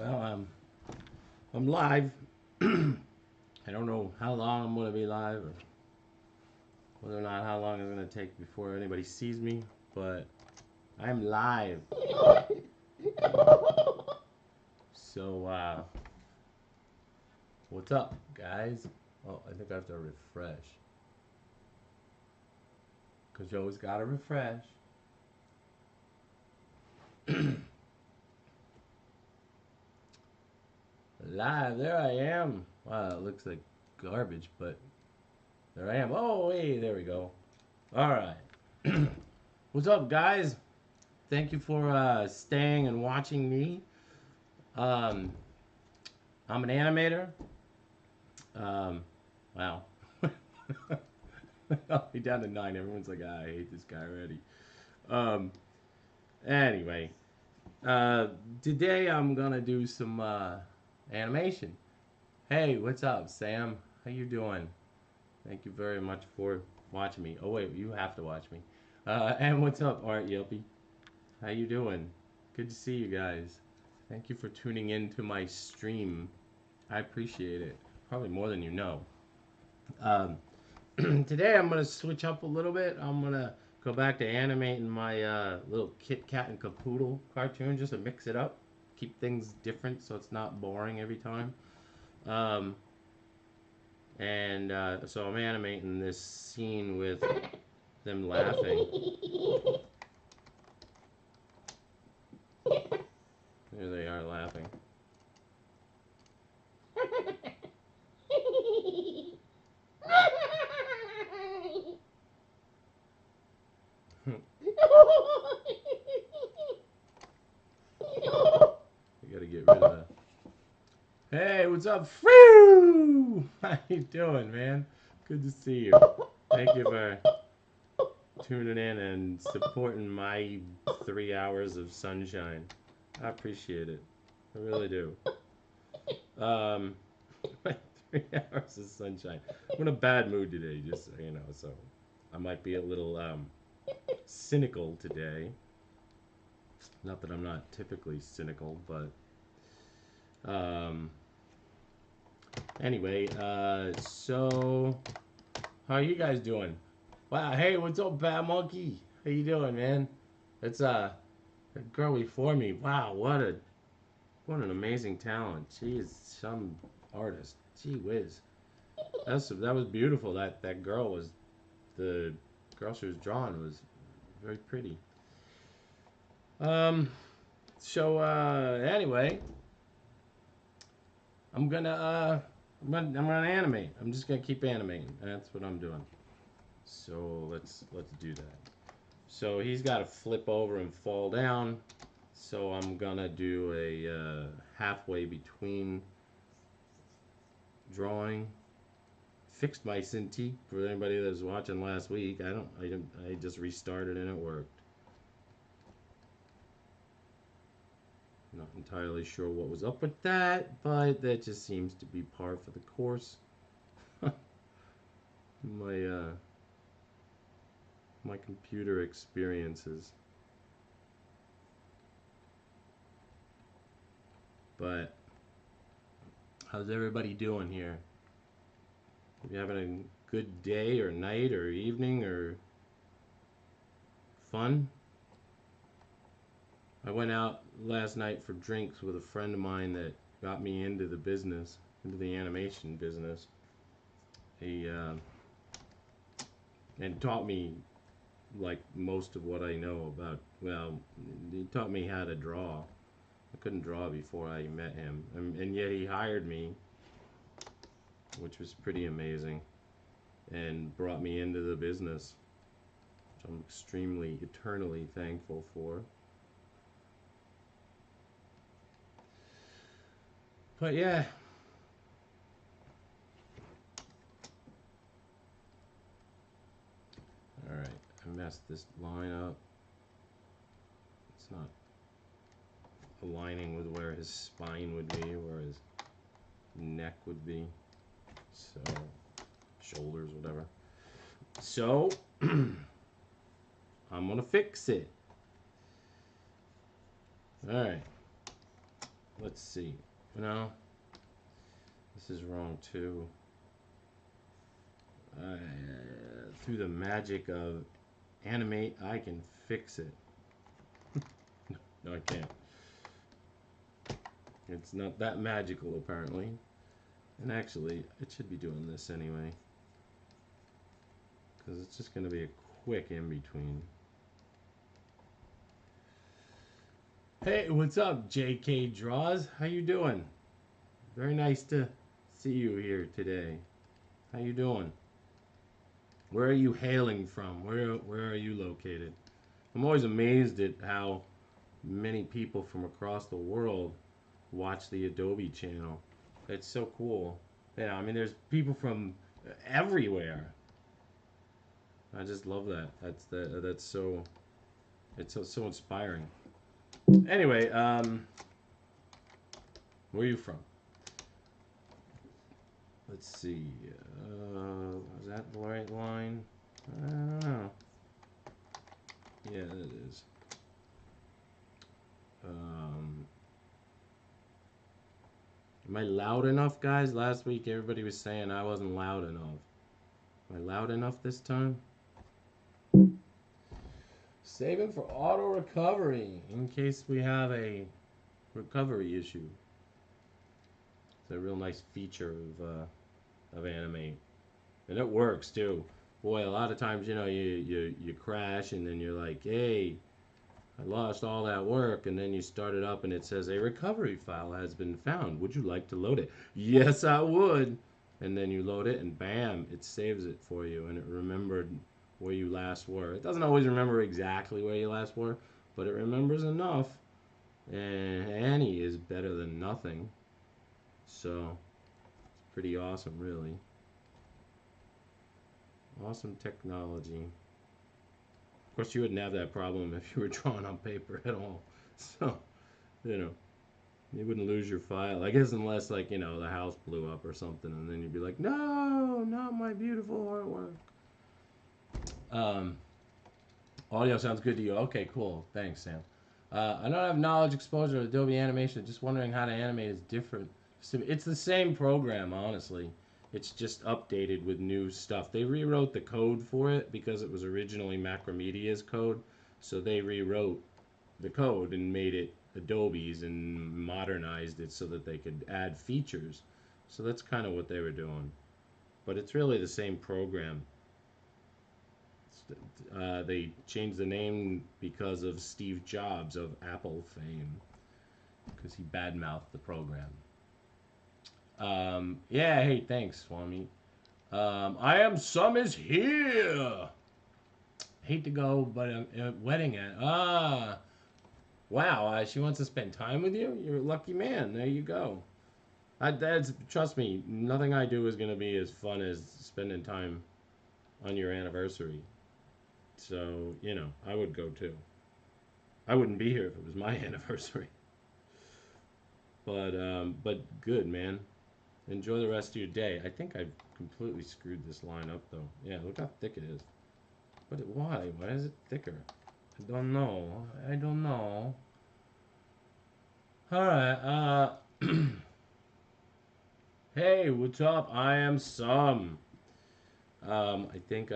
Well, I'm live. I don't know how long I'm going to be live, or whether or not how long it's going to take before anybody sees me, but I'm live. So, what's up, guys? Oh, I think I have to refresh. Because you always got to refresh. Live, there I am. Wow, it looks like garbage, but there I am. Oh, hey, there we go. All right. What's up, guys? Thank you for staying and watching me. I'm an animator. Wow. I'll be down to 9. Everyone's like, I hate this guy already. Anyway, today I'm gonna do some animation. Hey, what's up, Sam? How you doing? Thank you very much for watching me. Oh wait, you have to watch me. And what's up, Art Yelpy? How you doing? Good to see you guys. Thank you for tuning in to my stream. I appreciate it. Probably more than you know. Today I'm going to switch up a little bit. I'm going to go back to animating my little Kit Cat and Kapoodle cartoon just to mix it up. Keep things different so it's not boring every time. So I'm animating this scene with them laughing. There they are laughing. You gotta get rid of that. Hey, what's up? Froo! How you doing, man? Good to see you. Thank you for tuning in and supporting my 3 hours of sunshine. I appreciate it. I really do. My 3 hours of sunshine. I'm in a bad mood today, just so you know, so I might be a little cynical today. Not that I'm not typically cynical, but anyway, so how are you guys doing? Wow, hey, what's up, Bad Monkey? How you doing, man? It's a girl before me. Wow, what an amazing talent. She is some artist. Gee whiz. That was beautiful. That girl was, the girl she was drawing was very pretty. So anyway, I'm gonna animate. I'm just gonna keep animating. That's what I'm doing. So let's do that. So he's got to flip over and fall down. So I'm gonna do a halfway between drawing. Fixed my Cintiq for anybody that was watching last week. I just restarted and it worked. Not entirely sure what was up with that, but that just seems to be par for the course. My computer experiences. But how's everybody doing here? Are you having a good day or night or evening or fun? I went out last night for drinks with a friend of mine that got me into the business, into the animation business. He and taught me like most of what I know about, well, he taught me how to draw. I couldn't draw before I met him, and yet he hired me, which was pretty amazing, and brought me into the business, which I'm extremely, eternally thankful for. But yeah. Alright, I messed this line up. It's not aligning with where his spine would be, where his neck would be. So, shoulders, whatever. So, I'm gonna fix it. Alright. let's see. No, this is wrong too. Through the magic of animate, I can fix it. No, I can't. It's not that magical, apparently. And actually, it should be doing this anyway. Because it's just going to be a quick in-between. Hey, what's up, JK Draws? How you doing? Very nice to see you here today. How you doing? Where are you hailing from? Where are you located? I'm always amazed at how many people from across the world watch the Adobe channel. It's so cool. Yeah, I mean, there's people from everywhere. I just love that. That's so, it's so inspiring. Anyway, where are you from? Let's see. Was that the right line? I don't know. Yeah, it is. Am I loud enough, guys? Last week everybody was saying I wasn't loud enough. Am I loud enough this time? Saving for auto recovery in case we have a recovery issue. It's a real nice feature of Animate, and it works too. Boy, a lot of times, you know, you crash and then you're like, hey, I lost all that work, and then you start it up and it says a recovery file has been found. Would you like to load it? Yes, I would. And then you load it and bam, it saves it for you, and it remembered where you last were. It doesn't always remember exactly where you last were, but it remembers enough. And any is better than nothing. So it's pretty awesome, really. Awesome technology. Of course, you wouldn't have that problem if you were drawing on paper at all. So, you know, you wouldn't lose your file. I guess unless, like, you know, the house blew up or something, and then you'd be like, no, not my beautiful artwork. Audio sounds good to you. Okay, cool. Thanks, Sam. I don't have knowledge exposure to Adobe Animation. Just wondering how to animate is different. It's the same program, honestly. It's just updated with new stuff. They rewrote the code for it because it was originally Macromedia's code. So they rewrote the code and made it Adobe's and modernized it so that they could add features. So that's kind of what they were doing. But it's really the same program. They changed the name because of Steve Jobs of Apple fame, because he badmouthed the program. Yeah, hey, thanks, Swami. I am Some is here. Hate to go, but wedding at wow. She wants to spend time with you. You're a lucky man. There you go. That's trust me. Nothing I do is gonna be as fun as spending time on your anniversary. So, you know, I would go too. I wouldn't be here if it was my anniversary. But good, man. Enjoy the rest of your day. I think I've completely screwed this line up, though. Yeah, look how thick it is. But why? Why is it thicker? I don't know. I don't know. Alright, hey, what's up? I am Some. I think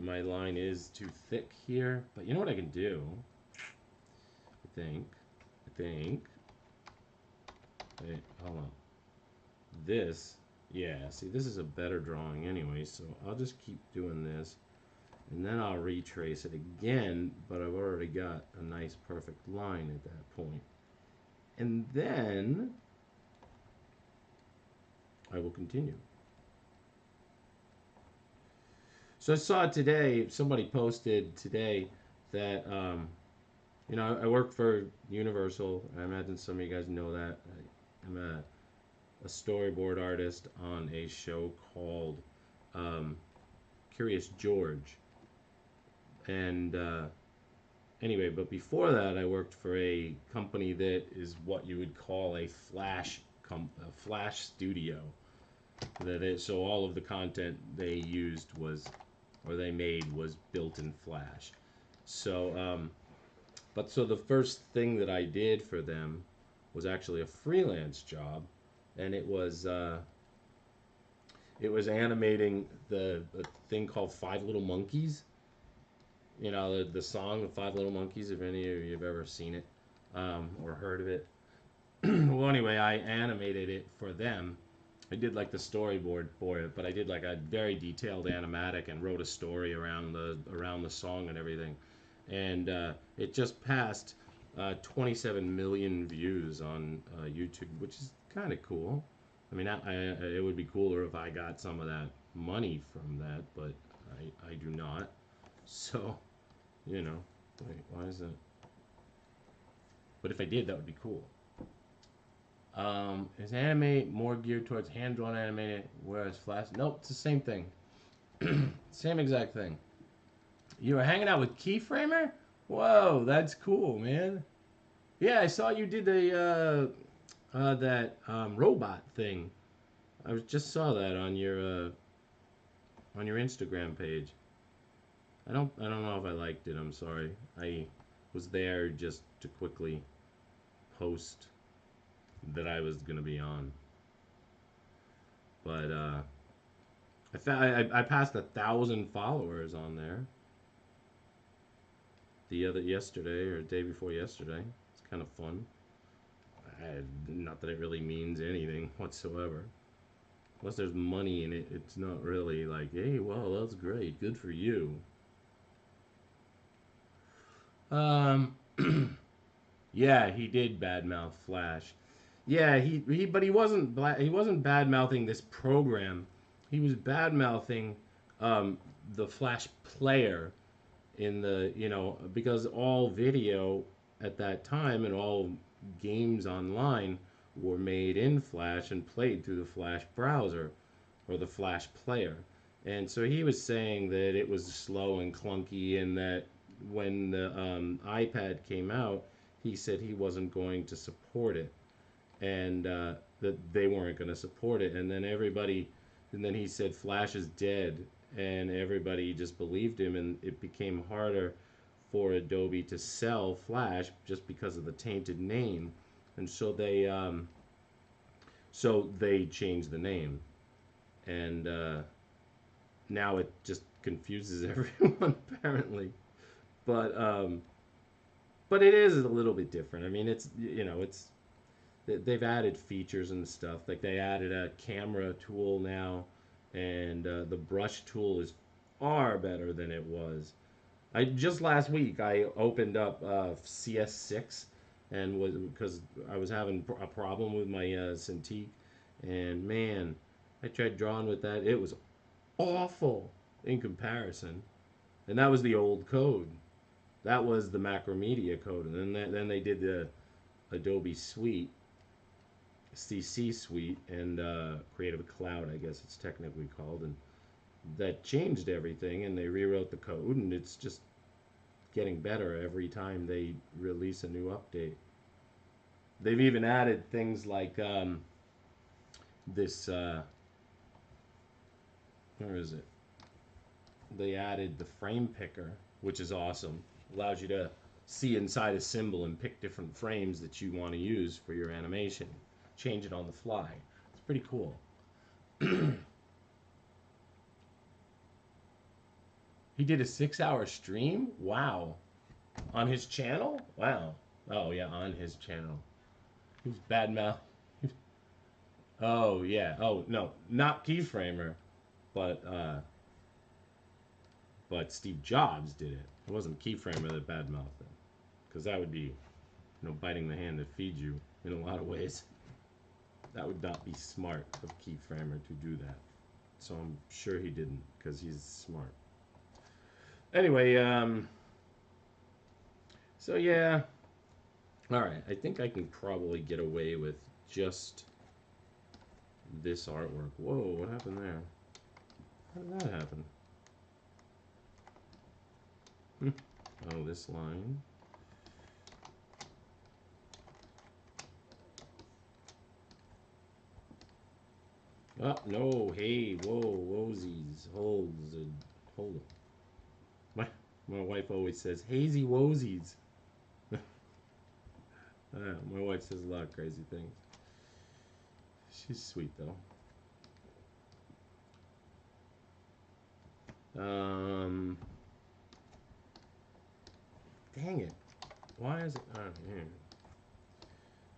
my line is too thick here, but you know what I can do? I think. Wait, hold on. This, yeah, see, this is a better drawing anyway, so I'll just keep doing this, and then I'll retrace it again, but I've already got a nice perfect line at that point. And then I will continue. So I saw today, somebody posted today that, you know, I work for Universal. I imagine some of you guys know that. I'm a storyboard artist on a show called Curious George. And anyway, but before that, I worked for a company that is what you would call a flash studio. So all of the content they used was, or they made, was built in Flash. So, but so the first thing that I did for them was actually a freelance job, and it was animating the thing called Five Little Monkeys. You know, the song of Five Little Monkeys. If any of you have ever seen it or heard of it. Well, anyway, I animated it for them. I did like the storyboard for it, but I did like a very detailed animatic and wrote a story around the song and everything. And it just passed 27 million views on YouTube, which is kind of cool. I mean, it would be cooler if I got some of that money from that, but I do not. So, you know, wait, why is that? But if I did, that would be cool. Is anime more geared towards hand-drawn animated, whereas Flash? Nope, it's the same thing. Same exact thing. You were hanging out with Keyframer? Whoa, that's cool, man. Yeah, I saw you did that robot thing. Just saw that on your Instagram page. I don't know if I liked it. I'm sorry. I was there just to quickly post that I was gonna be on. But I passed 1,000 followers on there the other yesterday or day before yesterday. It's kind of fun. Not that it really means anything whatsoever. Unless there's money in it, it's not really like, hey, well, that's great, good for you. Um, yeah, he did badmouth Flash. Yeah, but he wasn't bad mouthing this program. He was bad mouthing the Flash player in the because all video at that time and all games online were made in Flash and played through the Flash browser or the Flash player. And so he was saying that it was slow and clunky, and that when the iPad came out, he said he wasn't going to support it, and that they weren't going to support it. And then he said Flash is dead, and everybody just believed him, and it became harder for Adobe to sell Flash just because of the tainted name, and so they changed the name, and now it just confuses everyone apparently. But but it is a little bit different. I mean, it's they've added features and stuff. Like they added a camera tool now, and the brush tool is far better than it was. I just last week I opened up CS6 and was because I was having a problem with my Cintiq, and man, I tried drawing with that. It was awful in comparison, and that was the old code. That was the Macromedia code, and then they did the Adobe Suite, CC Suite, and Creative Cloud, I guess it's technically called, and that changed everything, and they rewrote the code, and it's just getting better every time they release a new update. They've even added things like this. Where is it? They added the frame picker, which is awesome. Allows you to see inside a symbol and pick different frames that you want to use for your animation. Change it on the fly. It's pretty cool. He did a 6-hour stream? Wow. On his channel? Wow. Oh, yeah, on his channel. He was bad mouth. Oh, yeah. Oh, no. Not Keyframer, but Steve Jobs did it. It wasn't Keyframer that badmouthed him. Because that would be, biting the hand that feeds you in a lot of ways. That would not be smart of Keyframer to do that. So I'm sure he didn't, because he's smart. Anyway, so yeah. Alright, I think I can probably get away with just this artwork. Whoa, what happened there? How did that happen? Oh, this line. Oh, no, hey, whoa, wosies, hold it. My wife always says, hazy wosies. My wife says a lot of crazy things. She's sweet though. Dang it. Why is it on here?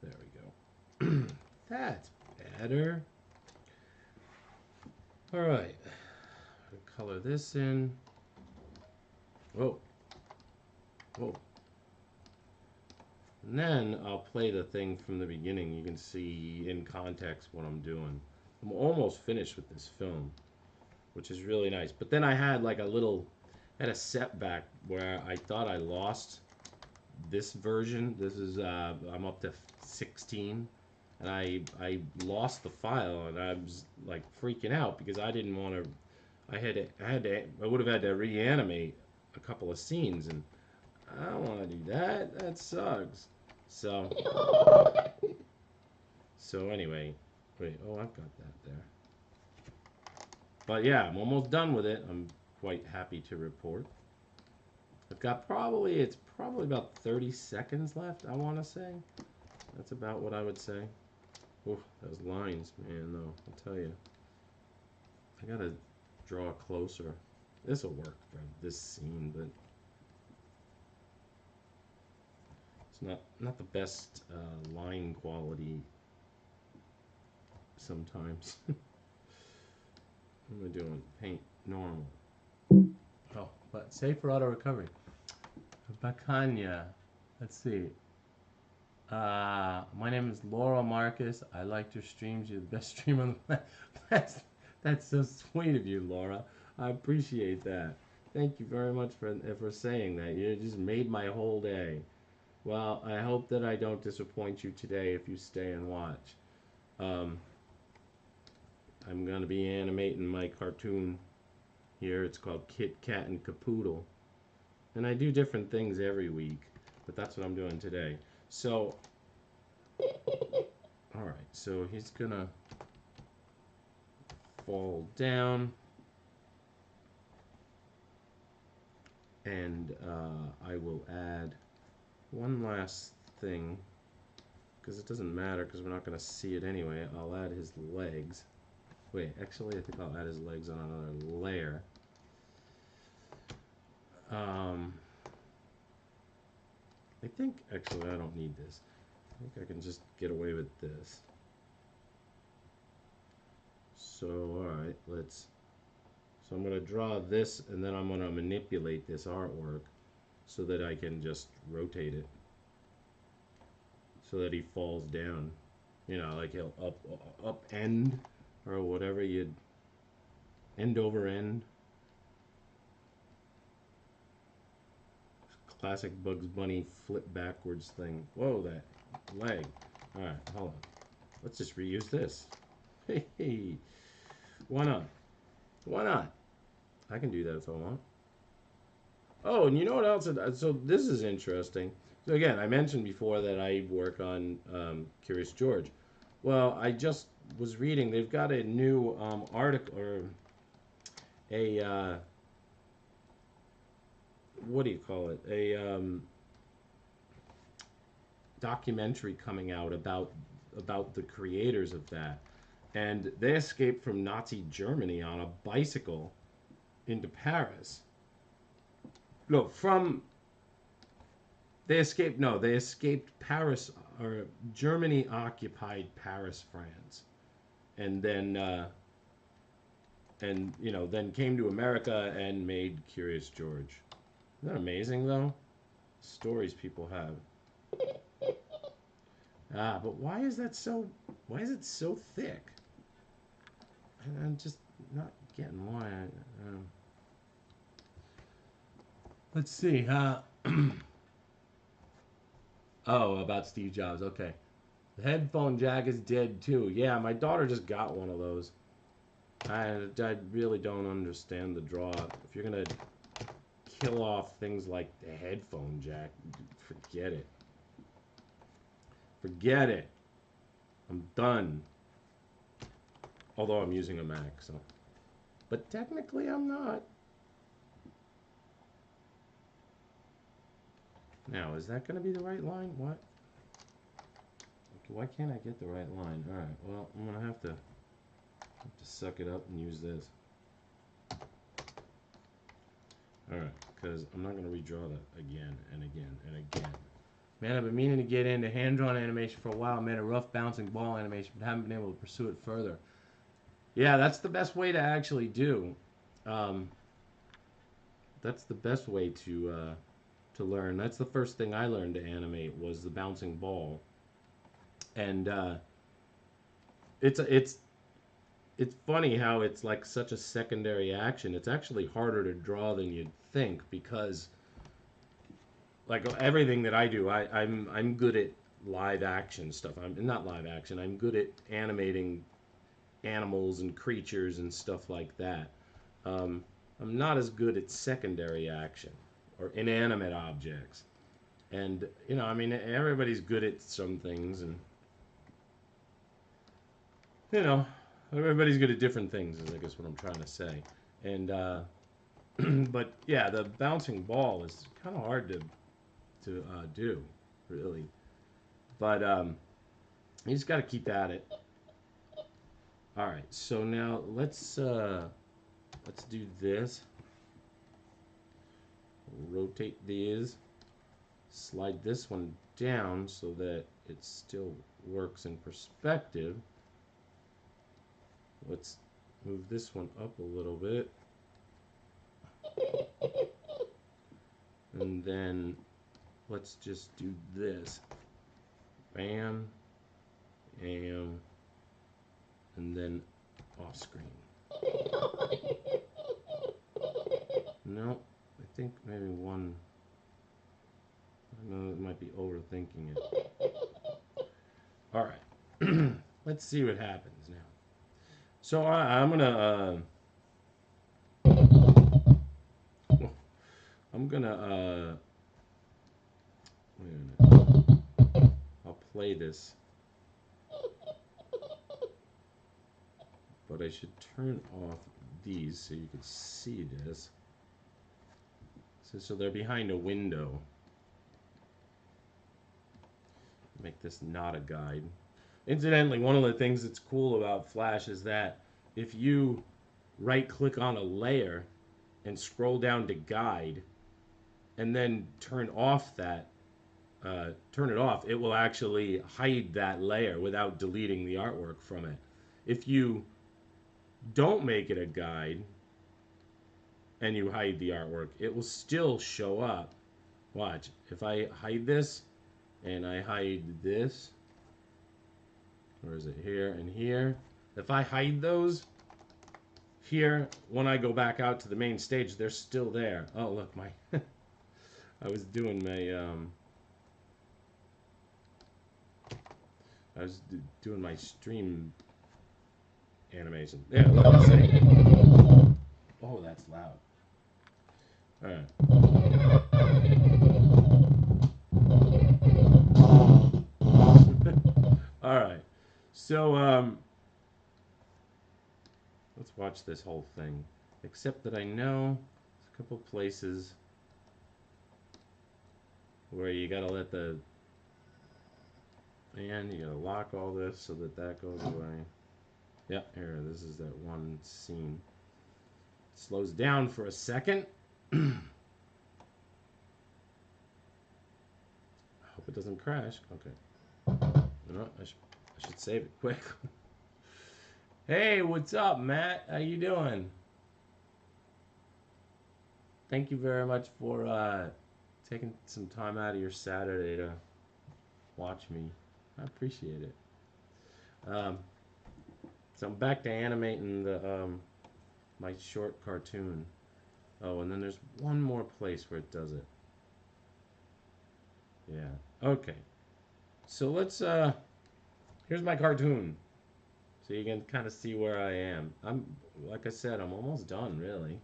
There we go. That's better. Alright. Color this in. Whoa. Whoa. And then I'll play the thing from the beginning. You can see in context what I'm doing. I'm almost finished with this film, which is really nice. But then I had like a setback where I thought I lost this version. This is, I'm up to 16. And I lost the file, and I was like freaking out because I didn't want to. I would have had to reanimate a couple of scenes, and I don't want to do that. That sucks. So anyway, wait. Oh, I've got that there. But yeah, I'm almost done with it. I'm quite happy to report. I've got it's probably about 30 seconds left. I want to say that's about what I would say. Oh, those lines, man, though, I'll tell you. I gotta draw closer. This'll work for this scene, but it's not the best line quality sometimes. What am I doing? Paint normal. Oh, but safe for auto recovery. Bacania. Let's see. My name is Laura Marcus. I liked your streams. You're the best streamer on the planet. That's so sweet of you, Laura. I appreciate that. Thank you very much for saying that. You just made my whole day. Well, I hope that I don't disappoint you today if you stay and watch. I'm going to be animating my cartoon here. It's called Kit Cat and Kapoodle. And I do different things every week, but that's what I'm doing today. So, alright, so he's gonna fall down, and I will add one last thing, because it doesn't matter, because we're not gonna see it anyway. I'll add his legs. Wait, actually, I think I'll add his legs on another layer. I think, actually, I don't need this. I think I can just get away with this. So, alright, so I'm going to draw this, and then I'm going to manipulate this artwork so that I can just rotate it so that he falls down. You know, like he'll up end, or whatever you'd, end over end. Classic Bugs Bunny flip backwards thing. Whoa, that leg. Alright, hold on. Let's just reuse this. Hey, why not? Why not? I can do that if I want. Oh, and you know what else? So this is interesting. So again, I mentioned before that I work on Curious George. Well, I just was reading. They've got a new article, or a what do you call it? A documentary coming out about the creators of that, and they escaped from Nazi Germany on a bicycle into Paris. No, they escaped Paris, or Germany occupied Paris, France, and then then came to America and made Curious George. Isn't that amazing, though? Stories people have. But why is it so thick? I'm just not getting why. Let's see. Oh, about Steve Jobs. Okay. The headphone jack is dead, too. Yeah, my daughter just got one of those. I really don't understand the draw. If you're going to kill off things like the headphone jack, forget it. Forget it. I'm done. Although I'm using a Mac, so. But technically, I'm not. Now, is that going to be the right line? What? Why can't I get the right line? All right, well, I'm gonna have to suck it up and use this. All right, because I'm not gonna redraw that again and again and again. Man, I've been meaning to get into hand-drawn animation for a while. I made a rough bouncing ball animation, but haven't been able to pursue it further. Yeah, that's the best way to actually do. That's the best way to learn. That's the first thing I learned to animate was the bouncing ball, and it's funny how it's like such a secondary action. It's actually harder to draw than you'd think because, like everything that I do, I'm good at live action stuff. I'm not live action. I'm good at animating animals and creatures and stuff like that. I'm not as good at secondary action or inanimate objects. And, you know, I mean, everybody's good at some things, and, you know, everybody's good at different things, is I guess what I'm trying to say. And, but, yeah, the bouncing ball is kind of hard to do, really. But you just got to keep at it. All right, so now let's do this. Rotate these. Slide this one down so that it still works in perspective. Let's move this one up a little bit. And then let's just do this. Bam. Bam. And then off screen. No, I think maybe one. I know it might be overthinking it. All right, let's see what happens now. So I'm gonna wait a minute. I'll play this, but I should turn off these so you can see this. So they're behind a window. Make this not a guide. Incidentally, one of the things that's cool about Flash is that if you right-click on a layer and scroll down to guide, and then turn it off, it will actually hide that layer without deleting the artwork from it. If you don't make it a guide and you hide the artwork, it will still show up. Watch, if I hide this and I hide this, where is it, here and here, if I hide those here, when I go back out to the main stage, they're still there. Oh, look, my I was doing my stream animation. Yeah, let's see. Oh, that's loud. All right. All right. So let's watch this whole thing. Except that I know there's a couple places where you gotta let the, and you gotta lock all this so that that goes away. Yeah, here, this is that one scene. Slows down for a second. I hope it doesn't crash. Okay. You know what? I should save it quick. Hey, what's up, Matt? How you doing? Thank you very much for taking some time out of your Saturday to watch me. I appreciate it. So I'm back to animating the my short cartoon. Oh, and then there's one more place where it does it. Yeah. Okay. So let's here's my cartoon. So you can kind of see where I am. Like I said, I'm almost done, really.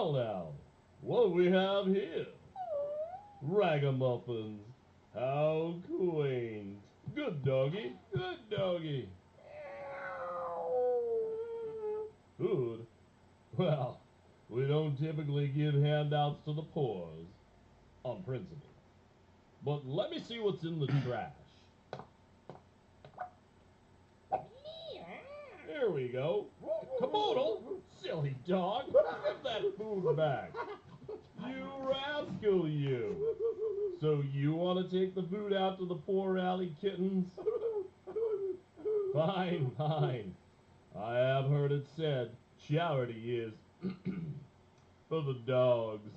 Well now, what do we have here? Ragamuffins. How quaint. Good doggy, good doggy. Food? Well, we don't typically give handouts to the poor, on principle. But let me see what's in the trash. Here we go. Kapoodle, silly dog, give that food back. You rascal, you. So you want to take the food out to the poor alley kittens? Fine, fine. I have heard it said charity is for the dogs.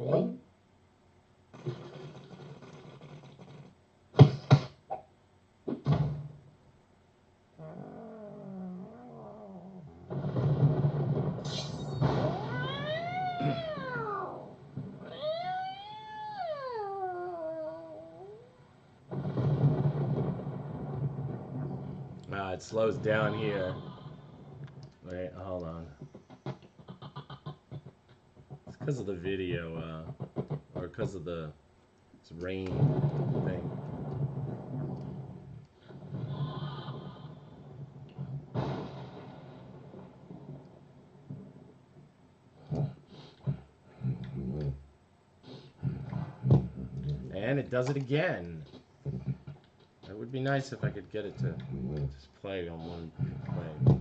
Oh. It slows down here. Wait, hold on. It's because of the video, or because of the rain thing. And it does it again. It would be nice if I could get it to just play on one play.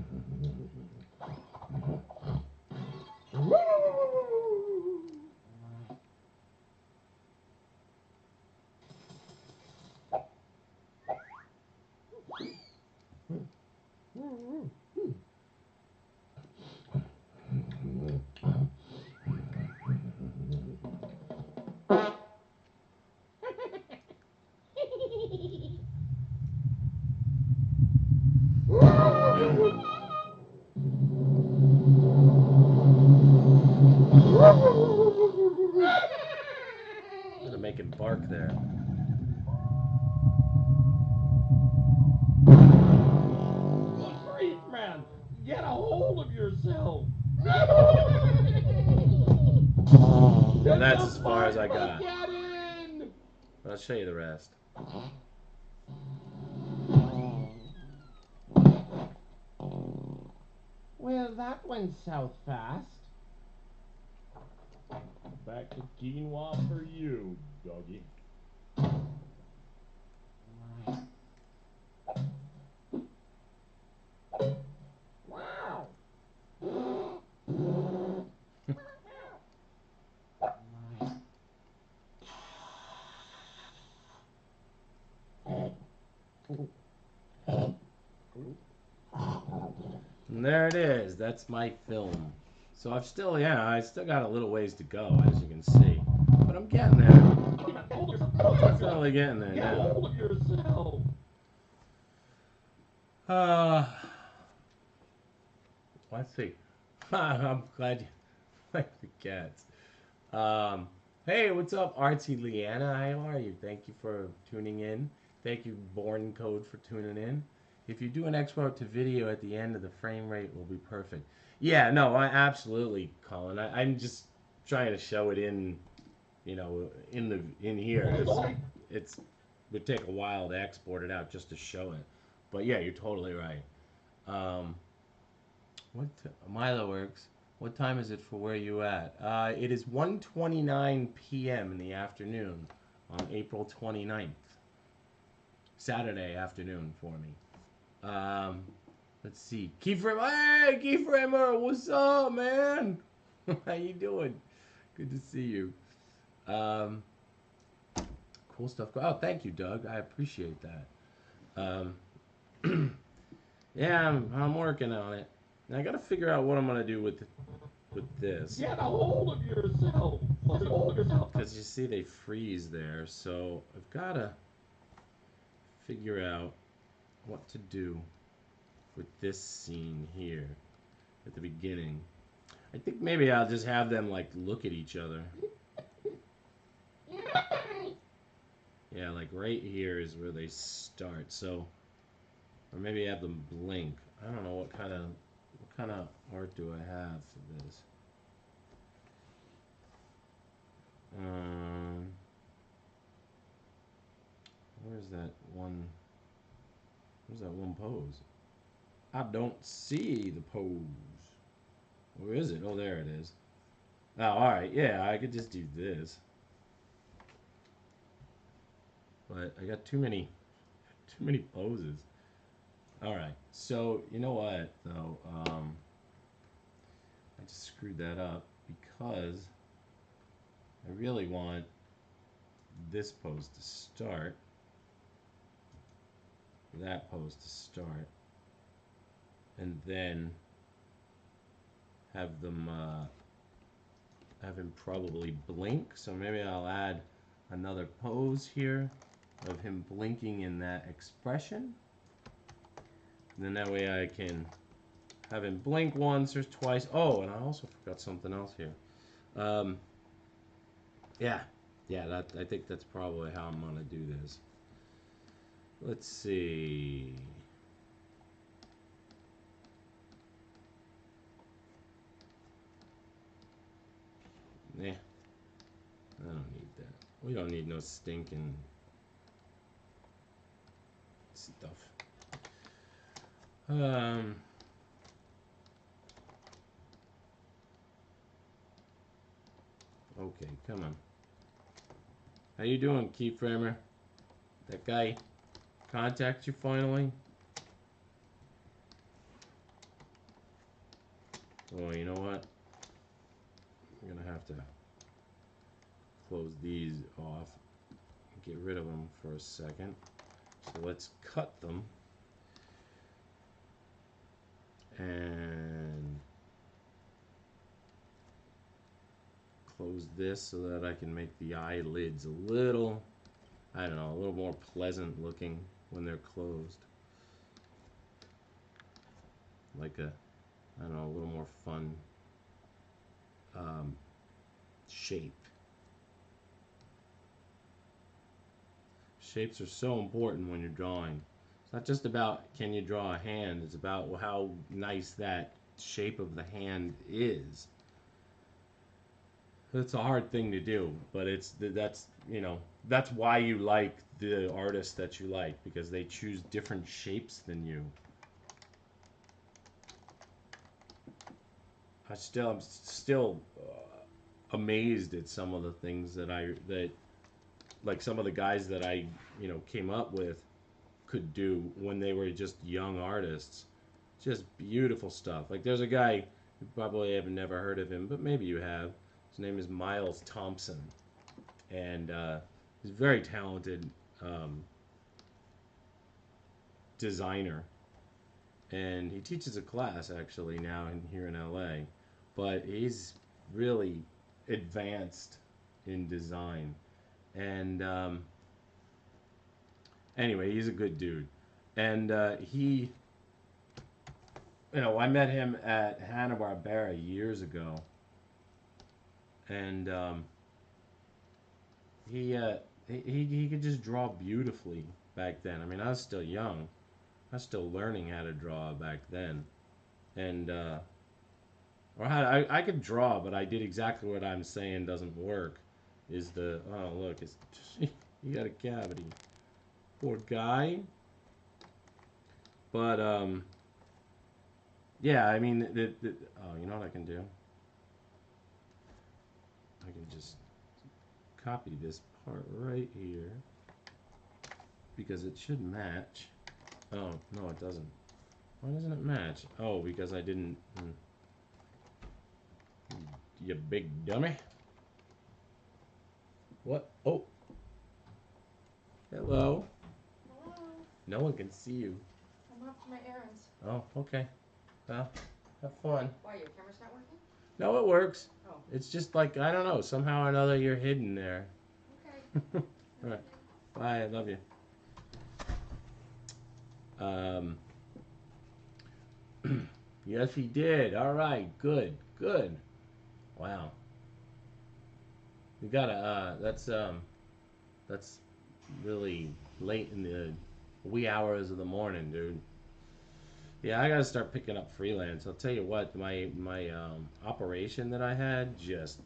I'm gonna make him bark there. Good grief, man! Get a hold of yourself! And that's as far as I got. Fartmageddon! I'll show you the rest. Well, that went south fast. Back to quinoa for you, doggy. Wow! And there it is. That's my film. So I still got a little ways to go, as you can see. But I'm getting there. Definitely getting there Get now. hold of yourself! Let's see. I'm glad you like the cats. Hey, what's up, Artsy Leanna? How are you? Thank you for tuning in. Thank you, Born Code, for tuning in. If you do an export to video at the end of the frame rate will be perfect. Yeah, no, absolutely, Colin. I'm just trying to show it in, in here. It would take a while to export it out just to show it. But yeah, you're totally right. Milo works. What time is it for where you at? It is 1:29 p.m. in the afternoon on April 29th. Saturday afternoon for me. Let's see. Hey, Kiefer, what's up, man? How you doing? Good to see you. Cool stuff. Oh, thank you, Doug. I appreciate that. Yeah, I'm working on it. And I gotta figure out what I'm gonna do with this. Get a hold of yourself! Get a hold of yourself! Because you see they freeze there, so I've gotta figure out what to do with this scene here at the beginning. I think maybe I'll just have them like look at each other. Yeah, like right here is where they start. So, or maybe have them blink. I don't know what kind of kind of art do I have for this? Where's that one? Where's that one pose? I don't see the pose. Where is it? Oh, there it is. Oh, alright. Yeah, I could just do this. But I got too many poses. Alright. So, you know what, though? I just screwed that up because I really want this pose to start. That pose to start. And then have them have him probably blink. So maybe I'll add another pose here of him blinking in that expression. And then that way I can have him blink once or twice. Oh, and I also forgot something else here. Yeah, I think that's probably how I'm gonna do this. Let's see. Nah, I don't need that. We don't need no stinking stuff. Okay, come on. How you doing, keyframer? That guy contact you finally? Oh, you know what? I'm gonna have to close these off and get rid of them for a second. So let's cut them and close this so that I can make the eyelids a little, I don't know, a little more pleasant looking when they're closed. Like a, I don't know, a little more fun shape. Shapes are so important when you're drawing. It's not just about can you draw a hand, it's about how nice that shape of the hand is. It's a hard thing to do, but that's you know, that's why you like the artists that you like, because they choose different shapes than you. I'm still amazed at some of the things that like some of the guys that I came up with could do when they were just young artists. Just beautiful stuff. Like there's a guy, you probably have never heard of him, but maybe you have. His name is Miles Thompson, and he's a very talented designer, and he teaches a class actually now here in LA, but he's really advanced in design, and anyway, he's a good dude, and I met him at Hanna-Barbera years ago, and he could just draw beautifully back then. I mean, I was still young. I was still learning how to draw back then, and I could draw, but I did exactly what I'm saying doesn't work. Is the oh look, it's you got a cavity, poor guy. But yeah, I mean oh, you know what I can do? I can just copy this part right here because it should match. Oh no, it doesn't. Why doesn't it match? Oh, because I didn't. You big dummy. What? Oh. Hello. Hello. No one can see you. I'm off to my errands. Oh, okay. Well, have fun. Why, your camera's not working? No, it works. Oh. It's just like, I don't know, somehow or another you're hidden there. Okay. Alright. Bye, I love you. Yes, he did. Alright, good, good. Wow. We gotta, that's really late in the wee hours of the morning, dude. Yeah, I gotta start picking up freelance. I'll tell you what, my operation that I had just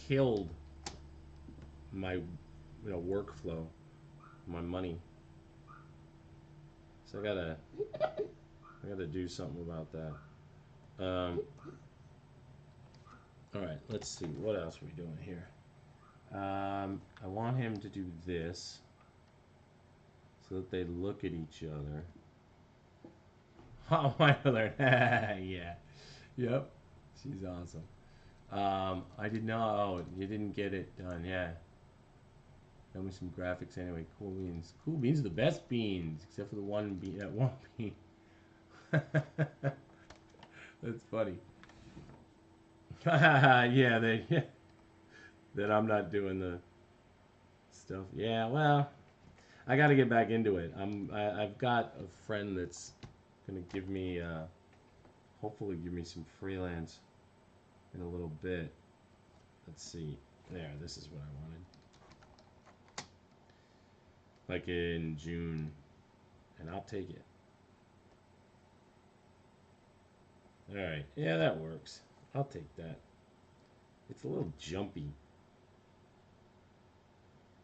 killed my workflow, my money. So I gotta do something about that. All right, let's see what else are we doing here. I want him to do this so that they look at each other. Oh, my learn. Yeah. Yep. She's awesome. I did not. Oh, you didn't get it done. Yeah. Tell me some graphics anyway. Cool beans. Cool beans are the best beans, except for the one bean. That one bean. That's funny. Yeah, that I'm not doing the stuff. Yeah, well, I got to get back into it. I've got a friend that's gonna give me, hopefully, give me some freelance in a little bit. Let's see. There, this is what I wanted. Like in June, and I'll take it. All right, yeah, that works. I'll take that. It's a little jumpy,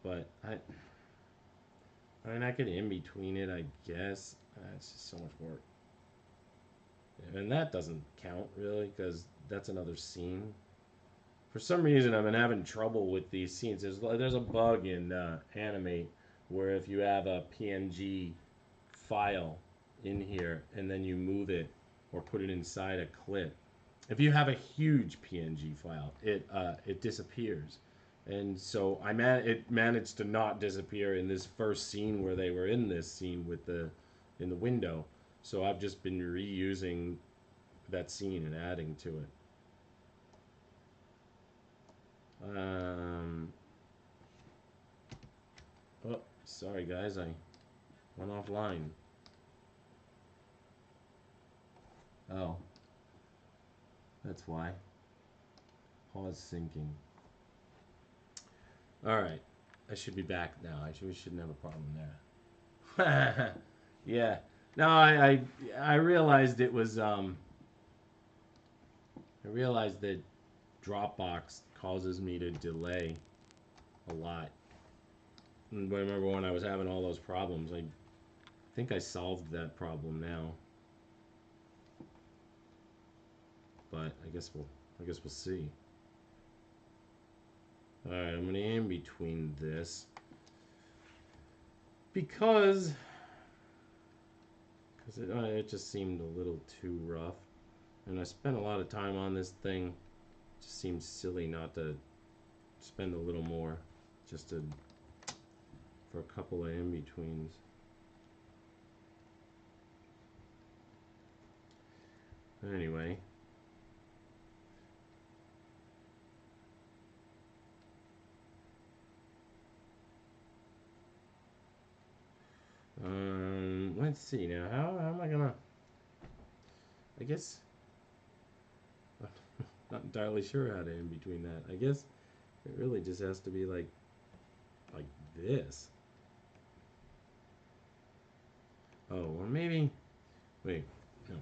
but I mean, I could in between it, I guess. It's just so much work. And that doesn't count, really, because that's another scene. For some reason, I've been having trouble with these scenes. There's a bug in Animate where if you have a PNG file in here and then you move it or put it inside a clip, if you have a huge PNG file, it disappears. And so it managed to not disappear in this first scene where they were in this scene with in the window. So I've just been reusing that scene and adding to it. Oh, sorry guys, I went offline. Oh, that's why. Pause syncing. All right, I should be back now. We shouldn't have a problem there. Yeah. No, I realized it was I realized that Dropbox causes me to delay a lot. And I remember when I was having all those problems. I think I solved that problem now. But I guess we'll see. All right, I'm gonna in between this because it just seemed a little too rough, and I spent a lot of time on this thing. It just seems silly not to spend a little more, for a couple of in betweens. Anyway. Let's see now. How am I gonna? I guess not entirely sure how to in between that. I guess it really just has to be like this. Oh, or maybe. Wait, no.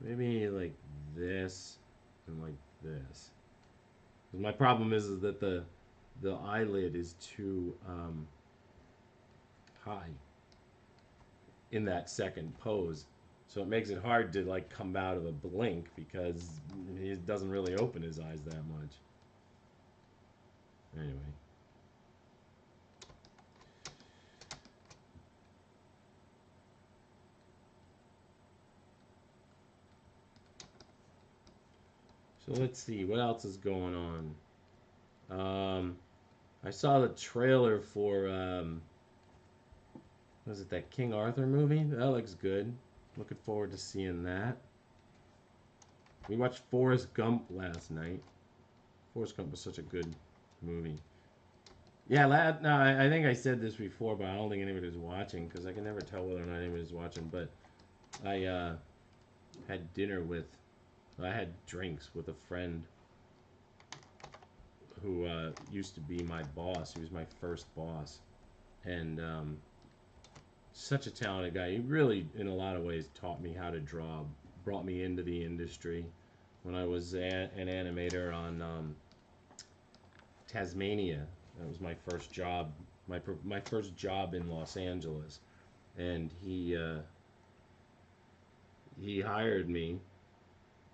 Maybe like this and like this. 'Cause my problem is that the eyelid is too high in that second pose. So it makes it hard to like come out of a blink because he doesn't really open his eyes that much. Anyway. So let's see, what else is going on? I saw the trailer for, was it that King Arthur movie? That looks good. Looking forward to seeing that. We watched Forrest Gump last night. Forrest Gump was such a good movie. Yeah, no, I think I said this before, but I don't think anybody's watching because I can never tell whether or not anybody's watching. But I had dinner with, I had drinks with a friend who used to be my boss. He was my first boss, and such a talented guy. He really, in a lot of ways, taught me how to draw, brought me into the industry. When I was an animator on Tasmania, that was my first job, my first job in Los Angeles, and he hired me,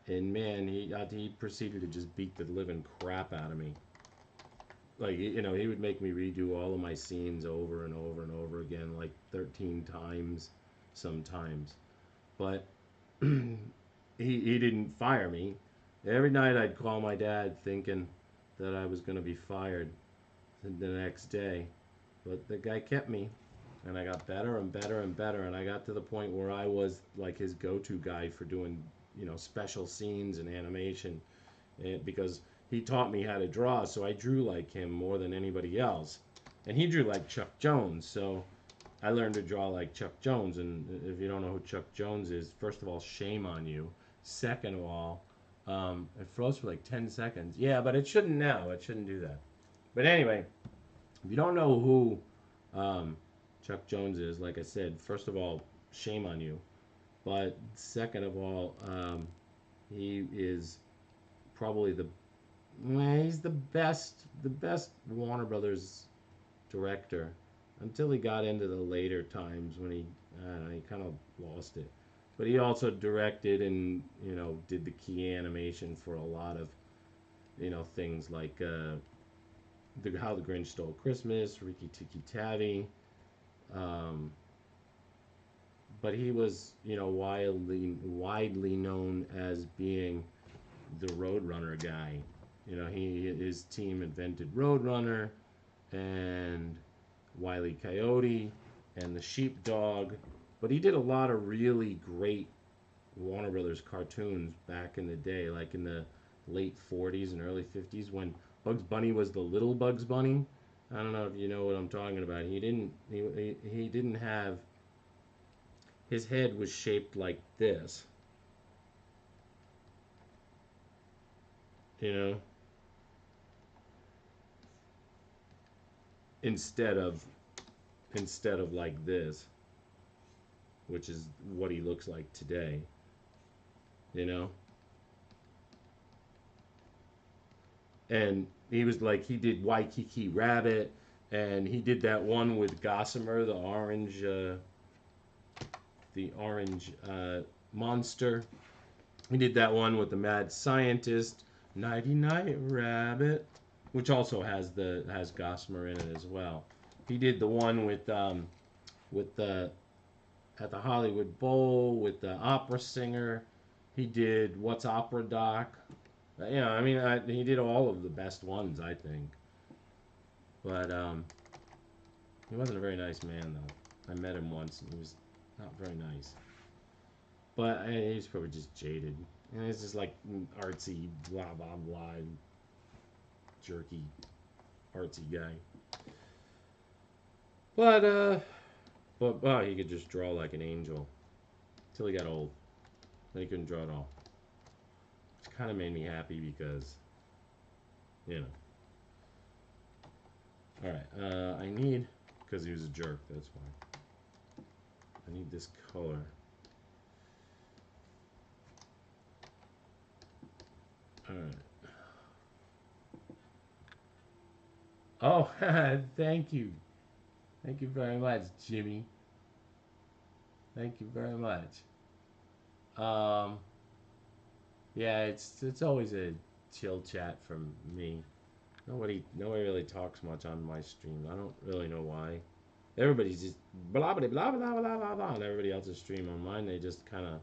and man, he proceeded to just beat the living crap out of me. Like, you know, he would make me redo all of my scenes over and over and over again, like 13 times sometimes. But he didn't fire me. Every night I'd call my dad thinking that I was going to be fired the next day. But the guy kept me, and I got better and better and better, and I got to the point where I was like his go-to guy for doing, you know, special scenes and animation, because he taught me how to draw, so I drew like him more than anybody else. And he drew like Chuck Jones, so I learned to draw like Chuck Jones. And if you don't know who Chuck Jones is, first of all, shame on you. Second of all, it froze for like 10 seconds. Yeah, but it shouldn't now. It shouldn't do that. But anyway, if you don't know who Chuck Jones is, like I said, first of all, shame on you. But second of all, he is probably he's the best Warner Brothers director until he got into the later times when he kind of lost it. But he also directed and, you know, did the key animation for a lot of, you know, things like How the Grinch Stole Christmas, Rikki Tikki Tavi. Um, but he was, you know, widely known as being the Roadrunner guy. You know, his team invented Roadrunner and Wile E. Coyote and the Sheepdog. But he did a lot of really great Warner Brothers cartoons back in the day, like in the late 40s and early 50s when Bugs Bunny was the little Bugs Bunny. I don't know if you know what I'm talking about. He didn't have, his head was shaped like this, you know, instead of like this, which is what he looks like today, you know. And he was like, he did Waikiki Rabbit, and he did that one with Gossamer, the orange monster. He did that one with the mad scientist, Nighty Night Rabbit, which also has Gossamer in it as well. He did the one with the at the Hollywood Bowl with the opera singer. He did What's Opera Doc. You know, I mean, he did all of the best ones, I think. But he wasn't a very nice man, though. I met him once, and he was not very nice. But he's probably just jaded. And he's just like artsy, blah, blah, blah, jerky, artsy guy. But wow, he could just draw like an angel. Till he got old. Then he couldn't draw at all. Which kind of made me happy because, you know. Alright, I need, because he was a jerk, that's why. I need this color. Alright. Oh, thank you. Thank you very much, Jimmy. Thank you very much. Um, yeah, it's always a chill chat from me. Nobody really talks much on my stream. I don't really know why. Everybody's just blah blah blah blah blah blah blah on everybody else's stream. On mine, they just kind of,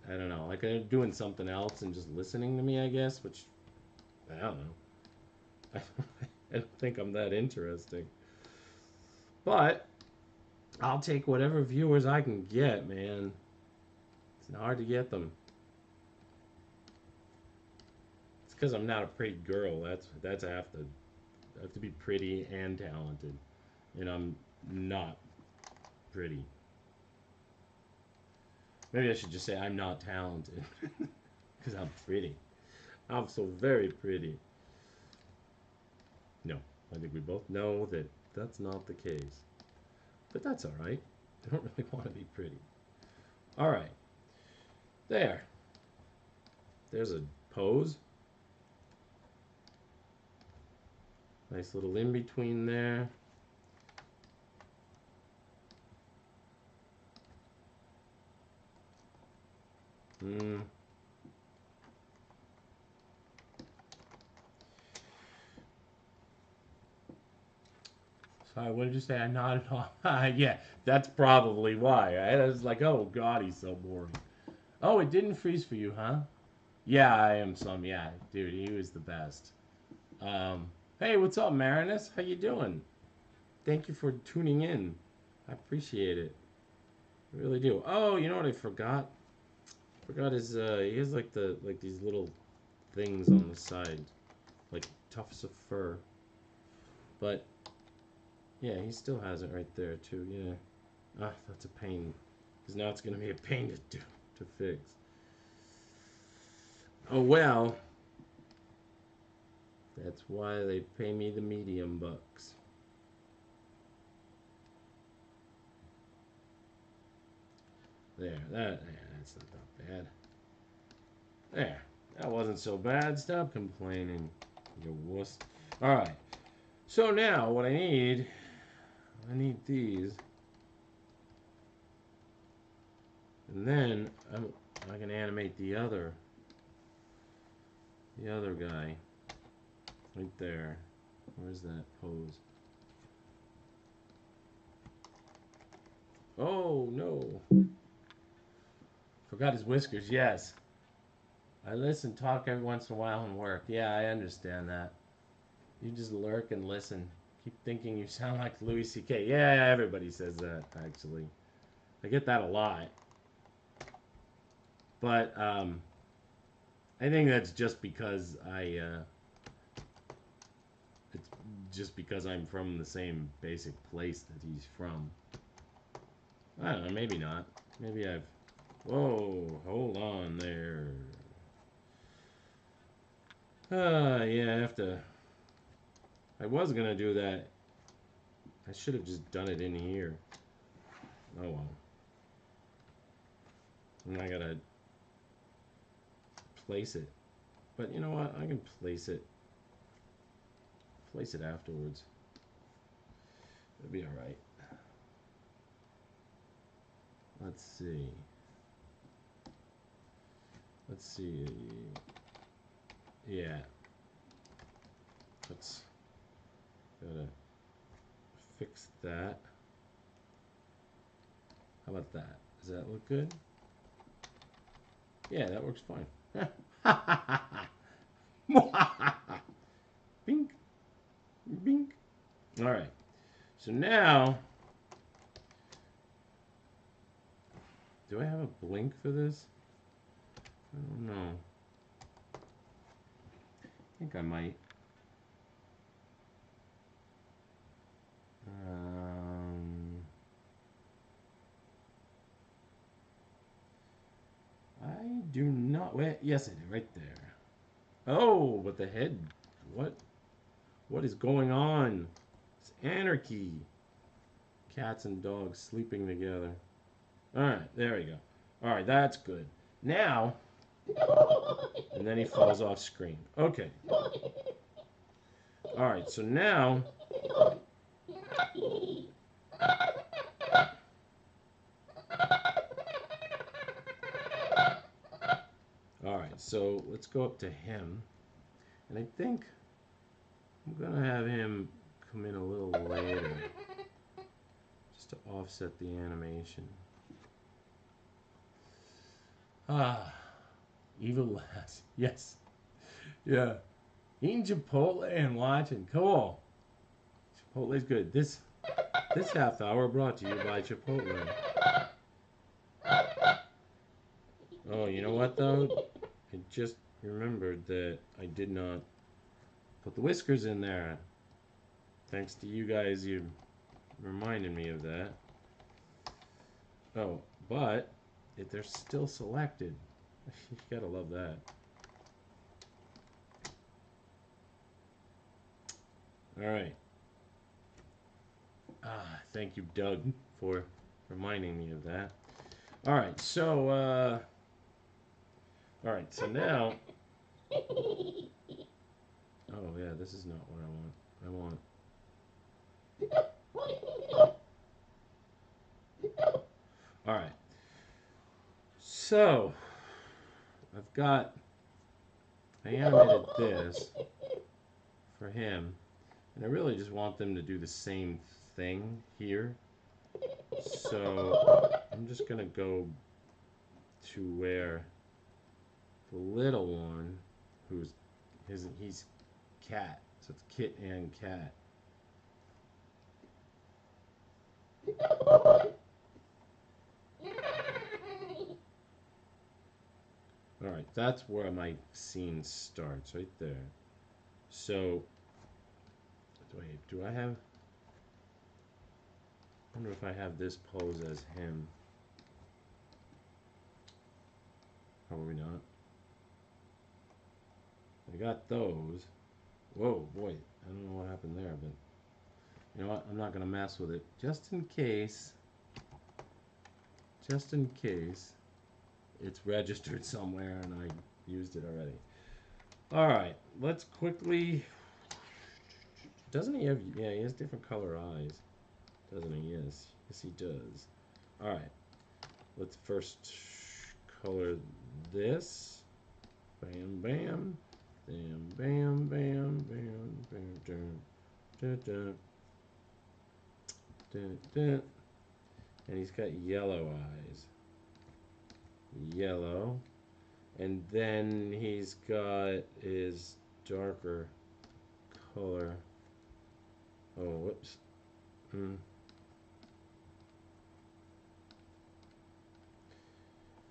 I don't know, like they're doing something else and just listening to me, I guess. Which I don't know. I don't think I'm that interesting. But I'll take whatever viewers I can get, man. It's hard to get them. It's because I'm not a pretty girl. That's I have to be pretty and talented, and I'm not pretty. Maybe I should just say I'm not talented because I'm pretty. I'm so very pretty. No, I think we both know that that's not the case. But that's all right. They don't really want to be pretty. All right. There. There's a pose. Nice little in between there. Sorry, what did you say? I nodded off. Yeah, that's probably why. I was like, oh god, he's so boring. Oh, it didn't freeze for you, huh? Yeah, I am some. Yeah, dude, he was the best. Hey, what's up, Marinus? How you doing? Thank you for tuning in. I appreciate it. I really do. Oh, you know what I forgot? Forgot his he has like these little things on the side, like tufts of fur. But yeah, he still has it right there too. Yeah. Ah, that's a pain. Because now it's gonna be a pain to fix. Oh well. That's why they pay me the medium bucks. There, that's not bad. There, that wasn't so bad. Stop complaining, you wuss. All right. So now what I need these, and then I can animate the other guy right there. Where's that pose? Oh no! Forgot his whiskers. Yes. I listen, talk every once in a while and work. Yeah, I understand that. You just lurk and listen. Keep thinking you sound like Louis C.K. Yeah, everybody says that, actually. I get that a lot. But, I think that's just because it's just because I'm from the same basic place that he's from. I don't know, maybe not. Maybe I've... Whoa, hold on there. Yeah, I have to... I was gonna do that. I should have just done it in here. Oh well. And I gotta place it. But you know what? I can place it. Place it afterwards. It'll be alright. Let's see. Let's see. Yeah. Let's gotta fix that. How about that? Does that look good? Yeah, that works fine. Bink. Bink. Alright. So now, do I have a blink for this? I don't know. I think I might. I do not. Wait, yes, I do. Right there. Oh, but the head. What? What is going on? It's anarchy. Cats and dogs sleeping together. All right, there we go. All right, that's good. Now, and then he falls off screen. Okay. All right, so now. All right, so let's go up to him. And I think I'm going to have him come in a little later. Just to offset the animation. Ah, evil lass. Yes. Yeah. Eating Chipotle and watching. Cool. Chipotle's good. This half hour brought to you by Chipotle. Oh, you know what though? I just remembered that I did not put the whiskers in there. Thanks to you guys, you reminded me of that. Oh, but if they're still selected, you gotta love that. All right. Thank you, Doug, for reminding me of that. All right, so now. Oh yeah, this is not what I want. I want. All right. So I animated this for him, and I really just want them to do the same thing here. So I'm just gonna go to where the little one, he's cat, so it's Kit and Cat. All right, that's where my scene starts, right there. So, wait, do I have? I wonder if I have this pose as him. Probably not. I got those. Whoa, boy, I don't know what happened there, but you know what? I'm not gonna mess with it, just in case. Just in case it's registered somewhere and I used it already. All right, let's quickly. Doesn't he have? Yeah, he has different color eyes, doesn't he? Yes, yes he does. All right, let's first color this. Bam, bam, bam, bam, bam, bam, bam, bam, dun, dun, dun, dun. And he's got yellow eyes. Yellow. And then he's got his darker color. Oh, whoops.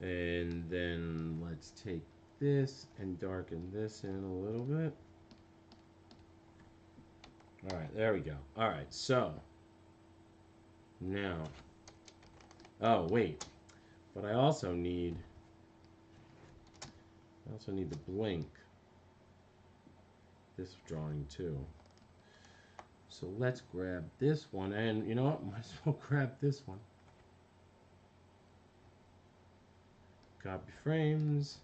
And then let's take this and darken this in a little bit. All right, there we go. All right, so now, oh wait, but I also need the blink. This drawing too. So let's grab this one, and you know what? Might as well grab this one. Copy frames.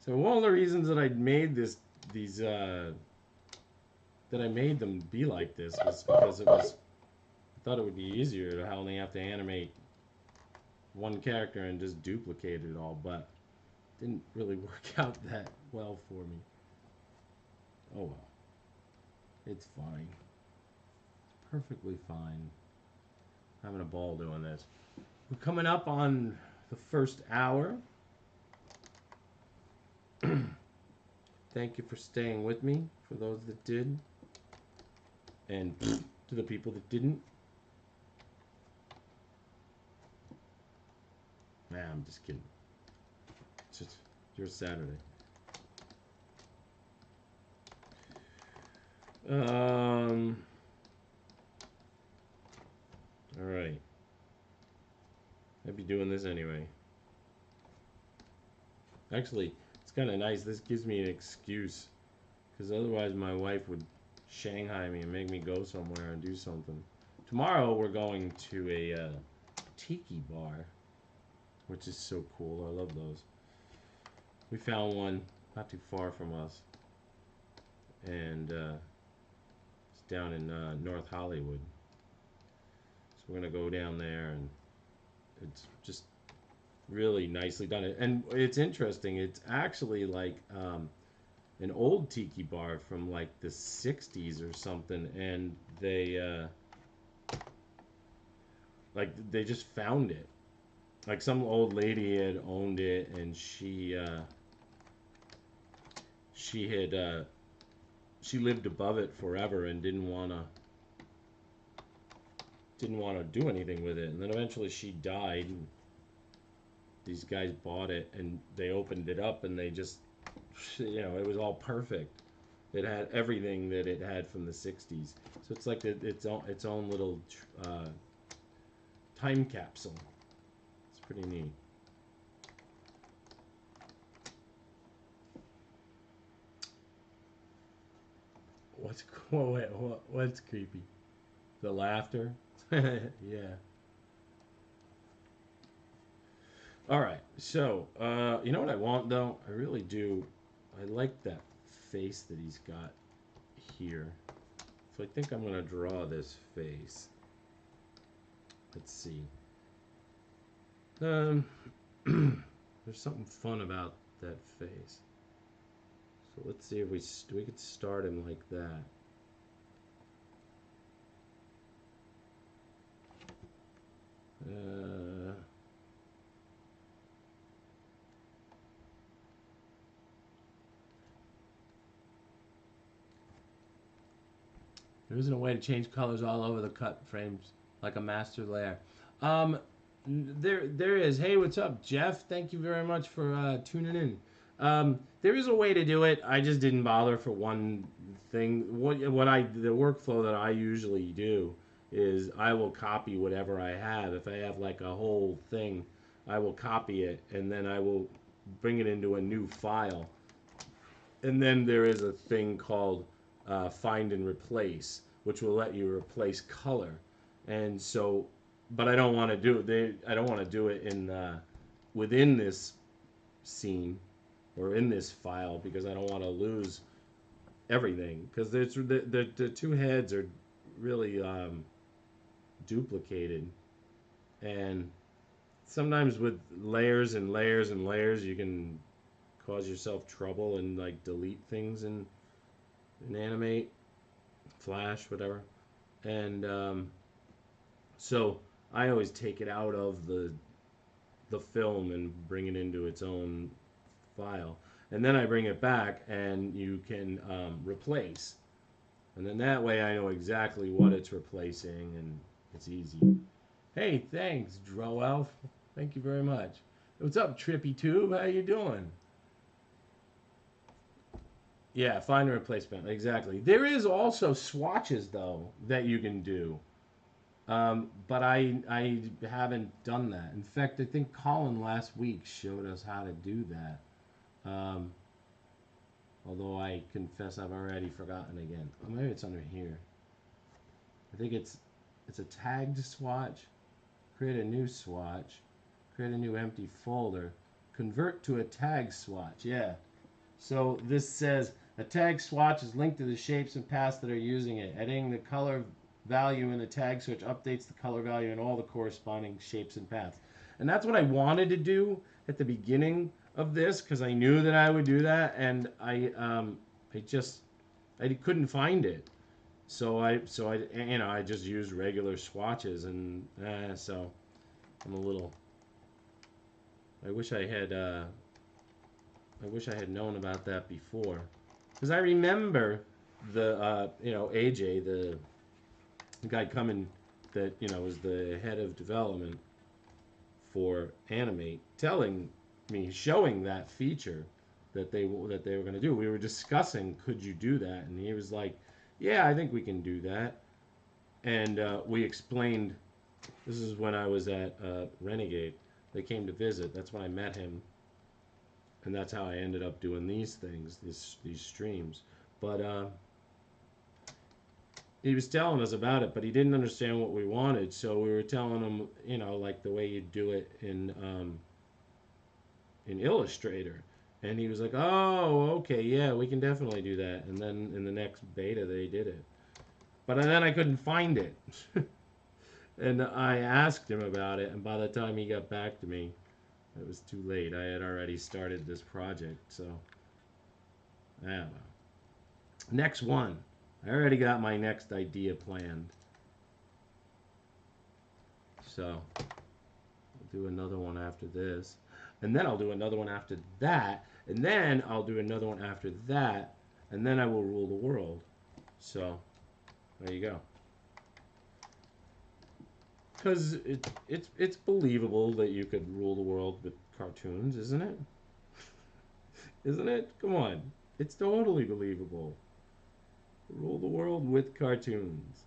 So one of the reasons that I made that I made them be like this was because I thought it would be easier to only have to animate one character and just duplicate it all, but it didn't really work out that well for me. Oh well. It's fine. Perfectly fine. Having a ball doing this. We're coming up on the first hour. Thank you for staying with me, for those that did. And to the people that didn't. Nah, I'm just kidding. It's just your Saturday. Alright. I'd be doing this anyway. Actually, it's kind of nice. This gives me an excuse. Because otherwise my wife would Shanghai me and make me go somewhere and do something. Tomorrow we're going to a tiki bar. Which is so cool. I love those. We found one not too far from us. And it's down in North Hollywood. So we're going to go down there, and it's just really nicely done. And it's interesting. It's actually like an old tiki bar from like the 60s or something. And they just found it. Like some old lady had owned it, and she lived above it forever and didn't want to do anything with it. And then eventually she died. And these guys bought it, and they opened it up, and they just, it was all perfect. It had everything that it had from the 60s. So it's like its own little time capsule. It's pretty neat. What's creepy? The laughter. Yeah. All right. So, you know what I want though? I really do. I like that face that he's got here. So I think I'm gonna draw this face. Let's see. Um, there's something fun about that face. So let's see if we could start him like that. There isn't a way to change colors all over the cut frames like a master layer. Um, there is. Hey, what's up, Jeff? Thank you very much for tuning in. There is a way to do it. I just didn't bother for one thing. The workflow that I usually do is I will copy whatever I have. If I have like a whole thing, I will copy it and then I will bring it into a new file. And then there is a thing called find and replace, which will let you replace color. And so, but I don't want to do it. I don't want to do it in within this scene or in this file because I don't want to lose everything. Because the two heads are really duplicated, and sometimes with layers and layers and layers, you can cause yourself trouble and like delete things and animate, flash, whatever. And so I always take it out of the film and bring it into its own file. And then I bring it back and you can replace. And then that way I know exactly what it's replacing and it's easy. Hey, thanks, Droelf. Thank you very much. What's up, Trippy Tube? How you doing? Yeah, find a replacement. Exactly. There is also swatches though that you can do, but I haven't done that. In fact, I think Colin last week showed us how to do that. Although I confess I've already forgotten again. Oh, maybe it's under here. I think it's a tagged swatch. Create a new swatch. Create a new empty folder. Convert to a tag swatch. Yeah. So this says a tag swatch is linked to the shapes and paths that are using it. Adding the color value in the tag switch updates the color value in all the corresponding shapes and paths. And that's what I wanted to do at the beginning of this because I knew that I would do that, and I couldn't find it. So I just used regular swatches, and so I'm a little. I wish I had known about that before, because I remember the AJ, the guy coming that was the head of development for Animate, telling me, showing that feature that they were going to do. We were discussing, could you do that? And he was like, yeah, I think we can do that. And we explained. This is when I was at Renegade. They came to visit. That's when I met him. And that's how I ended up doing these things, these streams. But he was telling us about it, but he didn't understand what we wanted. So we were telling him, like the way you do it in Illustrator. And he was like, oh, okay, yeah, we can definitely do that. And then in the next beta, they did it. But then I couldn't find it. And I asked him about it, and by the time he got back to me, it was too late. I had already started this project, so I don't know. Next one. I already got my next idea planned. So I'll do another one after this. And then I'll do another one after that. And then I'll do another one after that. And then I will rule the world. So there you go. Because it's believable that you could rule the world with cartoons, isn't it? Isn't it? Come on. It's totally believable. Rule the world with cartoons.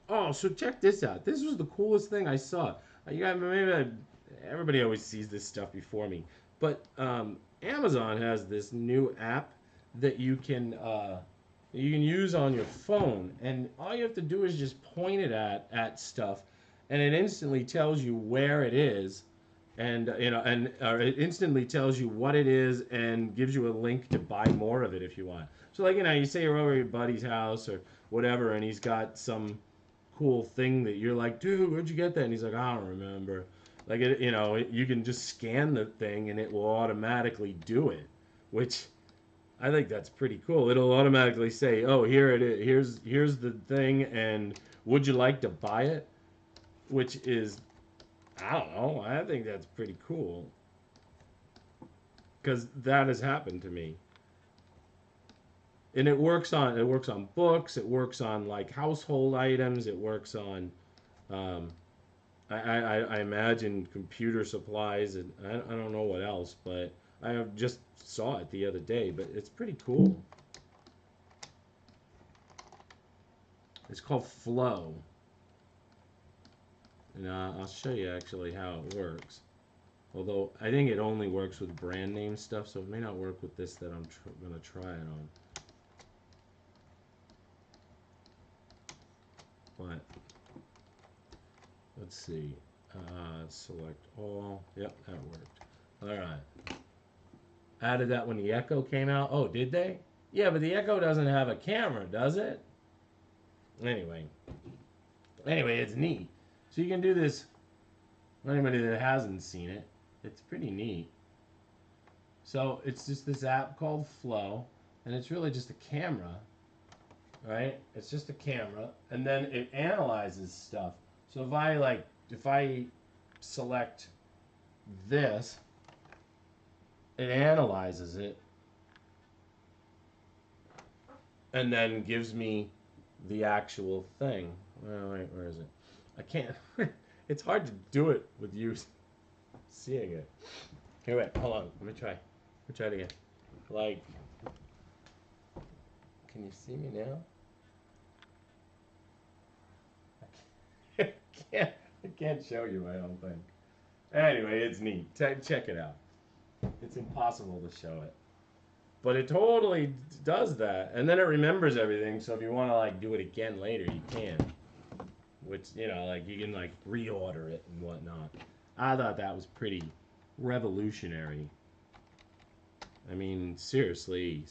Oh, so check this out. This was the coolest thing I saw. Everybody always sees this stuff before me. But Amazon has this new app that you can that you can use on your phone, and all you have to do is just point it at stuff, and it instantly tells you where it is, and or it instantly tells you what it is and gives you a link to buy more of it if you want. So like you say you're over at your buddy's house or whatever, and he's got some cool thing that you're like, dude, where'd you get that? And he's like, I don't remember. Like you can just scan the thing and it will automatically do it, which I think that's pretty cool. It'll automatically say, oh, here it is. Here's the thing, and would you like to buy it? Which is, I don't know. I think that's pretty cool because that has happened to me. And it works on books. It works on like household items. It works on um, I imagine computer supplies, and I don't know what else, but I just saw it the other day. But it's pretty cool. It's called Flow, and I'll show you actually how it works. Although I think it only works with brand name stuff, so it may not work with this that I'm going to try it on. But let's see. Select all. Yep, that worked. All right. Added that when the Echo came out. Oh, did they? Yeah, but the Echo doesn't have a camera, does it? Anyway, it's neat. So you can do this. Anybody that hasn't seen it, it's pretty neat. So it's just this app called Flow, and it's really just a camera, right? It's just a camera, and then it analyzes stuff. So if I select this, it analyzes it, and then gives me the actual thing. Oh, wait, where is it? I can't. It's hard to do it with you seeing it. Here, wait, hold on. Let me try. Let me try it again. Like, can you see me now? I can't show you, I don't think. Anyway, it's neat. Check it out. It's impossible to show it. But it totally does that. And then it remembers everything, so if you want to like do it again later, you can. Which, like you can like reorder it and whatnot. I thought that was pretty revolutionary. I mean, seriously.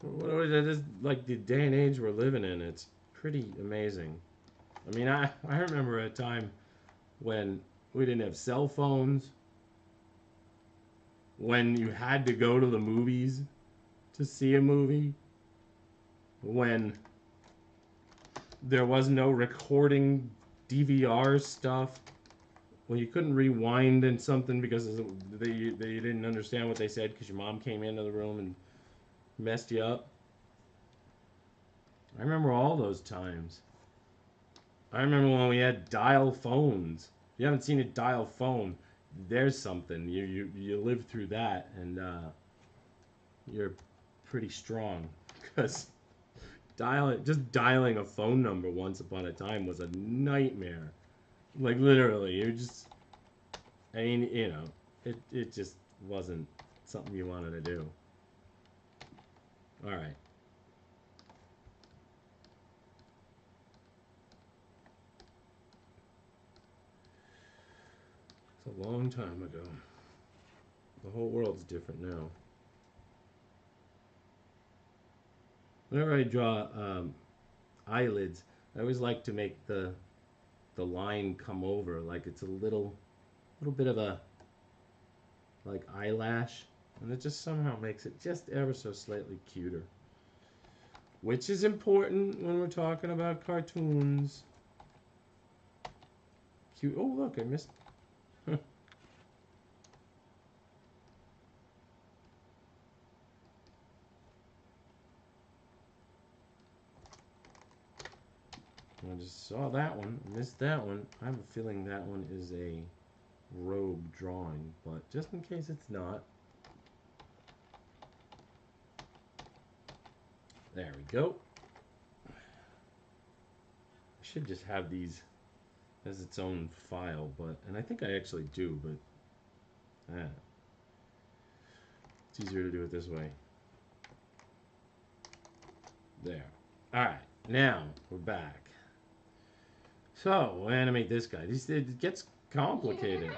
What is like the day and age we're living in? It's pretty amazing. I mean, I remember a time when we didn't have cell phones, when you had to go to the movies to see a movie, when there was no recording DVR stuff, when you couldn't rewind in something because they didn't understand what they said because your mom came into the room and messed you up. I remember all those times. I remember when we had dial phones. If you haven't seen a dial phone, there's something. You lived through that, and you're pretty strong. Because dialing a phone number once upon a time was a nightmare. Like literally, you're just. I mean, it just wasn't something you wanted to do. All right. It's a long time ago. The whole world's different now. Whenever I draw eyelids, I always like to make the line come over, like it's a little bit of a like eyelash, and it just somehow makes it just ever so slightly cuter. Which is important when we're talking about cartoons. Cute. Oh, look, I missed. I just saw that one. Missed that one. I have a feeling that one is a rogue drawing, but just in case it's not. There we go. I should just have these as its own file, and I think I actually do, but It's easier to do it this way. There. Alright, now we're back. So, we'll animate this guy. It gets complicated.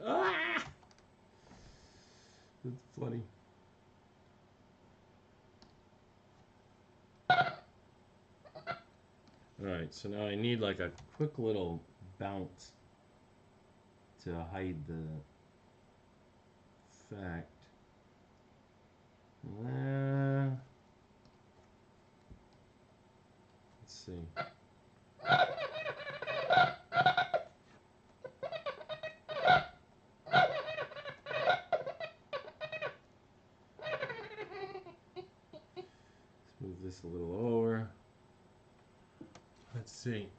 Ah! That's funny. Alright, so now I need like a quick little bounce to hide the fact. Let's see. Let's move this a little over. Let's see.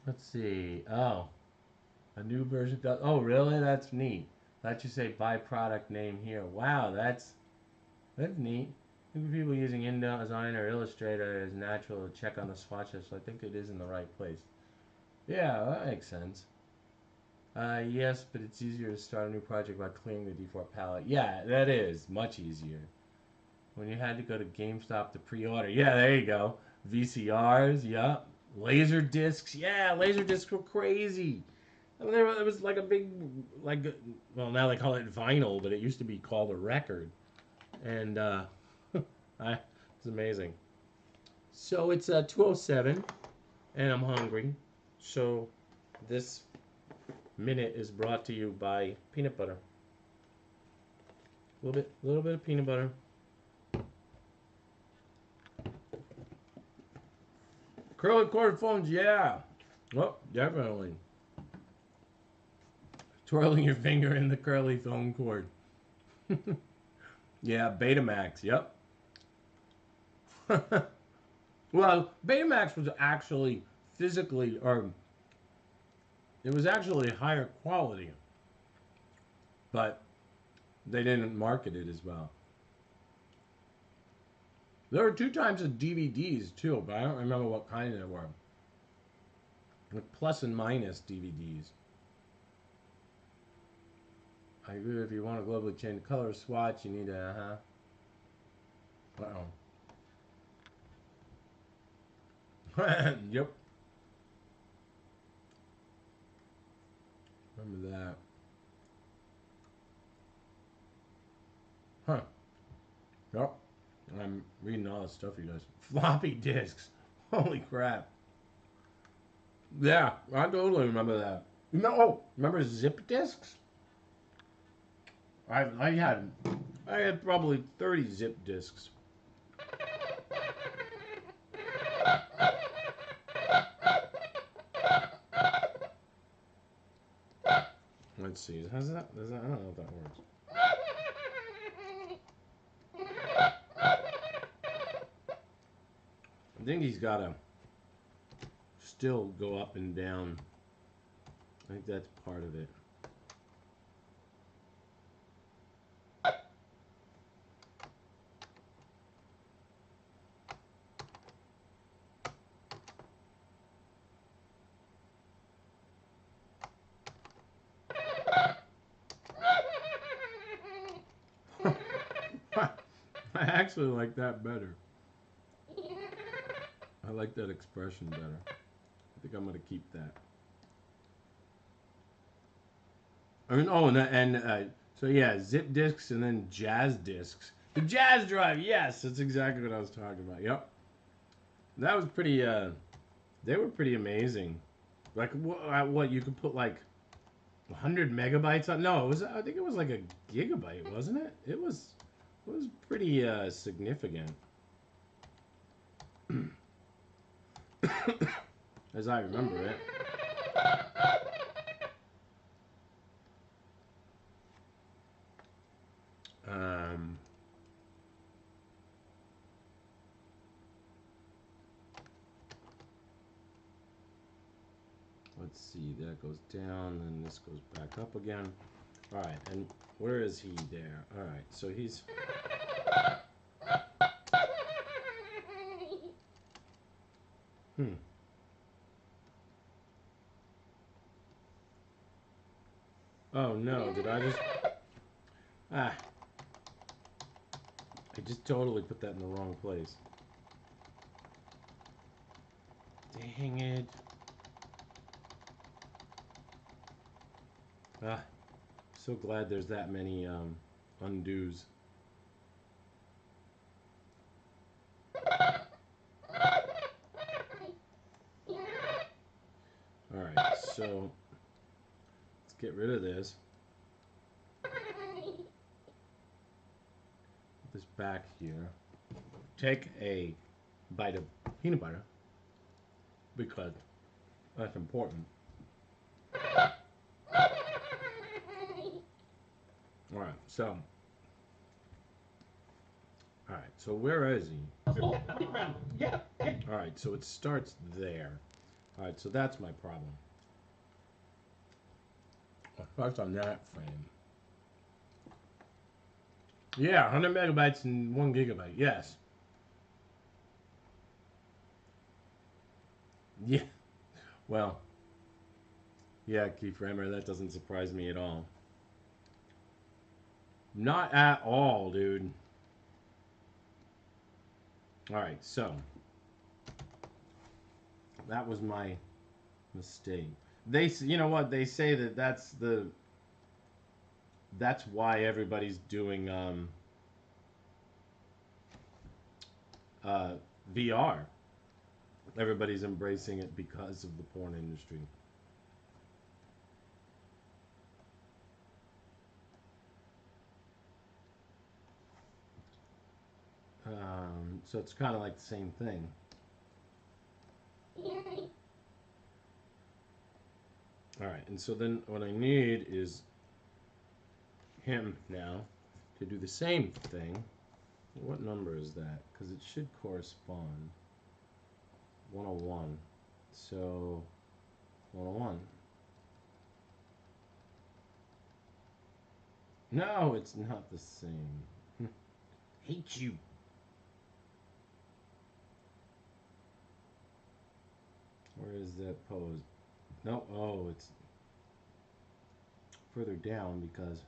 Let's see. Oh, a new version does. Oh, really? That's neat. Let you say byproduct name here. Wow, that's neat. I think people using InDesign or Illustrator is natural to check on the swatches, so I think it is in the right place. Yeah, that makes sense. Yes, but it's easier to start a new project by clearing the default palette. Yeah, that is much easier. When you had to go to GameStop to pre-order. Yeah, there you go. VCRs, yep. Laser discs, yeah, laser discs were crazy. I mean, it was like a big, well, now they call it vinyl, but it used to be called a record. And it's amazing. So it's 2:07, and I'm hungry. So this minute is brought to you by peanut butter. A little bit of peanut butter. Curly cord phones, yeah. Oh, definitely. Twirling your finger in the curly phone cord. Yeah, Betamax, yep. Well, Betamax was actually physically, or it was actually higher quality, but they didn't market it as well. There were 2 types of DVDs too, but I don't remember what kind they were. Like plus and minus DVDs. I agree. If you want to globally change the color swatch, you need a Yep. Remember that. Huh. Yep. I'm reading all this stuff, you guys. Floppy disks. Holy crap. Yeah, I totally remember that. Remember zip disks? I had probably 30 zip disks. Let's see. How's that? I don't know if that works. I think he's got to still go up and down. I think that's part of it. I actually like that better. I like that expression better. I think I'm gonna keep that. I mean, so yeah, zip disks and then jazz disks. The jazz drive, yes, that's exactly what I was talking about. Yep, that was pretty. They were pretty amazing. Like what you could put like 100 megabytes on? No, it was. I think it was like a gigabyte, wasn't it? It was pretty significant. As I remember it. Let's see, that goes down, and this goes back up again. Alright, and where is he there? Alright, so he's... I just... I just totally put that in the wrong place. Dang it. So glad there's that many undos. Alright, so let's get rid of this. Put this back here. Take a bite of peanut butter because that's important. Alright, so where is he? Alright, so it starts there. Alright, so that's my problem. It starts on that frame. Yeah, 100 megabytes and 1 gigabyte, yes. Yeah, well, yeah, keyframer, that doesn't surprise me at all. Not at all, dude. Alright, so that was my mistake. You know what? They say that that's why everybody's doing VR. Everybody's embracing it because of the porn industry. So it's kind of like the same thing. Alright, and so then what I need is him now to do the same thing. What number is that? Because it should correspond. 101. So 101. No, it's not the same. Hate you. Where is that pose? No, oh, it's further down because...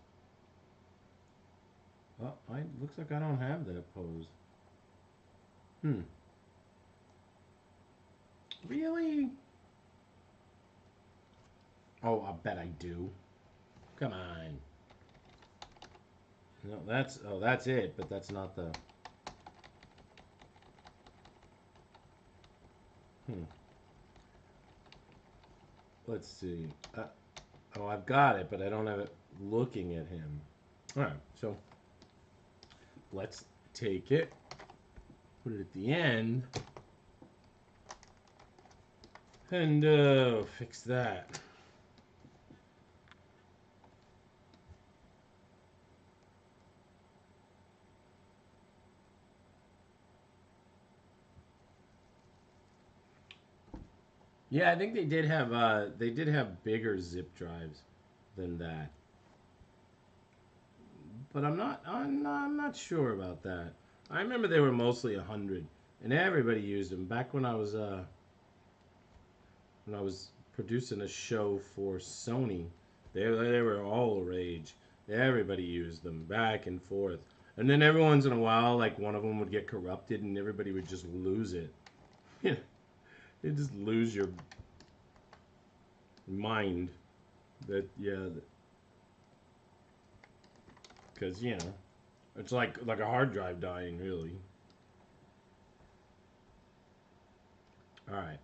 Oh, looks like I don't have that pose. Really? Oh, I bet I do. Come on. No, that's it, but that's not the... Let's see. Oh, I've got it, but I don't have it looking at him. Alright, so let's take it, put it at the end, and fix that. Yeah, I think they did have bigger zip drives than that. But I'm not sure about that. I remember they were mostly 100, and everybody used them. Back when I was producing a show for Sony, they were all the rage. Everybody used them back and forth. And then every once in a while, like one of them would get corrupted, and everybody would just lose it. Yeah, you just lose your mind. That because you know, it's like a hard drive dying, really. All right.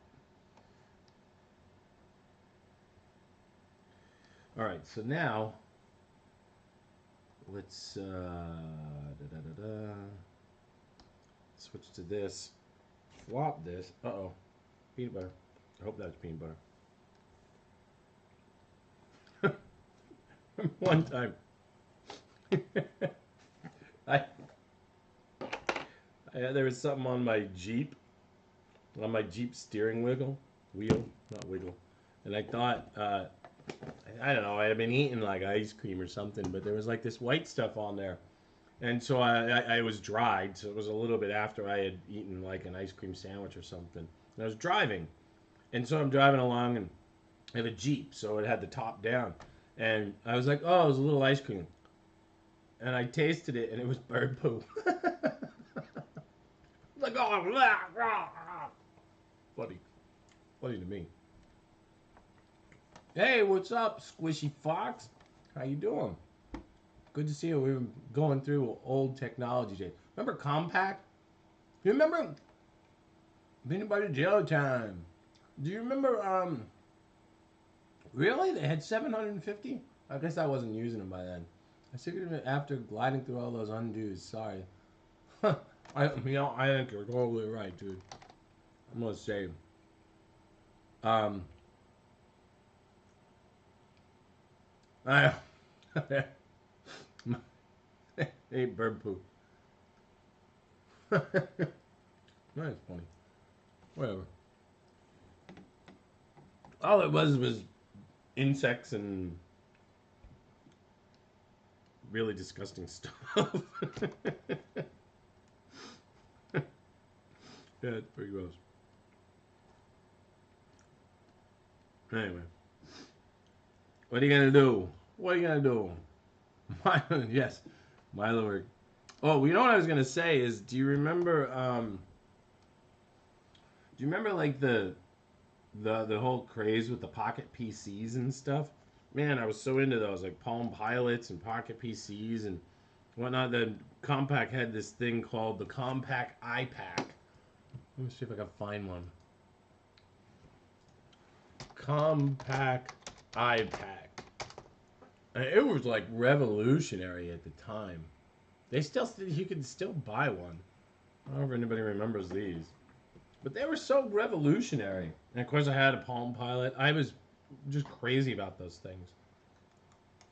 All right. So now let's switch to this. Flop this. Uh-oh. Peanut butter. I hope that's peanut butter. One time. There was something on my Jeep steering wheel, not wiggle, and I thought, I don't know, I had been eating like ice cream or something, but there was like this white stuff on there, and so I was dried, so it was a little bit after I had eaten like an ice cream sandwich or something, and I was driving, and so I'm driving along, and I have a Jeep, so it had the top down, And I was like, oh, it was a little ice cream. And I tasted it, and it was bird poo. Like, oh, blah, blah, blah. Funny. Funny to me. Hey, what's up, Squishy Fox? How you doing? Good to see you. We were going through old technology days. Remember Compact? You remember Peanut Butter Jelly Time? Do you remember, really? They had 750? I guess I wasn't using them by then. I figured it after gliding through all those undos. Sorry. I think you're totally right, dude. I'm gonna say, I ate bird poop. That's funny. Whatever. All it was insects and really disgusting stuff. Yeah, it's pretty gross. Anyway, what are you gonna do? What are you gonna do? Milo, yes, Milo. Oh, you know what I was gonna say is, do you remember? Do you remember like the whole craze with the Pocket PCs and stuff? Man, I was so into those, like Palm Pilots and Pocket PCs and whatnot. The Compaq had this thing called the Compaq iPack. Let me see if I can find one. Compaq iPack. And it was like revolutionary at the time. You could still buy one. I don't know if anybody remembers these. But they were so revolutionary. And of course I had a Palm Pilot. I was just crazy about those things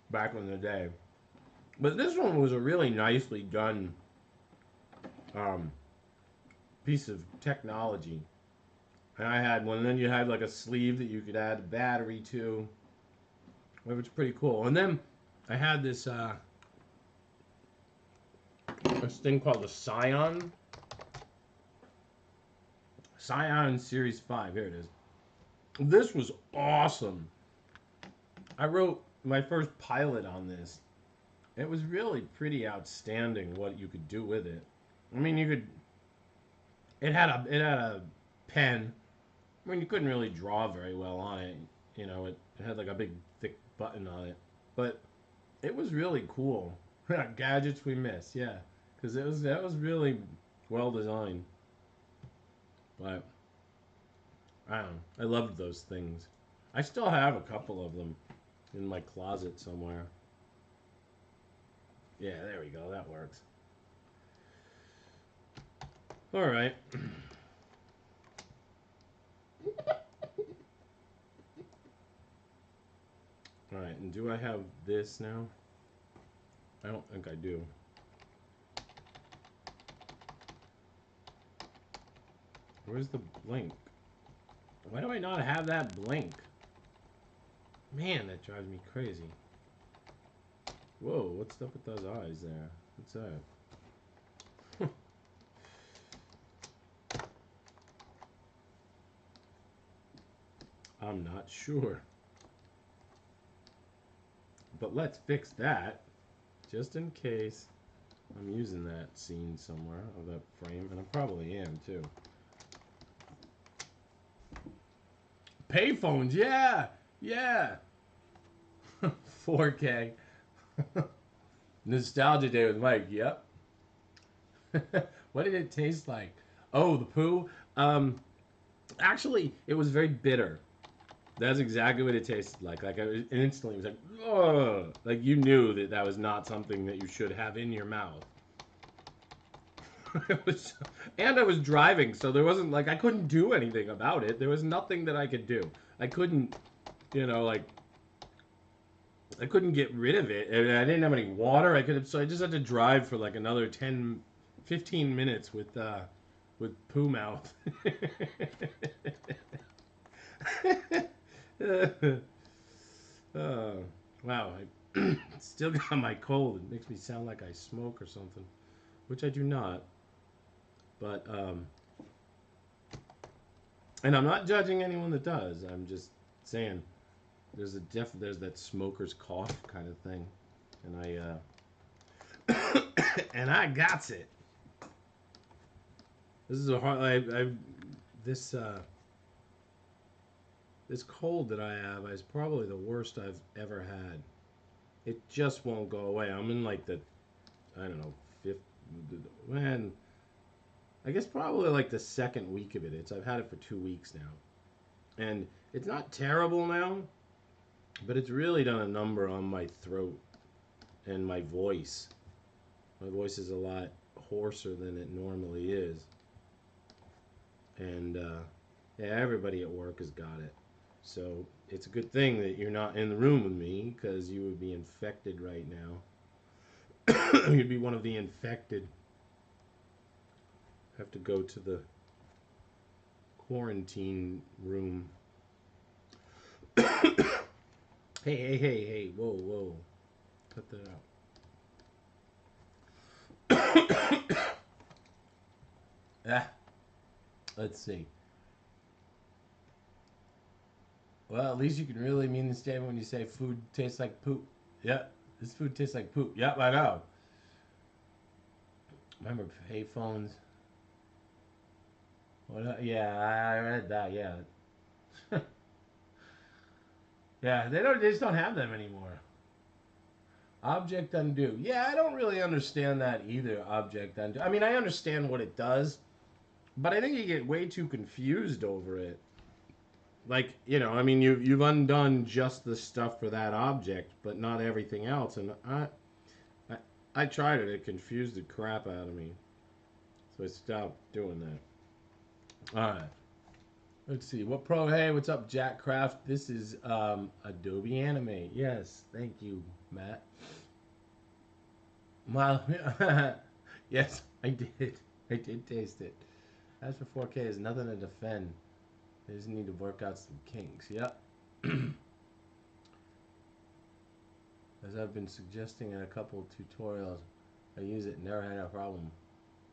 back in the day. But this one was a really nicely done piece of technology. And I had one. And then you had like a sleeve that you could add a battery to, which was pretty cool. And then I had this thing called the Scion Series 5. Here it is. This was awesome. I wrote my first pilot on this. It was really pretty outstanding what you could do with it. I mean, it had a pen. I mean, you couldn't really draw very well on it. You know, it had like a big thick button on it. But it was really cool. Gadgets we miss, yeah. Because that was really well designed. But I don't know. I loved those things. I still have a couple of them in my closet somewhere. Yeah, there we go. That works. All right. All right, and do I have this now? I don't think I do. Where's the blink? Why do I not have that blink? Man, that drives me crazy. Whoa, what's up with those eyes there? What's that? I'm not sure. But let's fix that, just in case I'm using that scene somewhere, of that frame, and I probably am, too. Payphones, yeah! Yeah! 4K. Nostalgia Day with Mike, yep. What did it taste like? Oh, the poo? Actually, it was very bitter. That's exactly what it tasted like. Like, I instantly was like, ugh. Like, you knew that that was not something that you should have in your mouth. And I was driving, so there wasn't, like, I couldn't do anything about it. There was nothing that I could do. I couldn't, you know, like, I couldn't get rid of it. And I didn't have any water. So I just had to drive for, like, another 10, 15 minutes with poo mouth. Wow, I still got my cold. It makes me sound like I smoke or something, which I do not. But, and I'm not judging anyone that does. I'm just saying, there's that smoker's cough kind of thing, and and I got it. This is a hard. This this cold that I have is probably the worst I've ever had. It just won't go away. I'm in like the, I don't know, fifth, man. I guess probably like the second week of it. I've had it for 2 weeks now, and it's not terrible now, but it's really done a number on my throat and my voice. My voice is a lot hoarser than it normally is, and yeah, everybody at work has got it. So it's a good thing that you're not in the room with me, because you would be infected right now. You'd be one of the infected. Have to go to the quarantine room. Hey, whoa. Cut that out. Let's see. Well, at least you can really mean the statement when you say food tastes like poop. Yeah, this food tastes like poop. Yep, I know. Remember payphones? What? Yeah, I read that. Yeah. Yeah, they just don't have them anymore. Object undo. Yeah, I don't really understand that either. Object undo. I mean, I understand what it does, but I think you get way too confused over it. Like, I mean, you've undone just the stuff for that object, but not everything else. And I tried it. It confused the crap out of me, so I stopped doing that. All right. Let's see. Hey, what's up, Jack Craft? This is Adobe Animate. Yes, thank you, Matt. Milo. Yes, I did. I did taste it. As for 4K, there's nothing to defend. They just need to work out some kinks. Yep. As I've been suggesting in a couple of tutorials, I use it, never had a problem.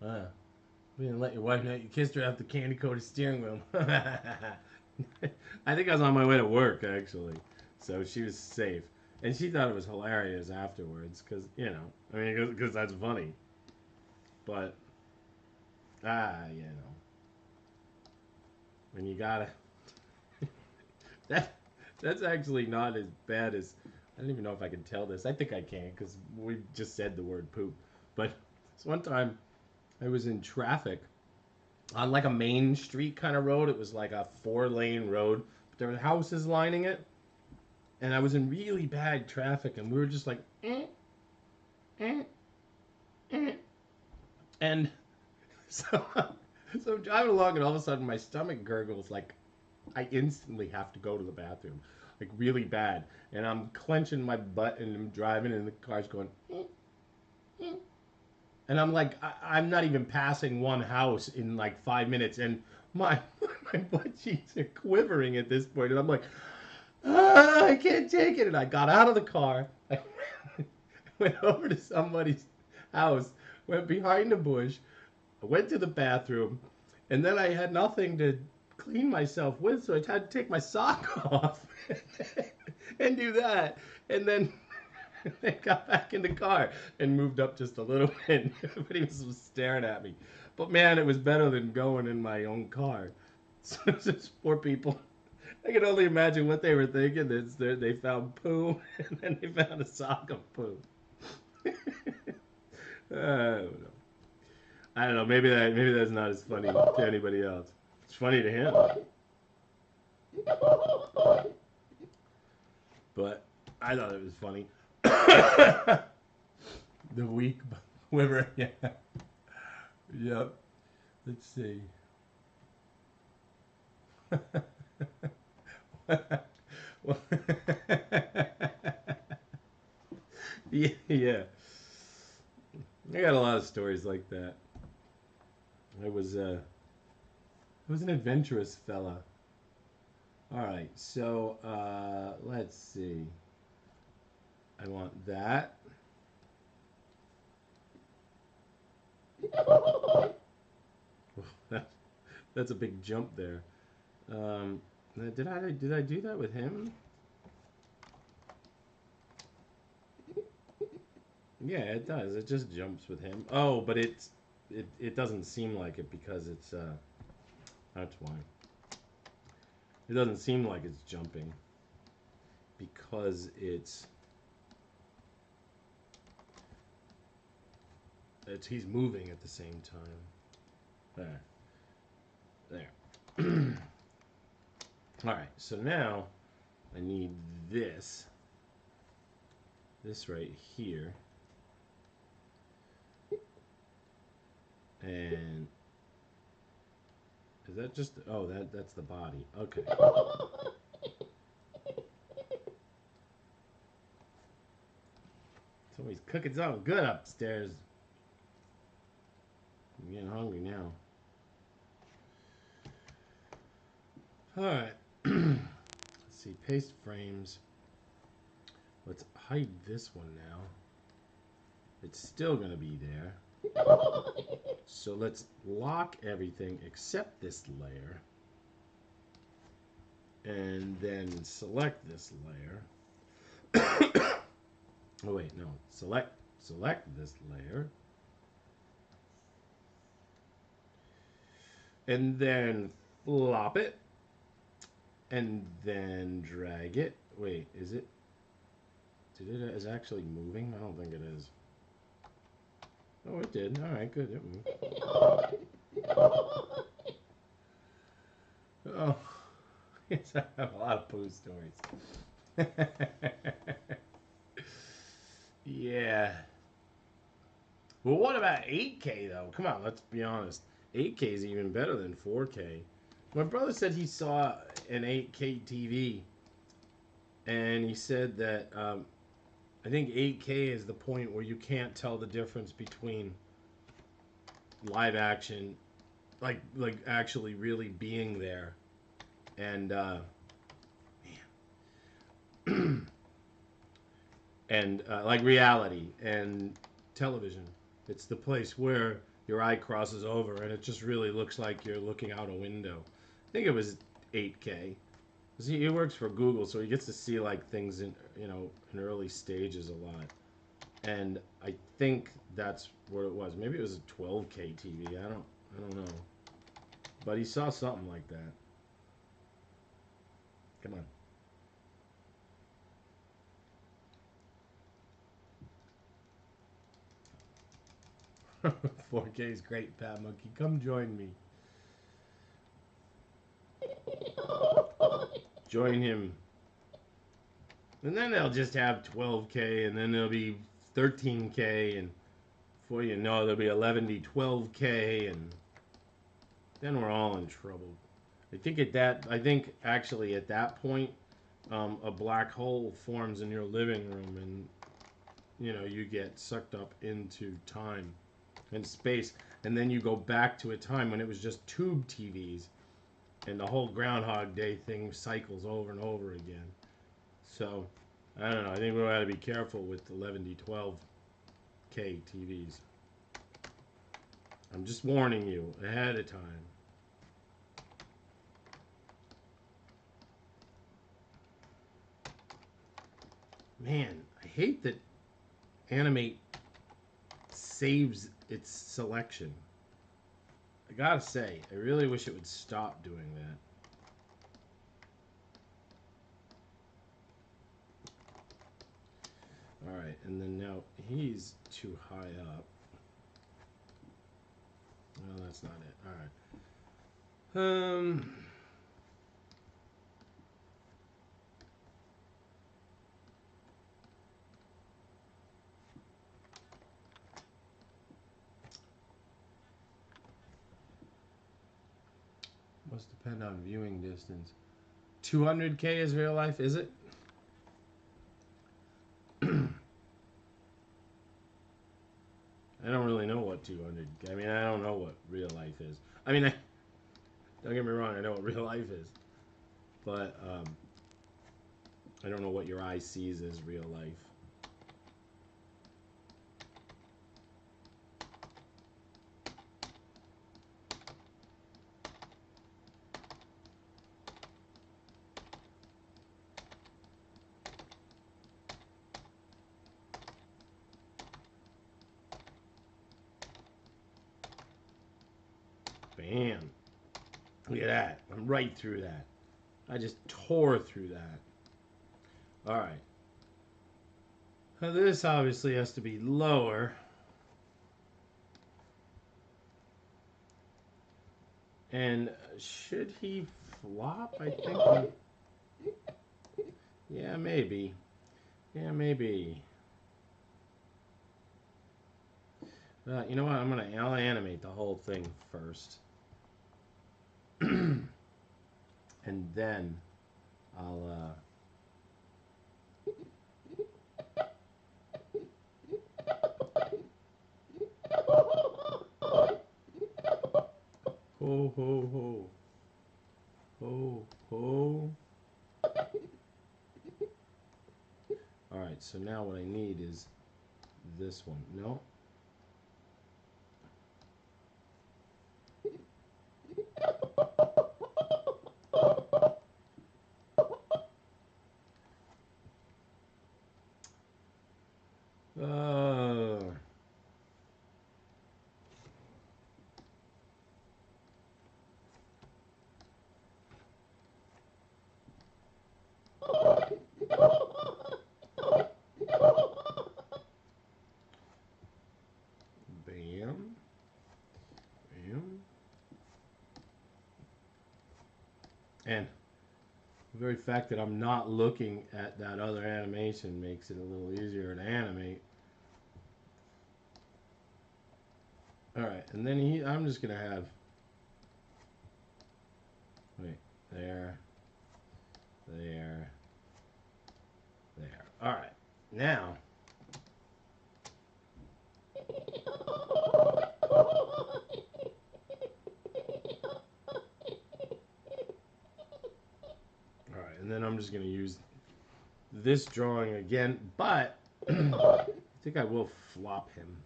We didn't let your wife know you kissed her after candy-coated steering wheel. I think I was on my way to work, actually. So she was safe. And she thought it was hilarious afterwards, because, because that's funny. But, when you gotta... That's actually not as bad as... I don't even know if I can tell this. I think I can, because we just said the word poop. But this one time, I was in traffic on like a main street kind of road. It was like a 4-lane road, but there were houses lining it. And I was in really bad traffic, and we were just like, And so I'm driving along, and all of a sudden my stomach gurgles like I instantly have to go to the bathroom, like really bad. And I'm clenching my butt, and I'm driving, and the car's going, and I'm like, I'm not even passing one house in like 5 minutes, and my butt cheeks are quivering at this point, and I'm like, I can't take it. And I got out of the car, I went over to somebody's house, went behind a bush, I went to the bathroom, and then I had nothing to clean myself with, so I had to take my sock off and do that, and then I got back in the car and moved up just a little bit. Everybody was staring at me. But man, it was better than going in my own car. So just poor people. I can only imagine what they were thinking. They found poo, and then they found a sock of poo. I don't know. Maybe that's not as funny to anybody else. It's funny to him. But I thought it was funny. The weak quiver, yeah. Yep. Let's see. Yeah. I got a lot of stories like that. I was an adventurous fella. All right, so let's see. I want that. That's a big jump there. Did I do that with him? Yeah, it does. It just jumps with him. Oh, but it doesn't seem like it because it's that's why. It doesn't seem like it's jumping because it's he's moving at the same time. There. All right. So now I need this right here. And is that just oh that's the body. Okay. Somebody's cooking something good upstairs. I'm getting hungry now. Alright. Let's see, paste frames. Let's hide this one now. It's still gonna be there. So let's lock everything except this layer. And then select this layer. Oh wait, no. Select this layer. And then flop it. And then drag it. Wait, is it actually moving? I don't think it is. Oh, it did. Alright, good. It moved. Oh. Yes, I have a lot of poo stories. Yeah. Well, what about 8K though? Come on, let's be honest. 8K is even better than 4K. My brother said he saw an 8K TV, and he said that I think 8K is the point where you can't tell the difference between live action, like actually really being there, and man, and like reality and television. It's the place where your eye crosses over and it just really looks like you're looking out a window. I think it was 8K. He works for Google, so he gets to see like things in in early stages a lot. And I think that's what it was. Maybe it was a 12K TV. I don't know. But he saw something like that. Come on. 4K is great, Pat Monkey. Come join me. Join him. And then they'll just have 12K, and then there'll be 13K, and before you know it, there'll be 11D 12K, and then we're all in trouble. I think actually at that point, a black hole forms in your living room, and you get sucked up into time and space, and then you go back to a time when it was just tube TVs, and the whole Groundhog Day thing cycles over and over again. So, I don't know. I think we got to be careful with 11D 12K TVs. I'm just warning you ahead of time. Man, I hate that Animate saves its selection. I gotta say, I really wish it would stop doing that. Alright, and then now he's too high up. No, that's not it. Alright. Must depend on viewing distance. 200K is real life, is it? I don't really know what 200. I mean, I don't know what real life is. I mean, don't get me wrong. I know what real life is, but I don't know what your eye sees as real life. Bam. Look at that. I'm right through that. I just tore through that. Alright. Now this obviously has to be lower. And should he flop? I think. Yeah, maybe. Yeah, maybe. You know what? I'll animate the whole thing first. And then I'll ho ho ho. Ho ho. Alright, so now what I need is this one. No. Bam. Bam. And the very fact that I'm not looking at that other animation makes it a little easier to animate. Alright, and then I'm just going to have... Wait, there. There. There. Alright, now... Alright, and then I'm just going to use this drawing again, but I think I will flop him.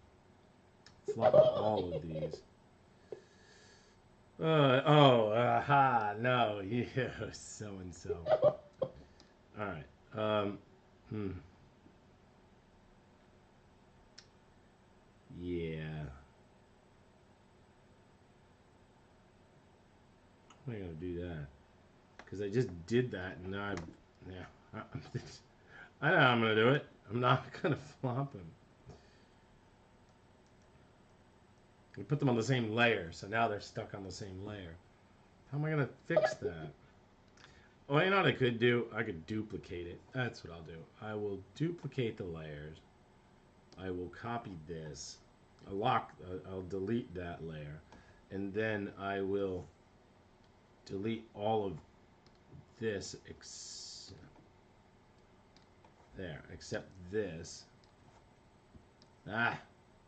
Flop all of these. Aha, no, you so-and-so. Alright, yeah. How am I going to do that? Because I just did that, and now I know how I'm going to do it. I'm not going to flop him. We put them on the same layer, so now they're stuck on the same layer. How am I going to fix that? Oh, you know what I could do? I could duplicate it. That's what I'll do. I will duplicate the layers. I will copy this. I'll delete that layer. And then I will delete all of this there, except this.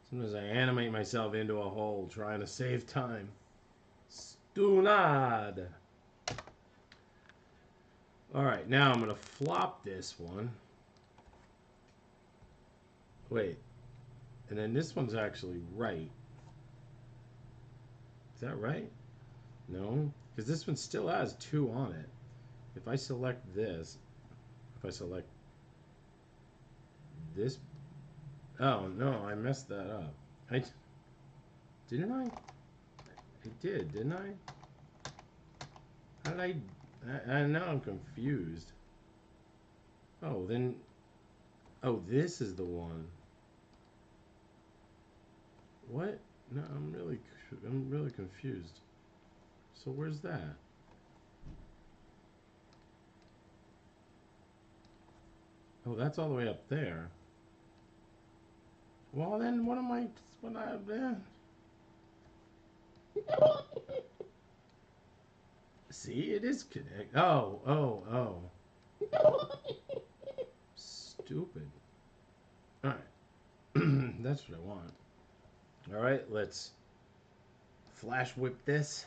Sometimes I animate myself into a hole trying to save time. Stunad. Alright, now I'm going to flop this one. Wait. And then this one's actually right. Is that right? No. Because this one still has 2 on it. If I select this, if I select this... Oh, no, I messed that up. Didn't I? I did, didn't I? How did I now I'm confused. Oh, then... Oh, this is the one. What? No, I'm really confused. So where's that? Oh, that's all the way up there. Well, then what am I there? See, it is connect. Oh. Stupid. Alright. That's what I want. Alright, let's flash whip this.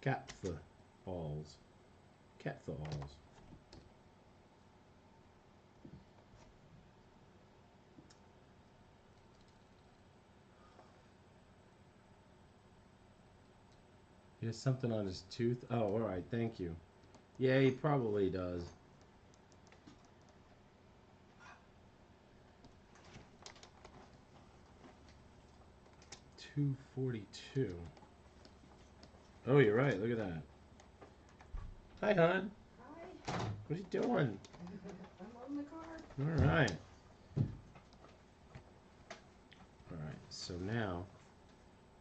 Cat the balls. Cat the balls. He has something on his tooth. Oh, alright, thank you. Yeah, he probably does. 242. Oh, you're right. Look at that. Hi, hon. Hi. What are you doing? I'm loading the car. All right. All right. So now,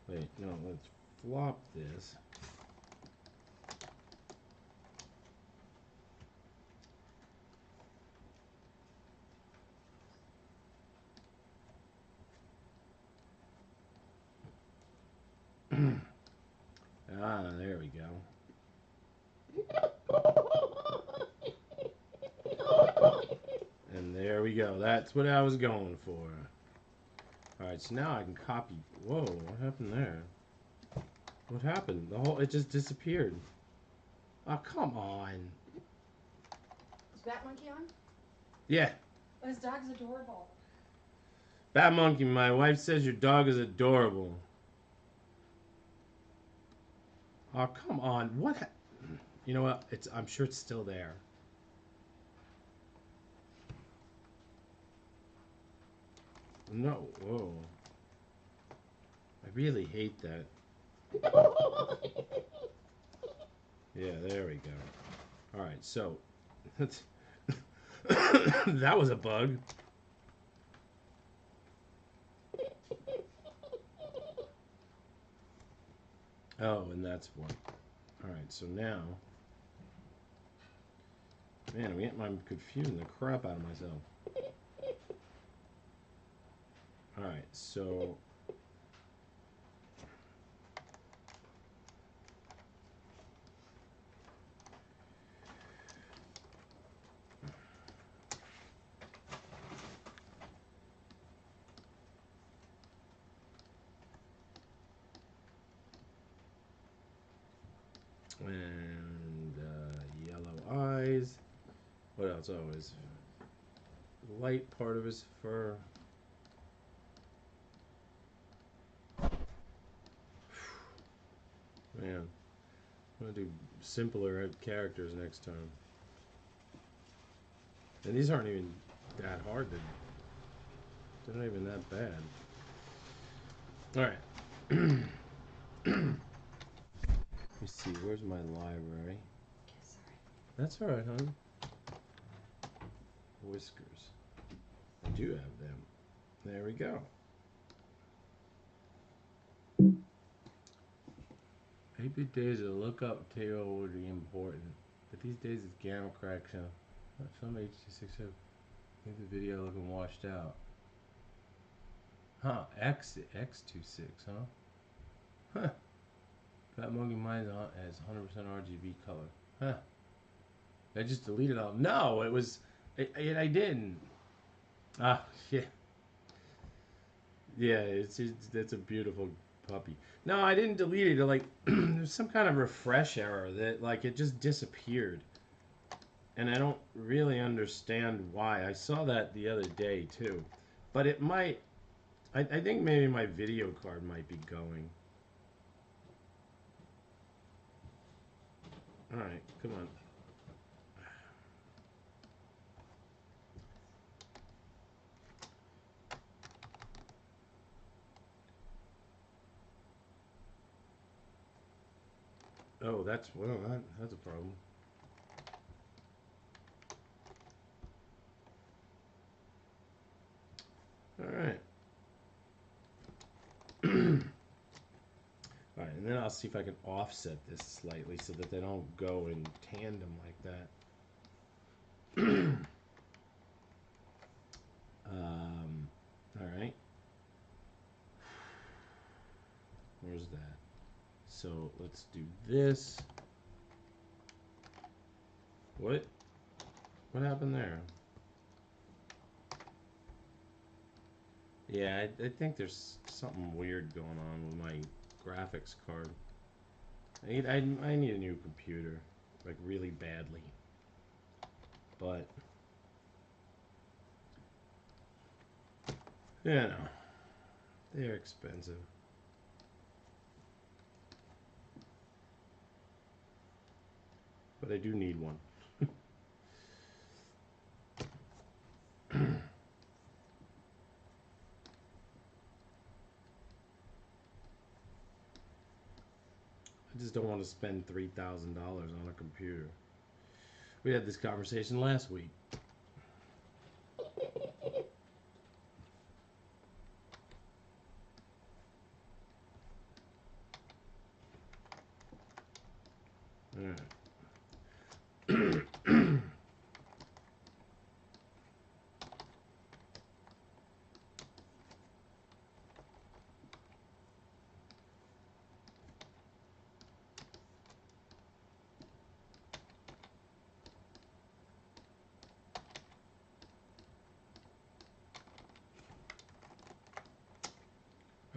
wait, no, let's flop this. Ah, there we go. And there we go. That's what I was going for. Alright, so now I can copy. Whoa, what happened there? What happened? It just disappeared. Oh, come on. Is Bat Monkey on? Yeah. Oh, his dog's adorable. Bat Monkey, my wife says your dog is adorable. Oh, come on. What? You know what? I'm sure it's still there. No. Whoa. I really hate that. Yeah, there we go. Alright, so. That was a bug. Oh, and that's one. Alright, so now. Man, I'm confusing the crap out of myself. Alright, so. And yellow eyes. What else? Oh, his light part of his fur. Man, I'm gonna do simpler characters next time. And these aren't even that hard to. They're not even that bad. All right. Let me see. Where's my library? Okay, sorry. That's all right, hon. Whiskers. I do have them. There we go. 8-bit days of lookup table would be important, but these days it's gamma correction. Some HD6 have make the video looking washed out. Huh? X26, huh? Huh. Fat Monkey Mine has 100% RGB color. Huh? I just deleted all. No, it was. I didn't. Ah, yeah. Yeah, that's a beautiful puppy. No, I didn't delete it. Like, there's some kind of refresh error that, like, it just disappeared. And I don't really understand why. I saw that the other day, too. But it might... I think maybe my video card might be going. Alright, come on. Oh, that's... Well, that's a problem. Alright. Alright, and then I'll see if I can offset this slightly so that they don't go in tandem like that. Alright. Where's that? So let's do this. What? What happened there? Yeah, I think there's something weird going on with my graphics card. I need a new computer, like really badly. But you know, they're expensive. But I do need one. I just don't want to spend $3,000 on a computer. We had this conversation last week. All right.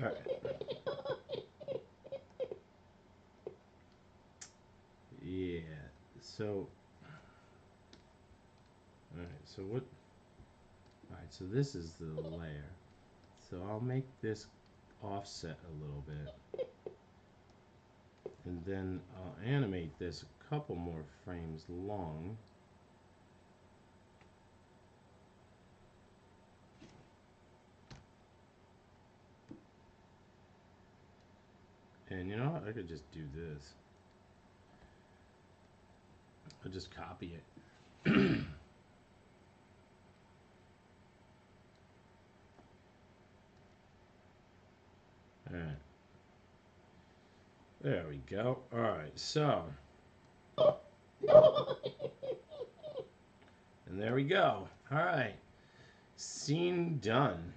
All right. Yeah. So. All right. So what? All right. So this is the layer. So I'll make this offset a little bit, and then I'll animate this a couple more frames long. And you know what? I could just do this. I'll just copy it. Alright. There we go. Alright, so. And there we go. Alright. Scene done.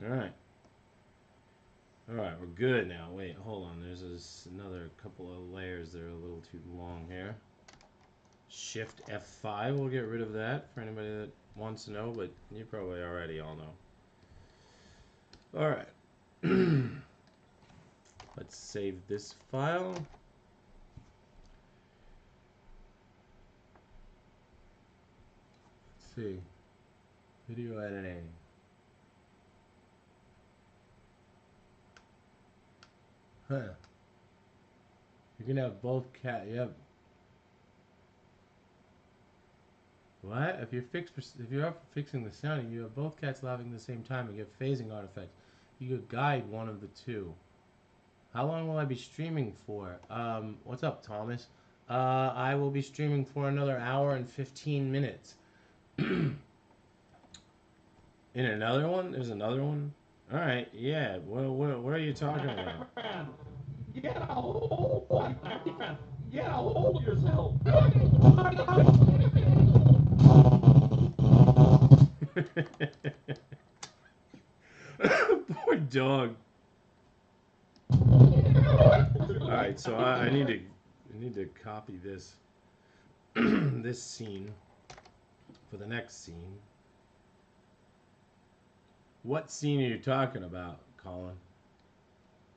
Alright. Alright, we're good now. Wait, hold on. There's another couple of layers that are a little too long here. Shift F5 will get rid of that for anybody that wants to know, but you probably already all know. Alright. Let's save this file. Let's see. Video editing. Huh. You can have both cat. Yep. What? If you're up for fixing the sounding, you have both cats laughing at the same time and get phasing artifacts. You could guide one of the two. How long will I be streaming for? What's up, Thomas? I will be streaming for another hour and 15 minutes. In another one? There's another one? Alright, yeah. What are you talking about? Get a hold Get a hold of yourself. Poor dog. Alright, so I need to copy this this scene for the next scene. What scene are you talking about, Colin?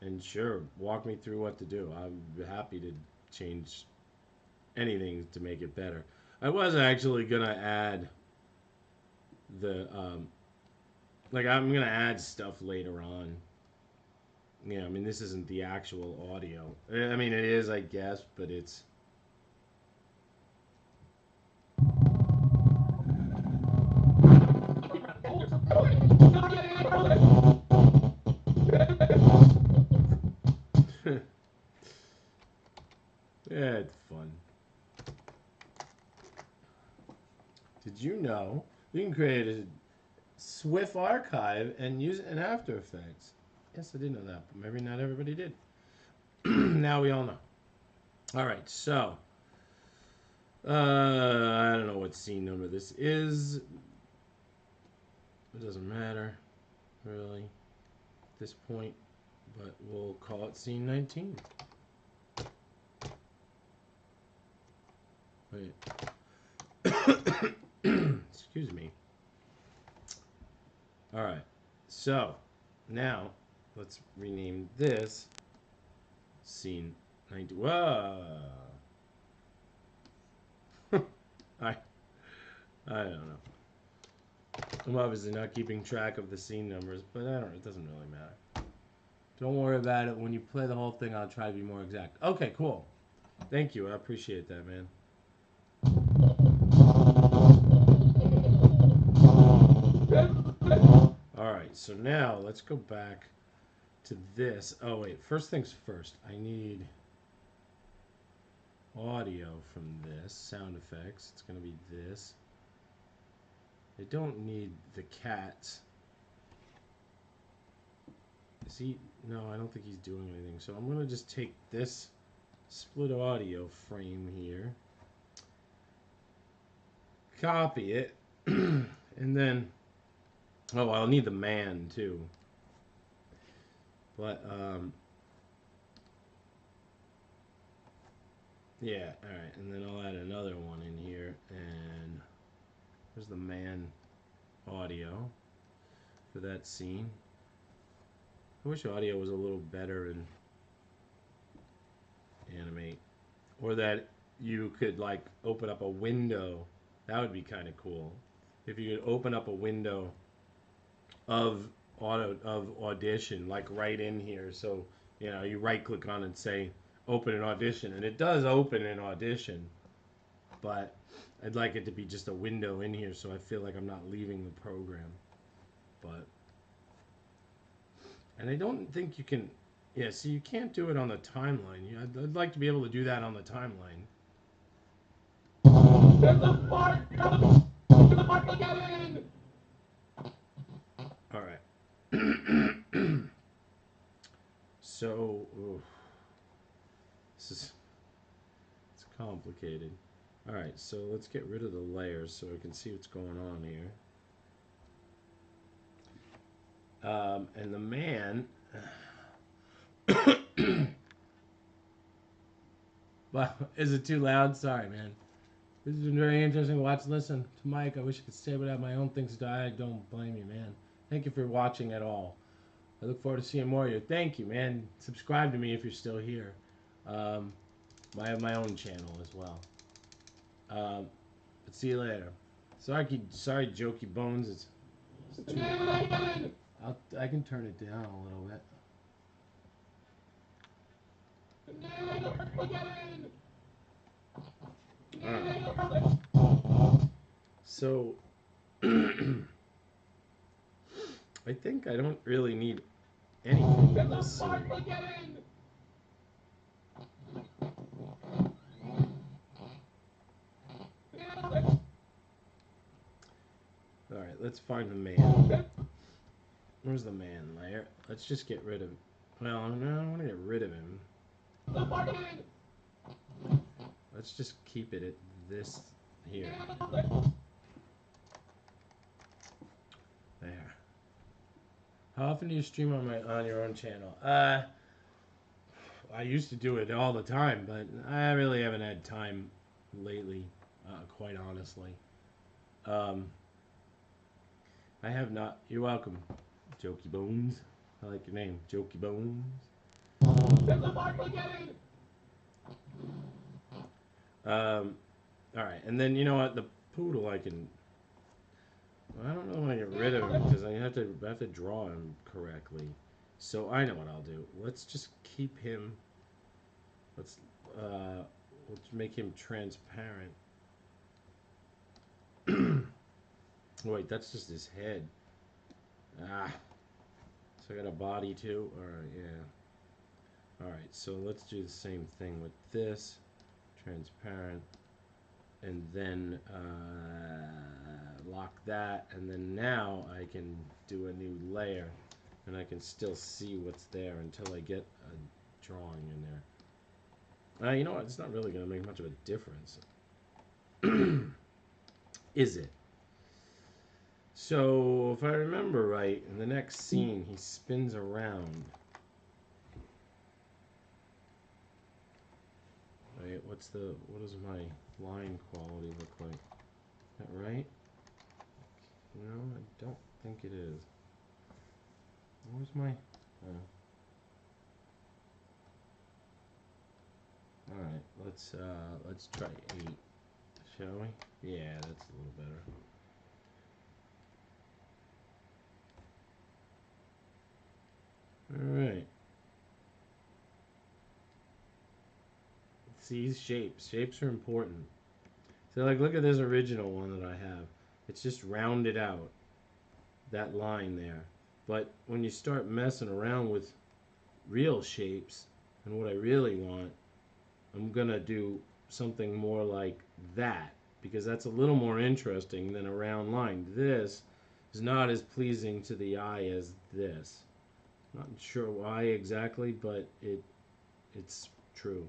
And sure, walk me through what to do. I'm happy to change anything to make it better. I was actually gonna add the like I'm gonna add stuff later on. Yeah, I mean this isn't the actual audio. I mean it is, I guess, but it's yeah, it's fun. Did you know you can create a Swift archive and use it in After Effects? Yes, I did know that, but maybe not everybody did. Now we all know. Alright, so I don't know what scene number this is. It doesn't matter, really, at this point, but we'll call it scene 19. Wait. Excuse me. Alright, so now let's rename this scene 19. Whoa! I don't know. I'm obviously not keeping track of the scene numbers, but I don't. It doesn't really matter. Don't worry about it. When you play the whole thing, I'll try to be more exact. Okay, cool. Thank you. I appreciate that, man. All right. So now let's go back to this. Oh wait, first things first. I need audio from this, sound effects. It's gonna be this. I don't need the cats. Is he? No, I don't think he's doing anything. So I'm gonna just take this split audio frame here, copy it, and then, oh, I'll need the man too. But yeah, all right, and then I'll add another one in here, and there's the man audio for that scene. I wish audio was a little better in Animate, or that you could like open up a window. That would be kind of cool if you could open up a window of Audition, like right in here. So you right click on it and say open an Audition, and it does open an Audition, but I'd like it to be just a window in here, so I feel like I'm not leaving the program. But and I don't think you can. Yeah, see, you can't do it on the timeline. I'd like to be able to do that on the timeline. All right. So, it's complicated. All right, so let's get rid of the layers so I can see what's going on here. And the man. Well, is it too loud? Sorry, man. This has been very interesting. Watch, listen to Mike. I wish I could stay without my own things die. I don't blame you, man. Thank you for watching at all. I look forward to seeing more of you. Thank you, man. Subscribe to me if you're still here. I have my own channel as well. But see you later. Sorry, Jokey Bones. It's too loud. I can turn it down a little bit. Alright. So, I think I don't really need anything in this scene. Alright, let's find the man. Where's the man layer? Let's just get rid of... Well, no, I want to get rid of him. Let's just keep it at this here. There. How often do you stream on your own channel? I used to do it all the time, but I really haven't had time lately, quite honestly. I have not. You're welcome, Jokey Bones. I like your name, Jokey Bones. Alright, and then you know what? The poodle I can... I don't know when I get rid of him because I have to draw him correctly. So I know what I'll do. Let's just keep him... Let's make him transparent. Wait, that's just his head. Ah. So I got a body too? Alright, yeah. Alright, so let's do the same thing with this. Transparent. And then lock that. And then now I can do a new layer. And I can still see what's there until I get a drawing in there. You know what? It's not really going to make much of a difference. Is it? So, if I remember right, in the next scene, he spins around. Wait, what does my line quality look like? Is that right? No, I don't think it is. Where's my... Alright, let's try 8. Shall we? Yeah, that's a little better. Alright. See, shapes. Shapes are important. So, like, look at this original one that I have. It's just rounded out. That line there. But when you start messing around with real shapes and what I really want, I'm gonna do something more like that, because that's a little more interesting than a round line. This is not as pleasing to the eye as this. Not sure why exactly, but it's true.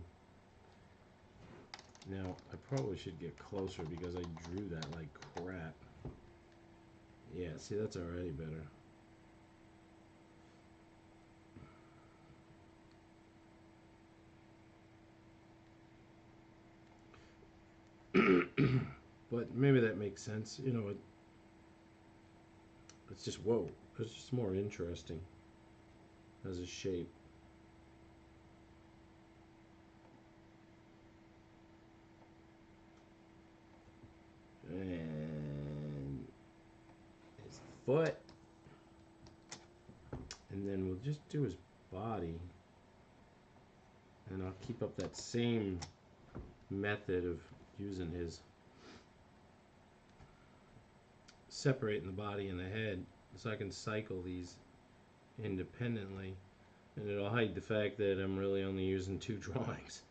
Now, I probably should get closer because I drew that like crap. Yeah, see, that's already better. But maybe that makes sense. You know, it's just, whoa, it's just more interesting as a shape. And his foot. And then we'll just do his body. And I'll keep up that same method of using his separating the body and the head, so I can cycle these independently, and it'll hide the fact that I'm really only using 2 drawings.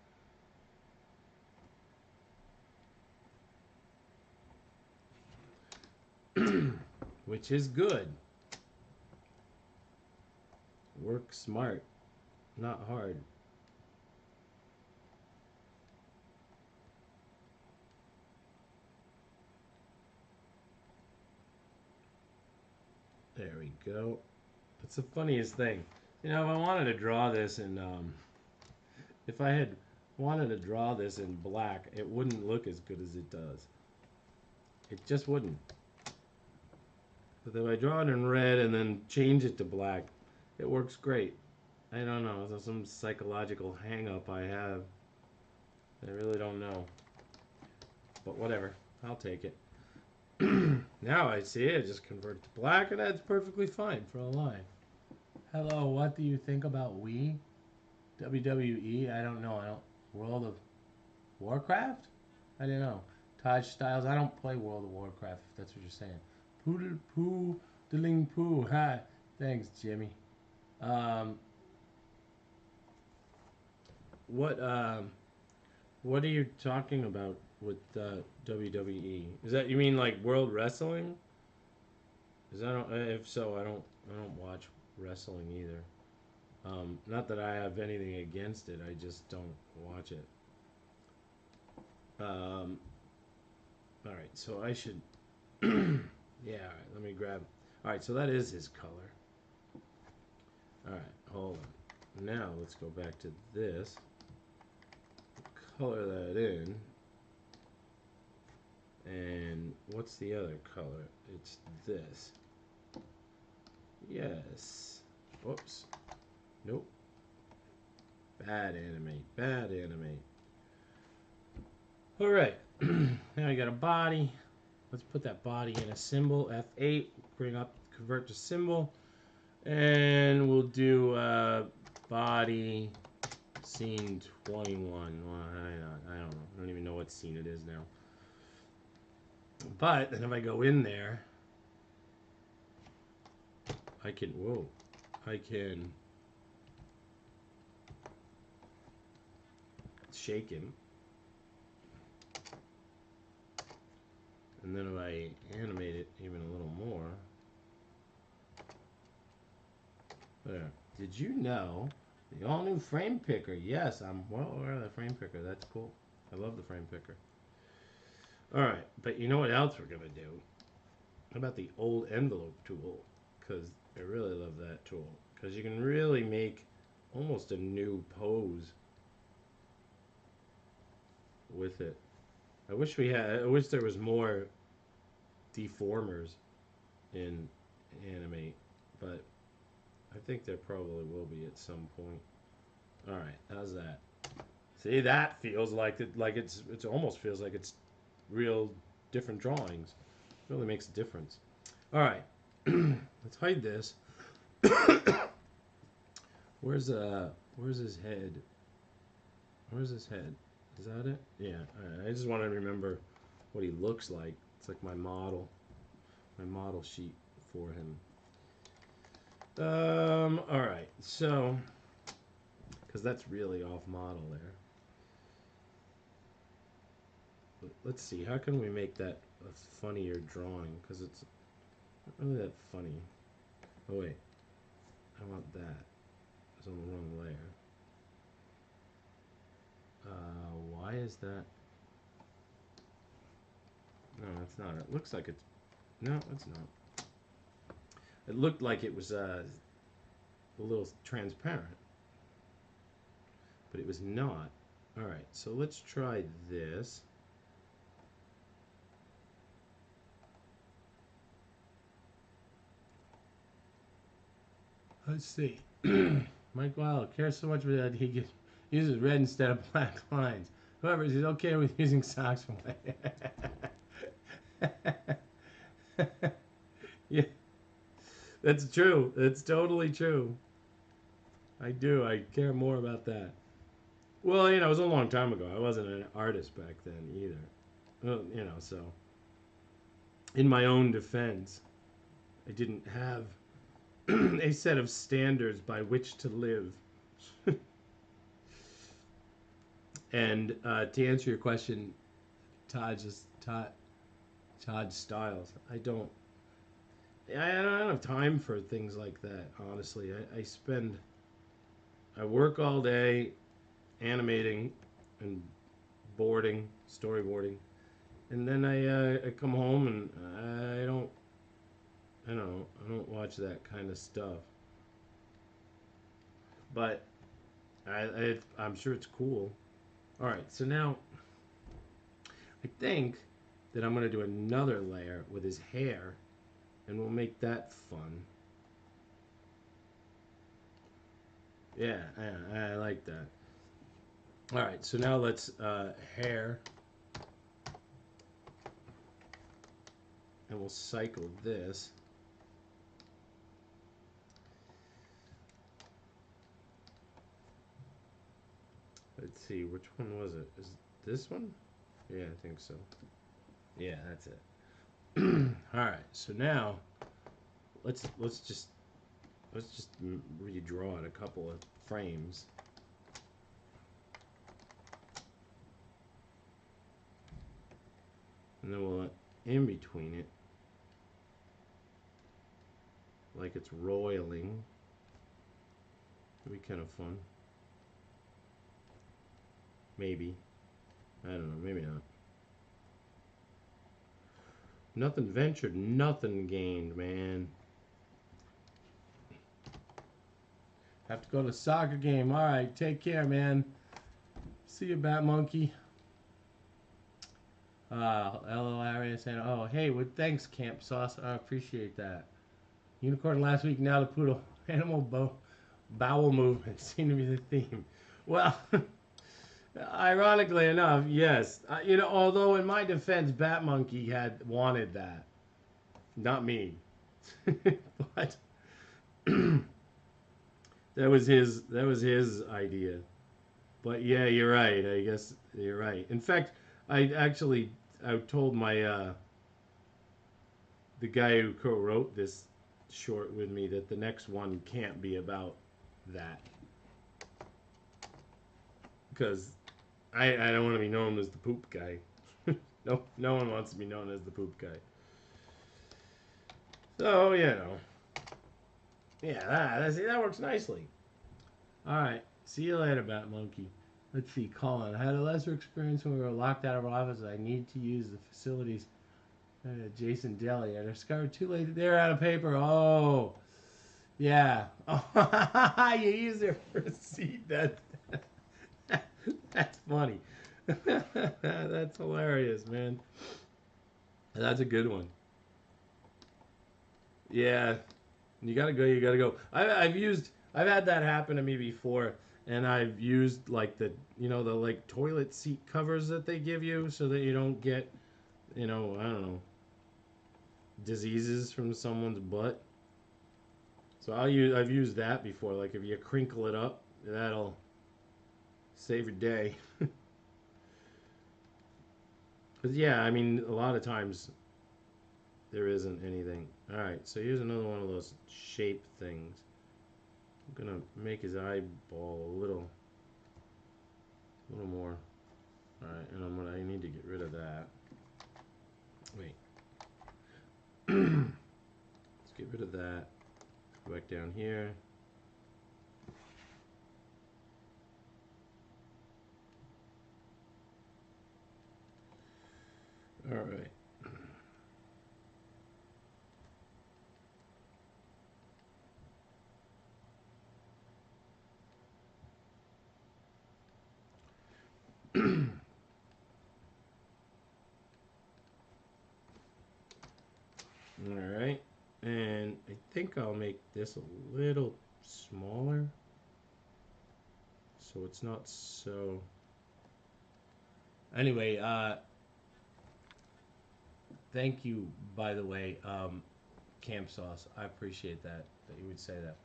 Which is good. Work smart, not hard. There we go. It's the funniest thing. You know, if I wanted to draw this in, if I had wanted to draw this in black, it wouldn't look as good as it does. It just wouldn't. But if I draw it in red and then change it to black, it works great. I don't know. There's some psychological hang-up I have. I really don't know. But whatever. I'll take it. Now I see it. Just convert it to black, and that's perfectly fine for a line. Hello, what do you think about Wii? WWE? I don't know. I don't. World of Warcraft? I don't know. Taj Styles? I don't play World of Warcraft, if that's what you're saying. Poodle poo, diddling poo. Hi. Thanks, Jimmy. What are you talking about with WWE? Is that, you mean like World Wrestling? Is that, if so, I don't watch wrestling either. Not that I have anything against it. I just don't watch it. All right, so I should. Yeah, all right, let me grab. All right, so that is his color. All right, hold on. Now let's go back to this. Color that in. And what's the other color? It's this. Yes. Whoops. Nope. Bad animate. Bad animate. Alright. Now I got a body. Let's put that body in a symbol. F8. Bring up, convert to symbol. And we'll do body scene 21. Well, I don't know. I don't even know what scene it is now. But then if I go in there, I can, whoa, I can shake him. And then if I animate it even a little more, there. Did you know the all new frame picker? Yes, I'm well aware of the frame picker. That's cool. I love the frame picker. Alright, but you know what else we're going to do? How about the old envelope tool? Because I really love that tool. Because you can really make almost a new pose with it. I wish there was more deformers in Animate, but I think there probably will be at some point. Alright, how's that? See, that feels like it almost feels like it's real different drawings. It really makes a difference. Alright. Let's hide this. Where's his head? Where's his head? Is that it? Yeah. Alright. I just want to remember what he looks like. It's like my model sheet for him. All right. So, because that's really off model there. Let's see. How can we make that a funnier drawing? Because it's not really that funny. Oh wait. I want that. It's on the wrong layer. Why is that? No, it's not. It looks like it's... No, it's not. It looked like it was a little transparent. But it was not. Alright, so let's try this. Let's see. Mike Milo cares so much that he uses red instead of black lines. However, he's okay with using socks for Yeah, that's true. That's totally true. I do. I care more about that. Well, you know, it was a long time ago. I wasn't an artist back then either. Well, you know, so in my own defense, I didn't have a set of standards by which to live. And to answer your question, Todd Styles, I don't have time for things like that. Honestly, I work all day animating and storyboarding, and then I come home and I don't watch that kind of stuff. But I'm sure it's cool. All right, so now I think that I'm going to do another layer with his hair, and we'll make that fun. Yeah, I like that. All right, so now let's hair, and we'll cycle this. Let's see, which one was it? Is it this one? Yeah, I think so. Yeah, that's it. All right, so now let's just redraw it a couple of frames. And then we'll in between it, like it's roiling. It'll be kind of fun. Maybe. I don't know, maybe not. Nothing ventured, nothing gained, man. Have to go to a soccer game. All right, take care, man. See you, Bat Monkey. Hello, Arias. And oh, hey, well, thanks, Camp Sauce. I appreciate that. Unicorn last week, now the poodle. Animal bowel movement seem to be the theme. Well, ironically enough, yes. You know, although in my defense, Bat Monkey had wanted that, not me. But that was his idea. But yeah, you're right. I guess you're right. In fact, I told my the guy who co-wrote this short with me that the next one can't be about that, because I don't want to be known as the poop guy. No one wants to be known as the poop guy. So you know, yeah, that works nicely. All right, see you later, Bat Monkey. Let's see, Colin. I had a lesser experience when we were locked out of our office. I need to use the facilities at Jason Deli. I discovered too late that they're out of paper. Oh, yeah. Oh, you use their receipt. That's funny. That's hilarious, man. That's a good one. Yeah, you gotta go. You gotta go. I've had that happen to me before, and I've used like the like toilet seat covers that they give you so that you don't get, I don't know, diseases from someone's butt. So I've used that before. Like if you crinkle it up, that'll save your day. But yeah, I mean, a lot of times there isn't anything. All right, so here's another one of those shape things. I'm gonna make his eyeball a little more. Alright, and I need to get rid of that. Wait. Let's get rid of that. Go back down here. Alright. Alright, and I think I'll make this a little smaller so it's not so... Anyway, thank you, by the way, Camp Sauce. I appreciate that you would say that.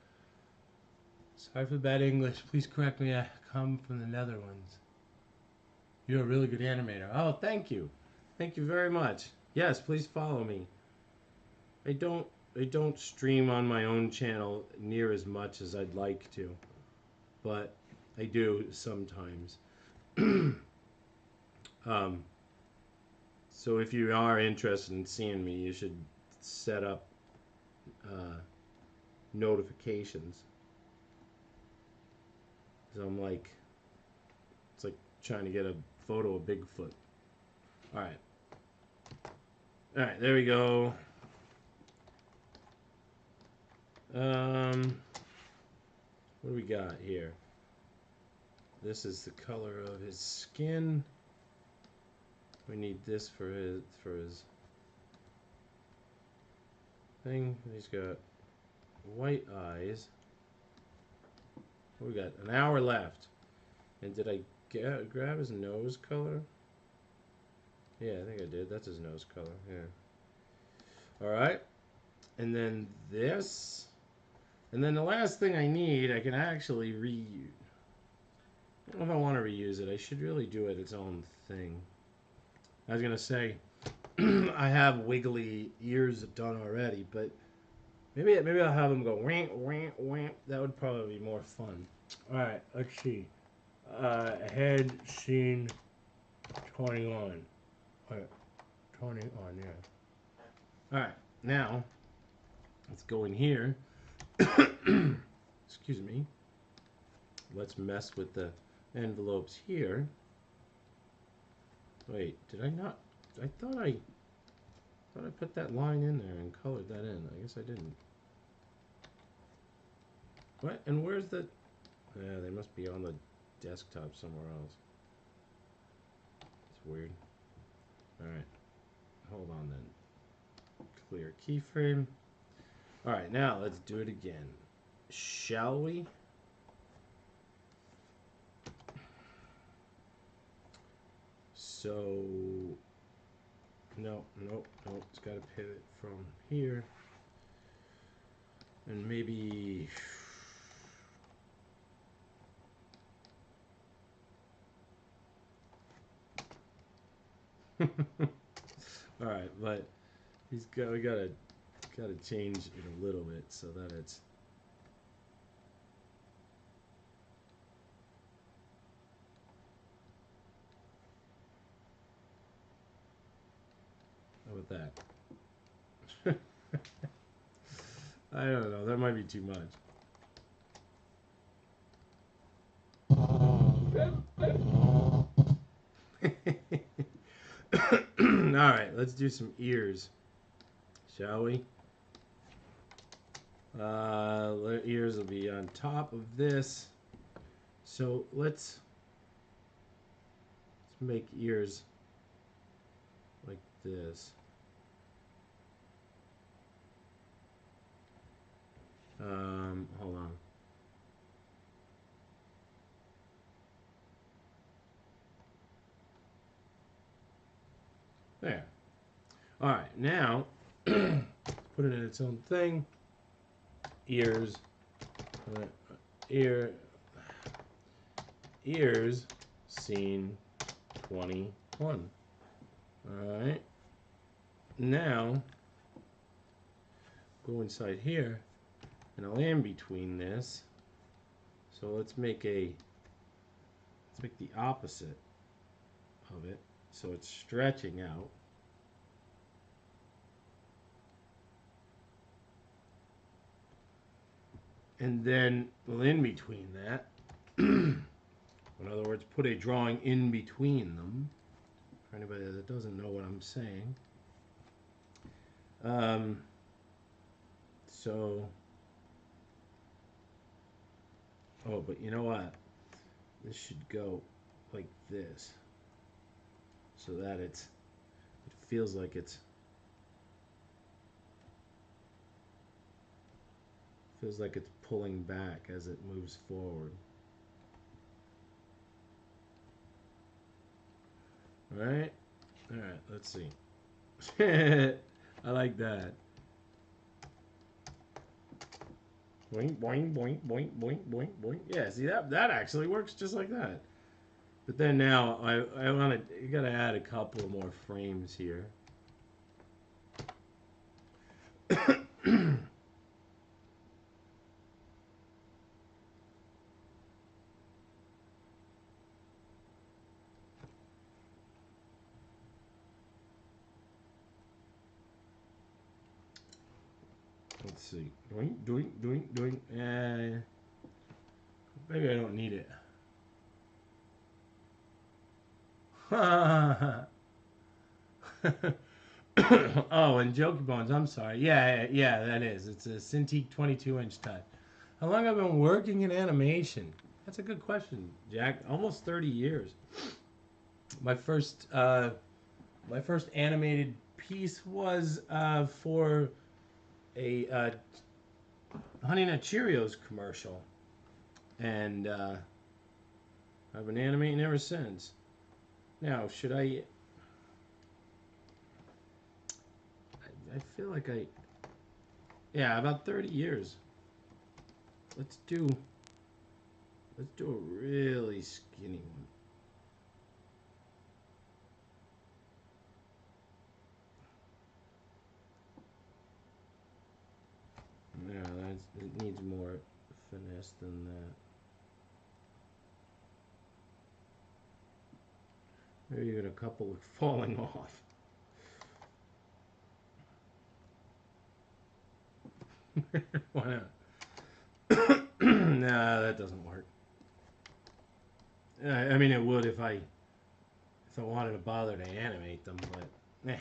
Sorry for the bad English. Please correct me. I come from the Netherlands. You're a really good animator. Oh, thank you. Thank you very much. Yes, please follow me. I don't stream on my own channel near as much as I'd like to, but I do sometimes. So if you are interested in seeing me, you should set up notifications. Because I'm like, it's like trying to get a photo of Bigfoot. Alright. Alright, there we go. What do we got here? This is the color of his skin. We need this for his thing. He's got white eyes. We got an hour left. And did I grab his nose color? Yeah, I think I did. That's his nose color. Yeah. Alright. And then this. And then the last thing I need, I can actually reuse. I don't know if I want to reuse it. I should really do it its own thing. I was going to say, I have wiggly ears done already, but maybe I'll have them go whamp, whamp, whamp. That would probably be more fun. Alright, let's see. Head scene 21. 20 on, yeah. Alright, now, let's go in here. Excuse me. Let's mess with the envelopes here. Wait, did I not? I thought I put that line in there and colored that in. I guess I didn't. What? And where's the... Yeah, they must be on the desktop somewhere else. It's weird. Alright. Hold on then. Clear keyframe. Alright, now let's do it again. Shall we? So... No. It's got to pivot from here. And maybe... Alright, but we gotta change it a little bit so that it's... How about that? I don't know, that might be too much. Alright, let's do some ears. Shall we? Ears will be on top of this. So let's make ears like this. Hold on. There. Alright, now put it in its own thing. Ears. Ears scene 21. Alright. Now go inside here and I'll in between this So let's make the opposite of it. So it's stretching out. And then in between that, in other words, put a drawing in between them. For anybody that doesn't know what I'm saying. Oh, but you know what? This should go like this, so that it feels like it's pulling back as it moves forward. All right, let's see. I like that. Boing, boing, boing, boing, boing, boing, boing. Yeah, see that actually works just like that. But then now you gotta add a couple more frames here. Let's see. Doing. Maybe I don't need it. Oh, and Jokey Bones, I'm sorry. Yeah, that is. It's a Cintiq 22-inch touch. How long have I been working in animation? That's a good question, Jack. Almost 30 years. My first animated piece was for a Honey Nut Cheerios commercial, and I've been animating ever since. Now, should I feel like yeah, about 30 years. Let's do a really skinny one. Yeah, it needs more finesse than that. Maybe even a couple falling off. Why not? Nah, that doesn't work. I mean, it would if I wanted to bother to animate them, but eh.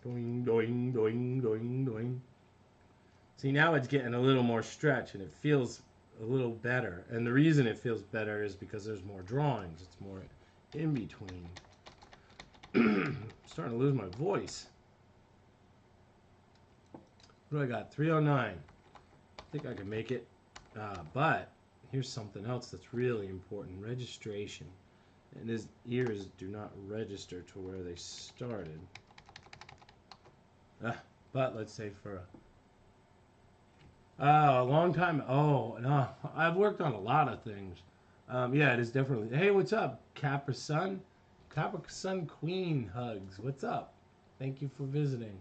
Doing, doing, doing, doing, doing. See, now it's getting a little more stretch, and it feels a little better. And the reason it feels better is because there's more drawings. It's more in between. I'm starting to lose my voice. What do I got? 309. I think I can make it. But here's something else that's really important. Registration. And his ears do not register to where they started. But let's say for a long time. Oh, no. I've worked on a lot of things. Yeah, it is definitely. Hey, what's up, Capra Sun? Capra Sun Queen hugs. What's up? Thank you for visiting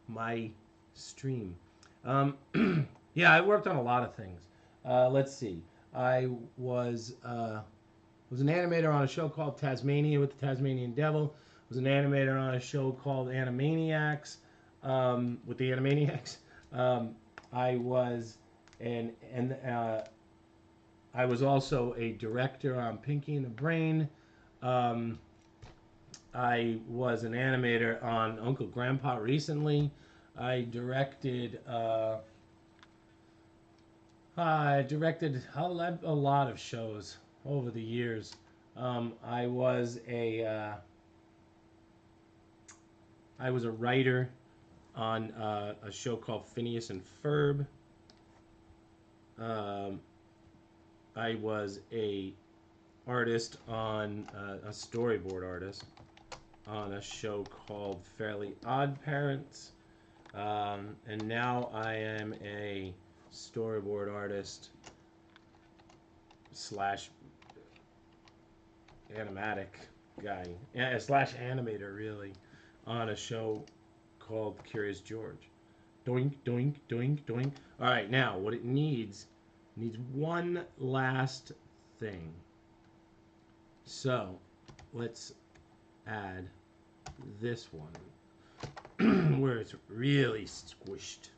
my stream. Yeah, I worked on a lot of things. Let's see. I was an animator on a show called Tasmania with the Tasmanian Devil. Was an animator on a show called Animaniacs with the Animaniacs. I was I was also a director on Pinky and the Brain. I was an animator on Uncle Grandpa recently. I directed a lot of shows over the years. I was a writer on a show called Phineas and Ferb. I was a storyboard artist on a show called Fairly Odd Parents. And now I am a storyboard artist / animatic guy. Yeah, / animator, really, on a show called Curious George. Doink, doink, doink, doink. All right, now what it needs Needs one last thing. So let's add this one where it's really squished.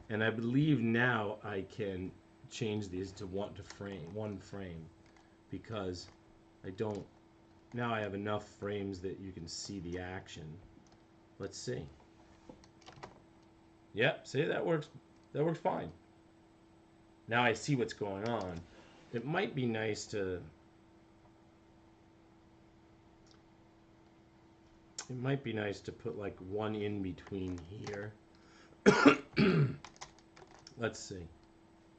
And I believe now I can change these to one frame because I don't. Now I have enough frames that you can see the action. Let's see. Yep, see, that works. That works fine. Now I see what's going on. It might be nice to. It might be nice to put like one in between here. Let's see.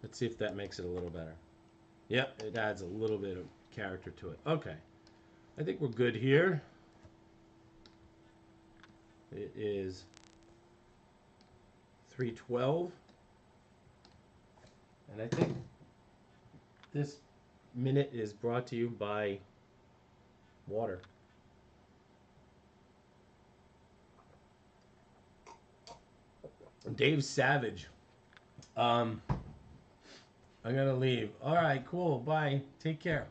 Let's see if that makes it a little better. Yep, it adds a little bit of character to it. Okay. I think we're good here. It is 3:12. And I think this minute is brought to you by water. Dave Savage. I gotta leave. All right, cool. Bye. Take care.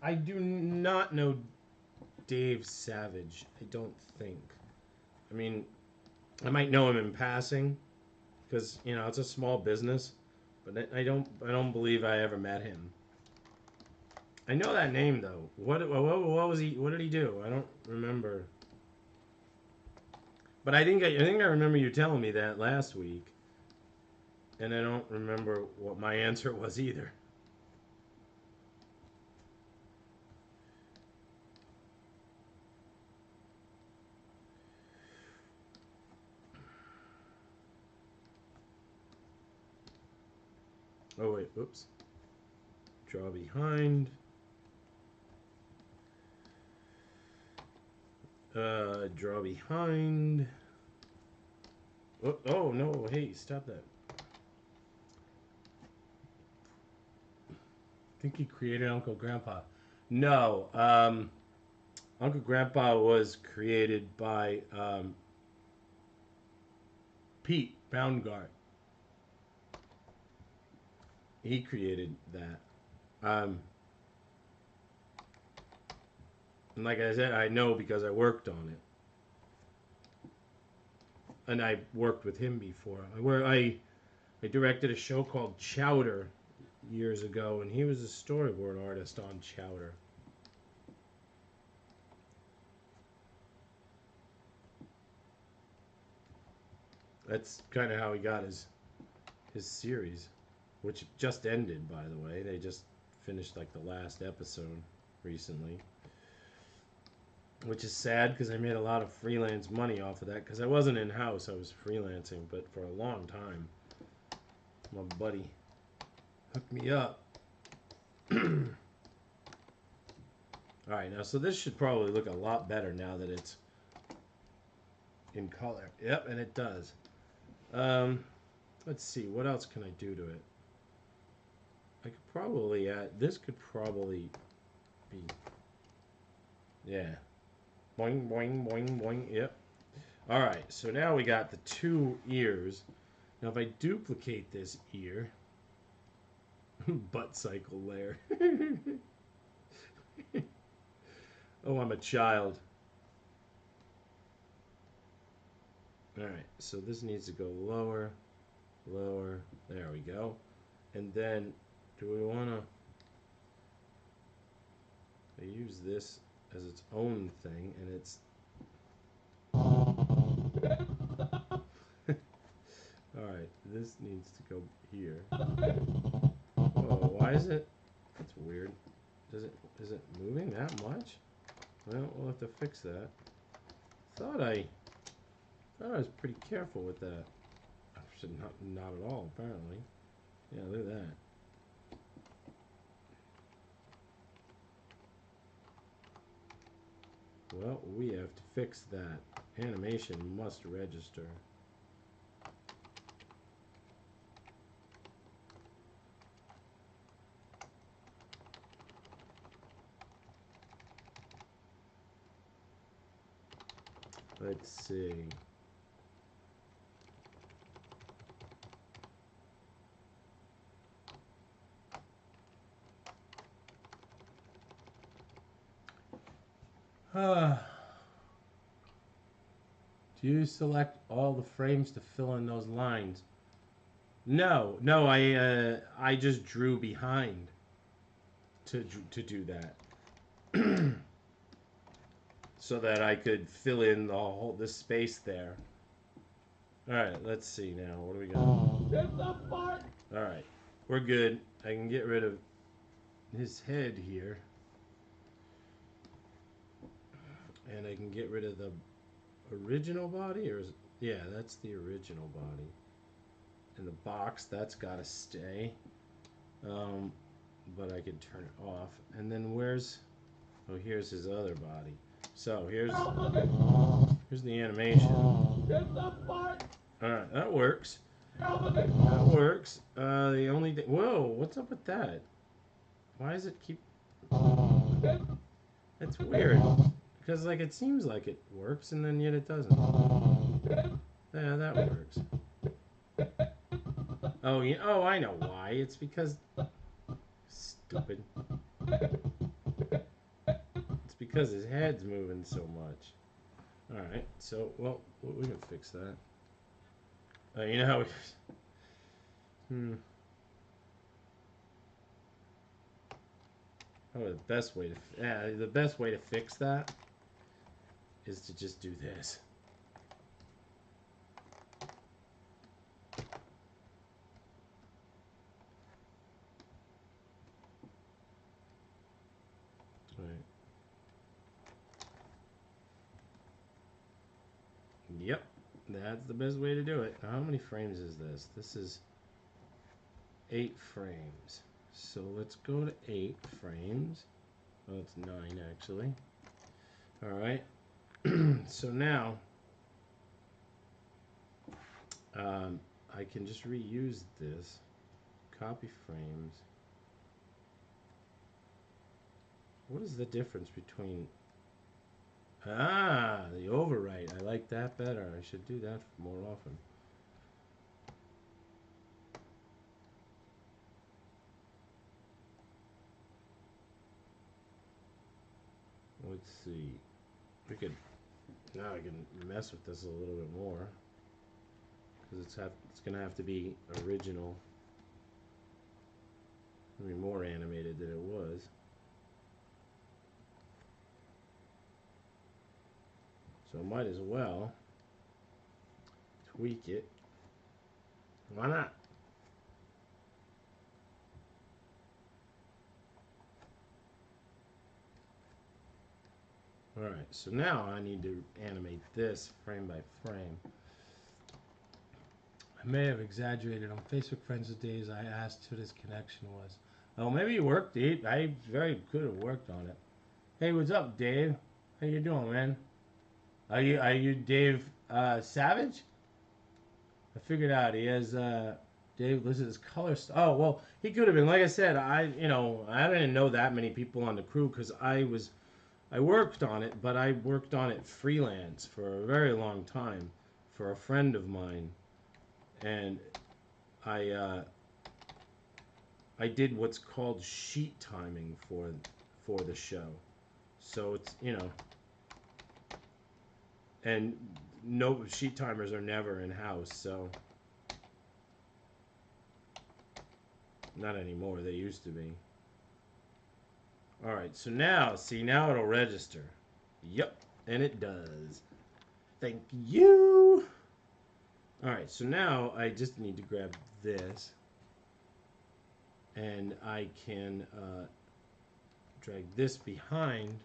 I do not know Dave Savage. I don't think. I mean, I might know him in passing, because you know it's a small business, but I don't believe I ever met him. I know that name though. What was he? What did he do? I don't remember. But I think I remember you telling me that last week, and I don't remember what my answer was either. Oh wait, oops. Draw behind. Draw behind. Oh no, hey, stop that. I think he created Uncle Grandpa. No, Uncle Grandpa was created by Pete Boundgart. He created that. And like I said, I know because I worked on it. And I worked with him before. I directed a show called Chowder years ago, and he was a storyboard artist on Chowder. That's kind of how he got his series, which just ended, by the way. They just finished like the last episode recently. Which is sad because I made a lot of freelance money off of that because I wasn't in-house, I was freelancing, but for a long time my buddy hooked me up. Alright, now so this should probably look a lot better now that it's in color. Yep, and it does. Let's see, what else can I do to it? I could probably add, this could probably be, yeah. Boing, boing, boing, boing. Yep. Alright, so now we got the two ears. Now if I duplicate this ear, butt cycle layer. Oh, I'm a child. Alright, so this needs to go lower, lower. There we go. And then, do we want to use this as its own thing, and it's alright, this needs to go here. Whoa, why is it? That's weird. Is it moving that much? Well, we'll have to fix that. Thought I was pretty careful with that. Not at all, apparently. Yeah, look at that. Well, we have to fix that. Animation must register. Let's see. Do you select all the frames to fill in those lines? No, I just drew behind to do that, so that I could fill in this space there. All right, let's see now. What do we got? It's a fart. All right, we're good. I can get rid of his head here, and I can get rid of the original body, or yeah, that's the original body. And the box, that's got to stay. But I could turn it off. And then where's... Oh, here's his other body. So here's the animation. It's a fart. Alright, that works. That works. The only thing... Whoa, what's up with that? Why does it keep... That's weird. Because, like, it seems like it works, and then yet it doesn't. Yeah, that works. Oh, yeah. Oh, I know why. It's because... Stupid. It's because his head's moving so much. Alright, so, well, we can fix that. You know how we... Oh, the best way to fix that is to just do this. Right. Yep, that's the best way to do it. Now, how many frames is this? This is 8 frames. So let's go to 8 frames. Oh, it's 9 actually. Alright. So now I can just reuse this. Copy frames. What is the difference between... Ah, the overwrite. I like that better. I should do that more often. Let's see. We could... Now I can mess with this a little bit more. Because it's going to have to be original. It'll be more animated than it was. So I might as well tweak it. Why not? Alright, so now I need to animate this frame by frame. I may have exaggerated. On Facebook Friends of Days, I asked who this connection was. Oh, maybe it worked. I very could have worked on it. Hey, what's up, Dave? How you doing, man? Are you Dave Savage? I figured out he has Dave listed his color. Oh well, he could have been. Like I said, I didn't know that many people on the crew because I worked on it, but I worked on it freelance for a very long time for a friend of mine, and I did what's called sheet timing for the show. So it's and no sheet timers are never in house, so not anymore. They used to be. All right, so now now it'll register. Yep, and it does. Thank you. All right, so now I just need to grab this, and I can drag this behind.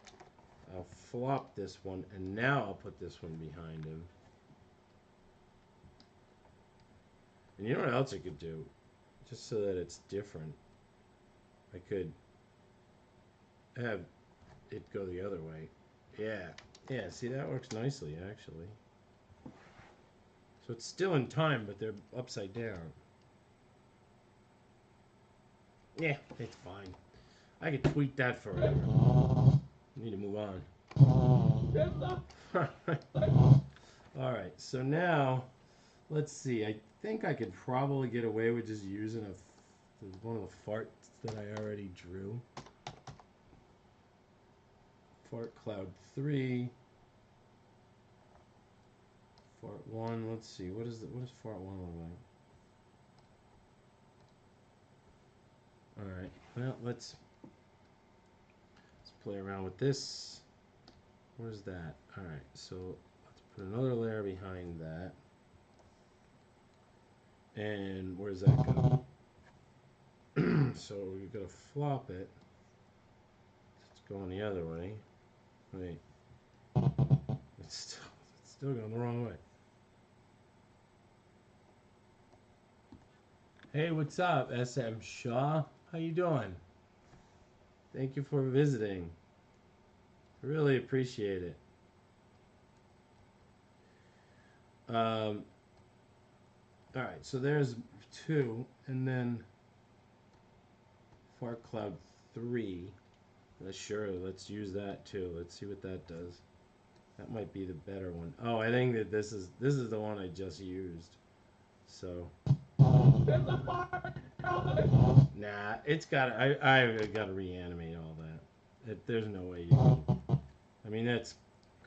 I'll flop this one, and now I'll put this one behind him. And you know what else I could do? Just so that it's different. I could have it go the other way. Yeah, see, that works nicely, actually. So it's still in time, but they're upside down. Yeah, it's fine. I could tweak that forever. Need to move on. All right, so now let's see. I think I could probably get away with just using one of the farts that I already drew. Fart cloud 3. Fart 1. Let's see. What does fart 1 look like? All right. Well, let's play around with this. Where's that? All right. So let's put another layer behind that. And where does that go? So we're gonna flop it. It's going the other way. Wait. It's still going the wrong way. Hey, what's up, SM Shaw? How you doing? Thank you for visiting. I really appreciate it. All right, so there's 2, and then Fart Cloud 3. Sure, let's use that too. Let's see what that does. That might be the better one. Oh, I think that this is the one I just used. So. Nah, it's got. I got to reanimate all that. There's no way you can. I mean, that's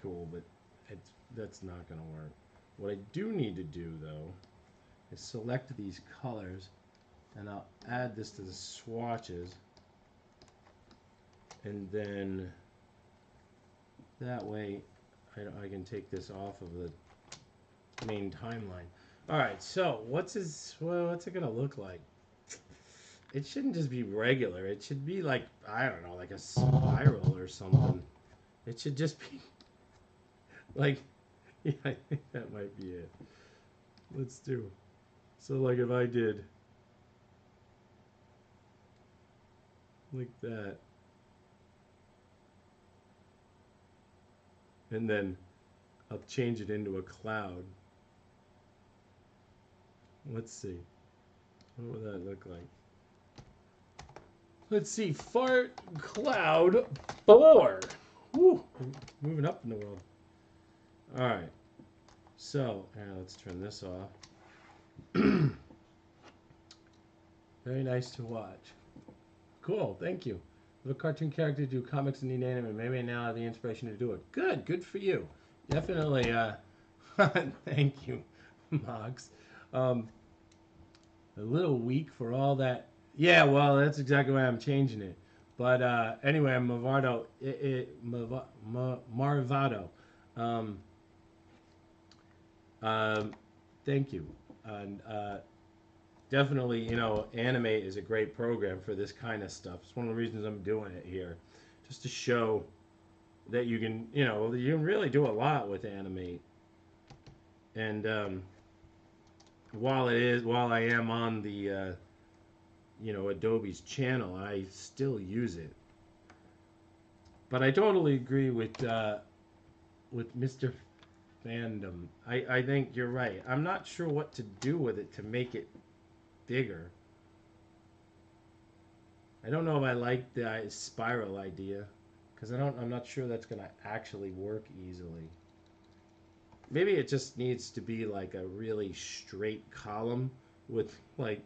cool, but that's not gonna work. What I do need to do though is select these colors, and I'll add this to the swatches, and then that way I can take this off of the main timeline. All right, so what's it gonna look like? It shouldn't just be regular. It should be like, I don't know, like a spiral or something. It should just be like, yeah, I think that might be it. Let's do. So like if I did like that, and then I'll change it into a cloud. Let's see. What would that look like? Let's see. Fart cloud 4. Woo, moving up in the world. All right. So, let's turn this off. Very nice to watch. Cool. Thank you. If a cartoon character do comics and need anime, maybe now I have the inspiration to do it. Good. Good for you. Definitely. Thank you, Mox. A little weak for all that. Yeah, well, that's exactly why I'm changing it. But anyway, Marvado. Marvado. Thank you. And definitely, Animate is a great program for this kind of stuff. It's one of the reasons I'm doing it here. Just to show that you can, you can really do a lot with Animate. And while I am on the Adobe's channel, I still use it. But I totally agree with Mr. Fandom. I think you're right. I'm not sure what to do with it to make it bigger. I don't know if I like the spiral idea, because I'm not sure that's gonna actually work easily. Maybe it just needs to be like a really straight column with like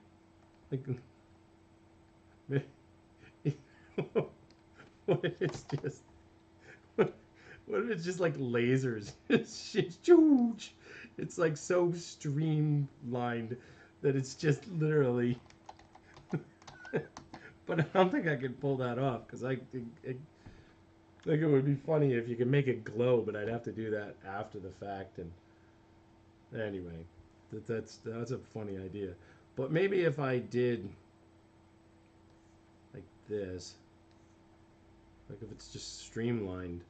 what if it's just what if it's just like lasers? It's huge. It's like so streamlined that it's just literally. But I don't think I can pull that off, because I think it would be funny if you could make it glow, but I'd have to do that after the fact. And anyway, that's a funny idea. But maybe if I did like this, like if it's just streamlined,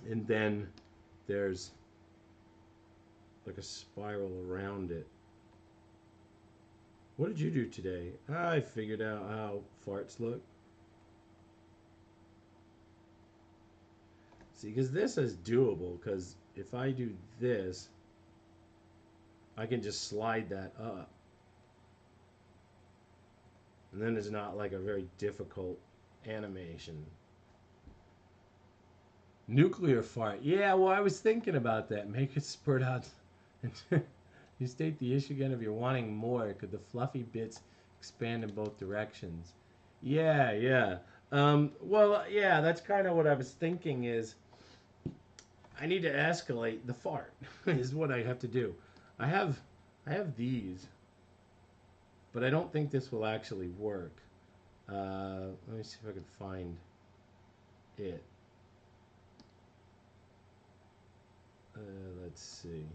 and then there's like a spiral around it. What did you do today? I figured out how farts look. See, because this is doable, because if I do this, I can just slide that up. And then it's not like a very difficult animation. Nuclear fart. Yeah, well, I was thinking about that. Make it spurt out. You state the issue again if you're wanting more. Could the fluffy bits expand in both directions? Yeah, yeah. Well, yeah, that's kind of what I was thinking is I need to escalate the fart is what I have to do. I have these, but I don't think this will actually work. Let me see if I can find it. Let's see.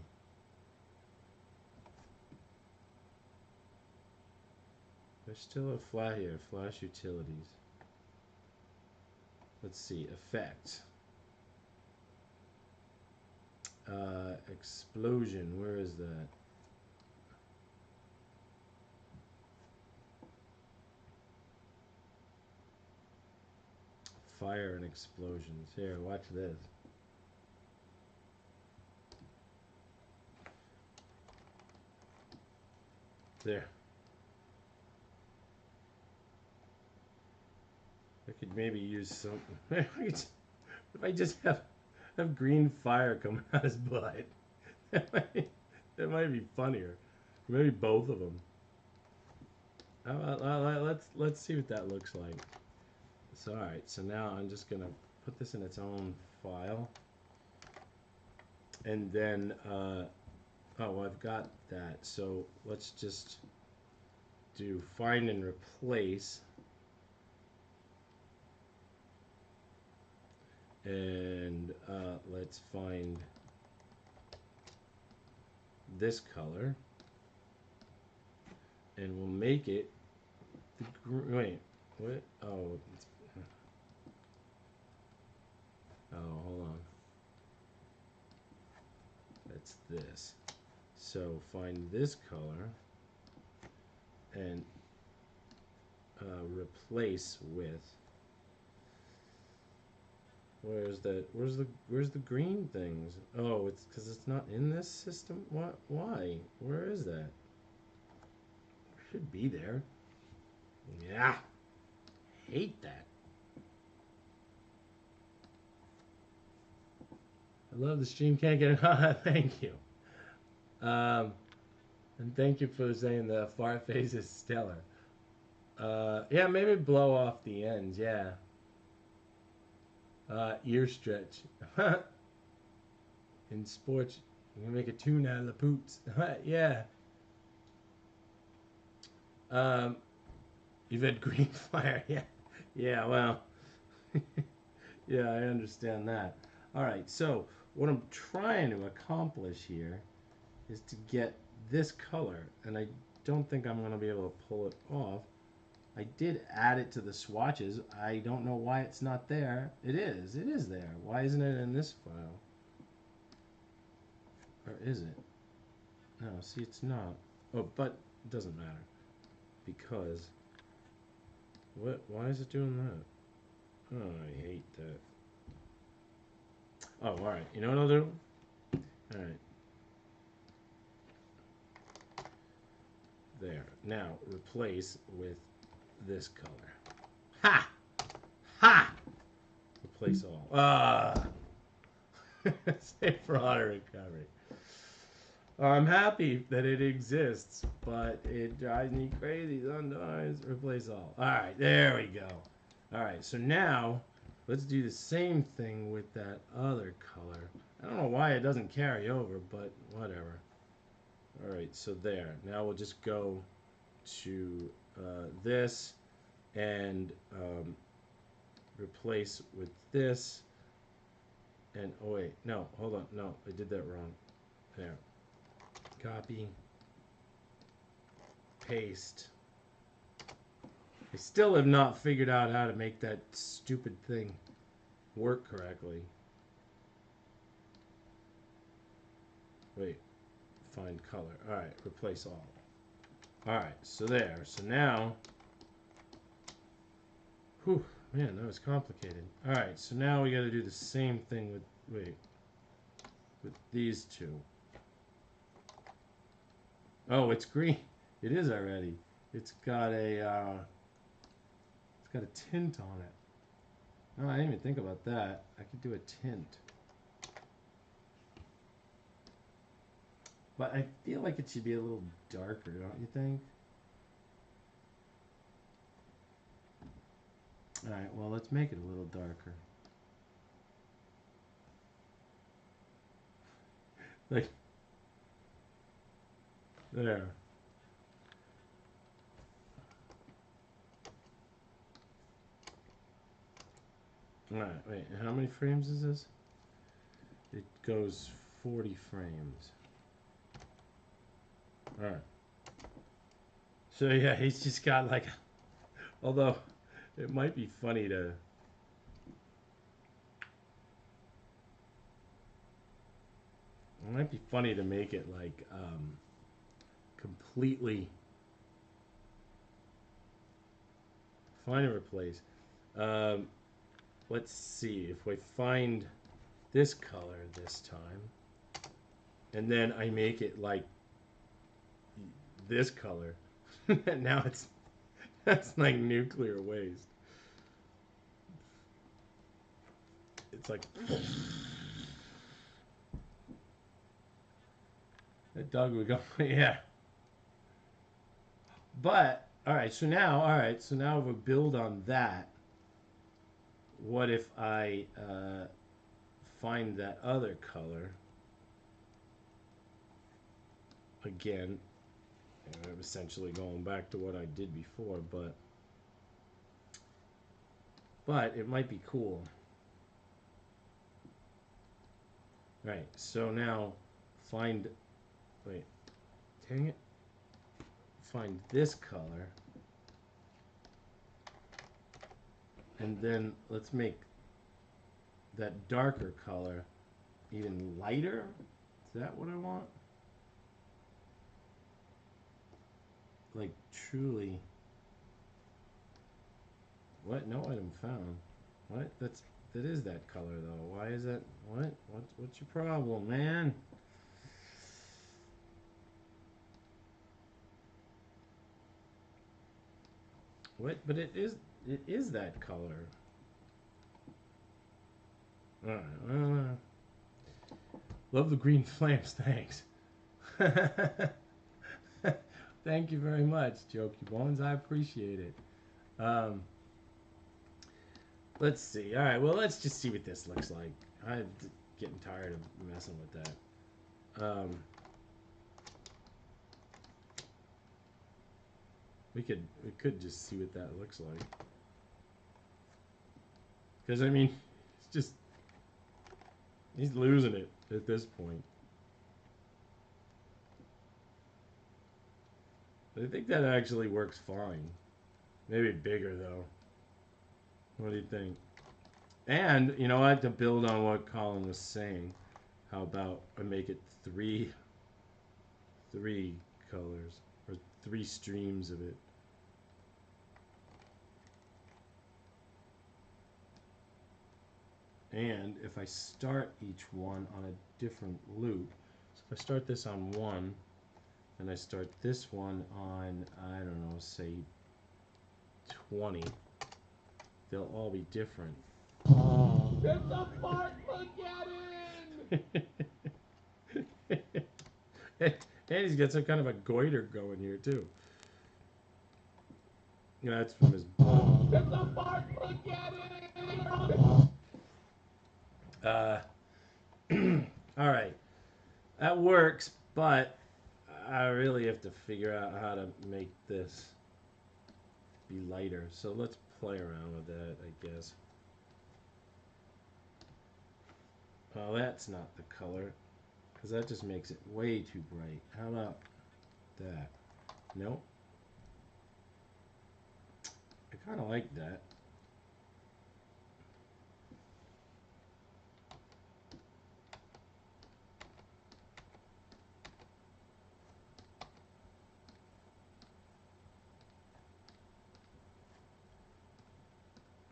There's still a flash here. Flash utilities. Let's see. Effects. Explosion. Where is that? Fire and explosions. Here, watch this. There. I could maybe use some. If I just have green fire coming out his butt, that might be funnier. Maybe both of them. Let's see what that looks like. So all right. So now I'm just gonna put this in its own file, and then oh, I've got that. So let's just do find and replace. And let's find this color, and we'll make it the wait, what? Oh, hold on. That's this. So find this color and replace with. Where's the green things? Oh, it's because it's not in this system. What? Why? Where is that? It should be there. Yeah. Hate that. I love the stream. Can't get it. Thank you. And thank you for saying the far face is stellar. Yeah, maybe blow off the ends. Yeah. Ear stretch. In sports, you can make a tune out of the poots. Yeah. You've had green fire. Yeah. Yeah, well. Yeah, I understand that. All right, so what I'm trying to accomplish here is to get this color, and I don't think I'm going to be able to pull it off. I did add it to the swatches. I don't know why it's not there. It is there. Why isn't it in this file? Or is it? No, see, it's not. Oh, but it doesn't matter. Because, why is it doing that? Oh, I hate that. Oh, alright. You know what I'll do? Alright. There. Now, replace with this color. Ha! Ha! Replace all. Save for auto recovery. I'm happy that it exists, but it drives me crazy sometimes. Replace all. Alright, there we go. Alright, so now let's do the same thing with that other color. I don't know why it doesn't carry over, but whatever. Alright, so there. Now we'll just go to this and replace with this. And, oh wait, no, hold on. No, I did that wrong. There. Copy. Paste. I still have not figured out how to make that stupid thing work correctly. Wait. Find color. Alright, replace all. Alright, so there. So now... Whew, man, that was complicated. Alright, so now we gotta do the same thing with... Wait. With these two. Oh, it's green. It is already. It's got a tint on it. No, I didn't even think about that. I could do a tint. But I feel like it should be a little darker, don't you think? Alright, well, let's make it a little darker. Like, there. Alright, wait, how many frames is this? It goes 40 frames. Alright. So yeah, he's just got like, although it might be funny to, make it like completely find and replace. Let's see if we find this color this time, and then I make it like this color. Now that's like nuclear waste. It's like that dog would go, yeah. But all right, so now if we build on that, what if I find that other color again? I'm essentially going back to what I did before, but it might be cool. Right, so now find, wait, dang it, find this color, and then let's make that darker color even lighter. Is that what I want? Like truly. What? No item found. What? That is that color though. Why is that? What's your problem, man? What? But it is that color. Alright, love the green flames, thanks. Thank you very much, Jokey Bones. I appreciate it. Let's see. All right, well, let's just see what this looks like. I'm getting tired of messing with that. We could just see what that looks like. Because, I mean, it's just, he's losing it at this point. I think that actually works fine. Maybe bigger, though. What do you think? And, you know what? To build on what Colin was saying, how about I make it three colors, or 3 streams of it. And if I start each one on a different loop, so if I start this on 1, and I start this one on, I don't know, say 20, they'll all be different. It's a fartmageddon! And he's got some kind of a goiter going here too. You know, that's from his blood. It's a fartmageddon! All right, that works, but I really have to figure out how to make this be lighter. So let's play around with that, I guess. Well, that's not the color, because that just makes it way too bright. How about that? Nope. I kind of like that.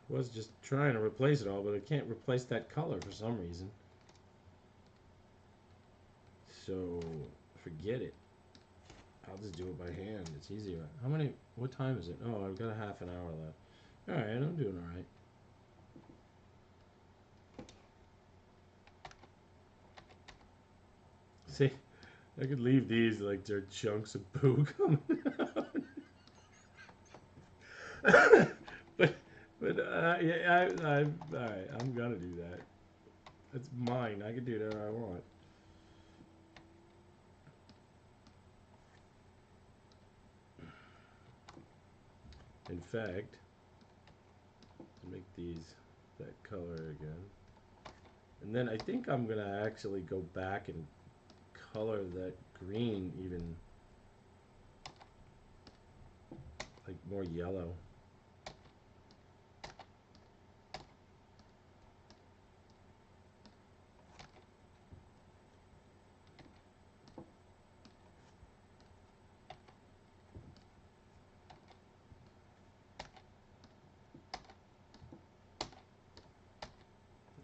I was just trying to replace it all, but I can't replace that color for some reason. So, forget it. I'll just do it by hand. It's easier. What time is it? Oh, I've got a half an hour left. Alright, I'm doing alright. See, I could leave these like they're chunks of poo coming out. but yeah, all right. I'm gonna do that. It's mine. I can do whatever I want. In fact, to make these that color again, and then I think I'm gonna actually go back and color that green even like more yellow.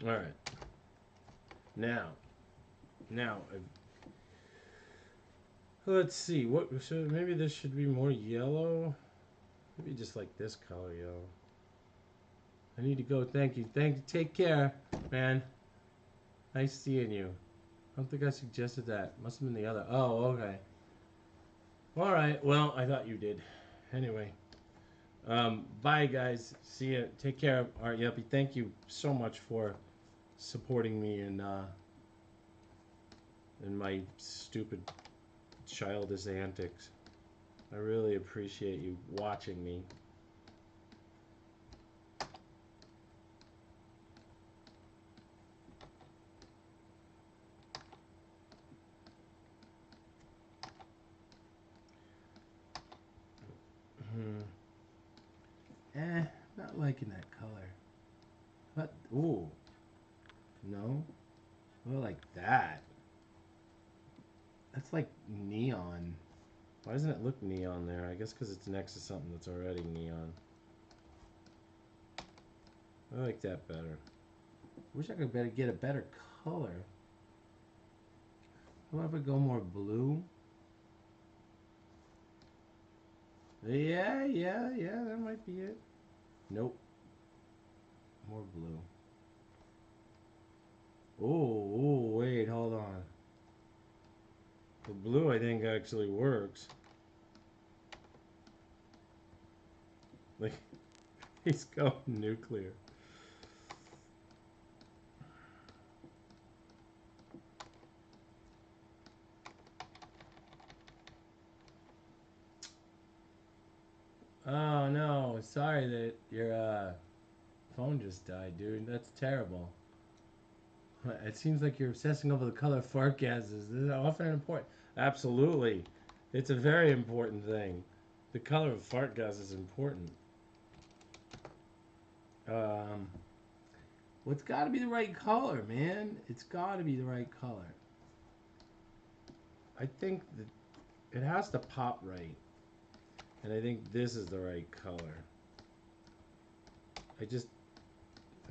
All right. Now, let's see. What? So maybe this should be more yellow. Maybe just like this color yellow. I need to go. Thank you. Take care, man. Nice seeing you. I don't think I suggested that. Must have been the other. Oh, okay. All right. Well, I thought you did. Anyway. Bye, guys. See ya. Take care, Art Yuppie. Thank you so much for supporting me in my stupid childish antics. I really appreciate you watching me. Not liking that color. What? Ooh. No? Well, like that. That's like neon. Why doesn't it look neon there? I guess because it's next to something that's already neon. I like that better. Wish I could get a better color. How about if I go more blue? Yeah, that might be it. Nope. More blue. Oh, wait, hold on. The blue, I think, actually works. Like, he's going nuclear. Oh, no. Sorry that your phone just died, dude. That's terrible. It seems like you're obsessing over the color of fart gases. This is often important. Absolutely. It's a very important thing. The color of fart gas is important. Well, it's got to be the right color, man. It's got to be the right color. I think that it has to pop right. And I think this is the right color. If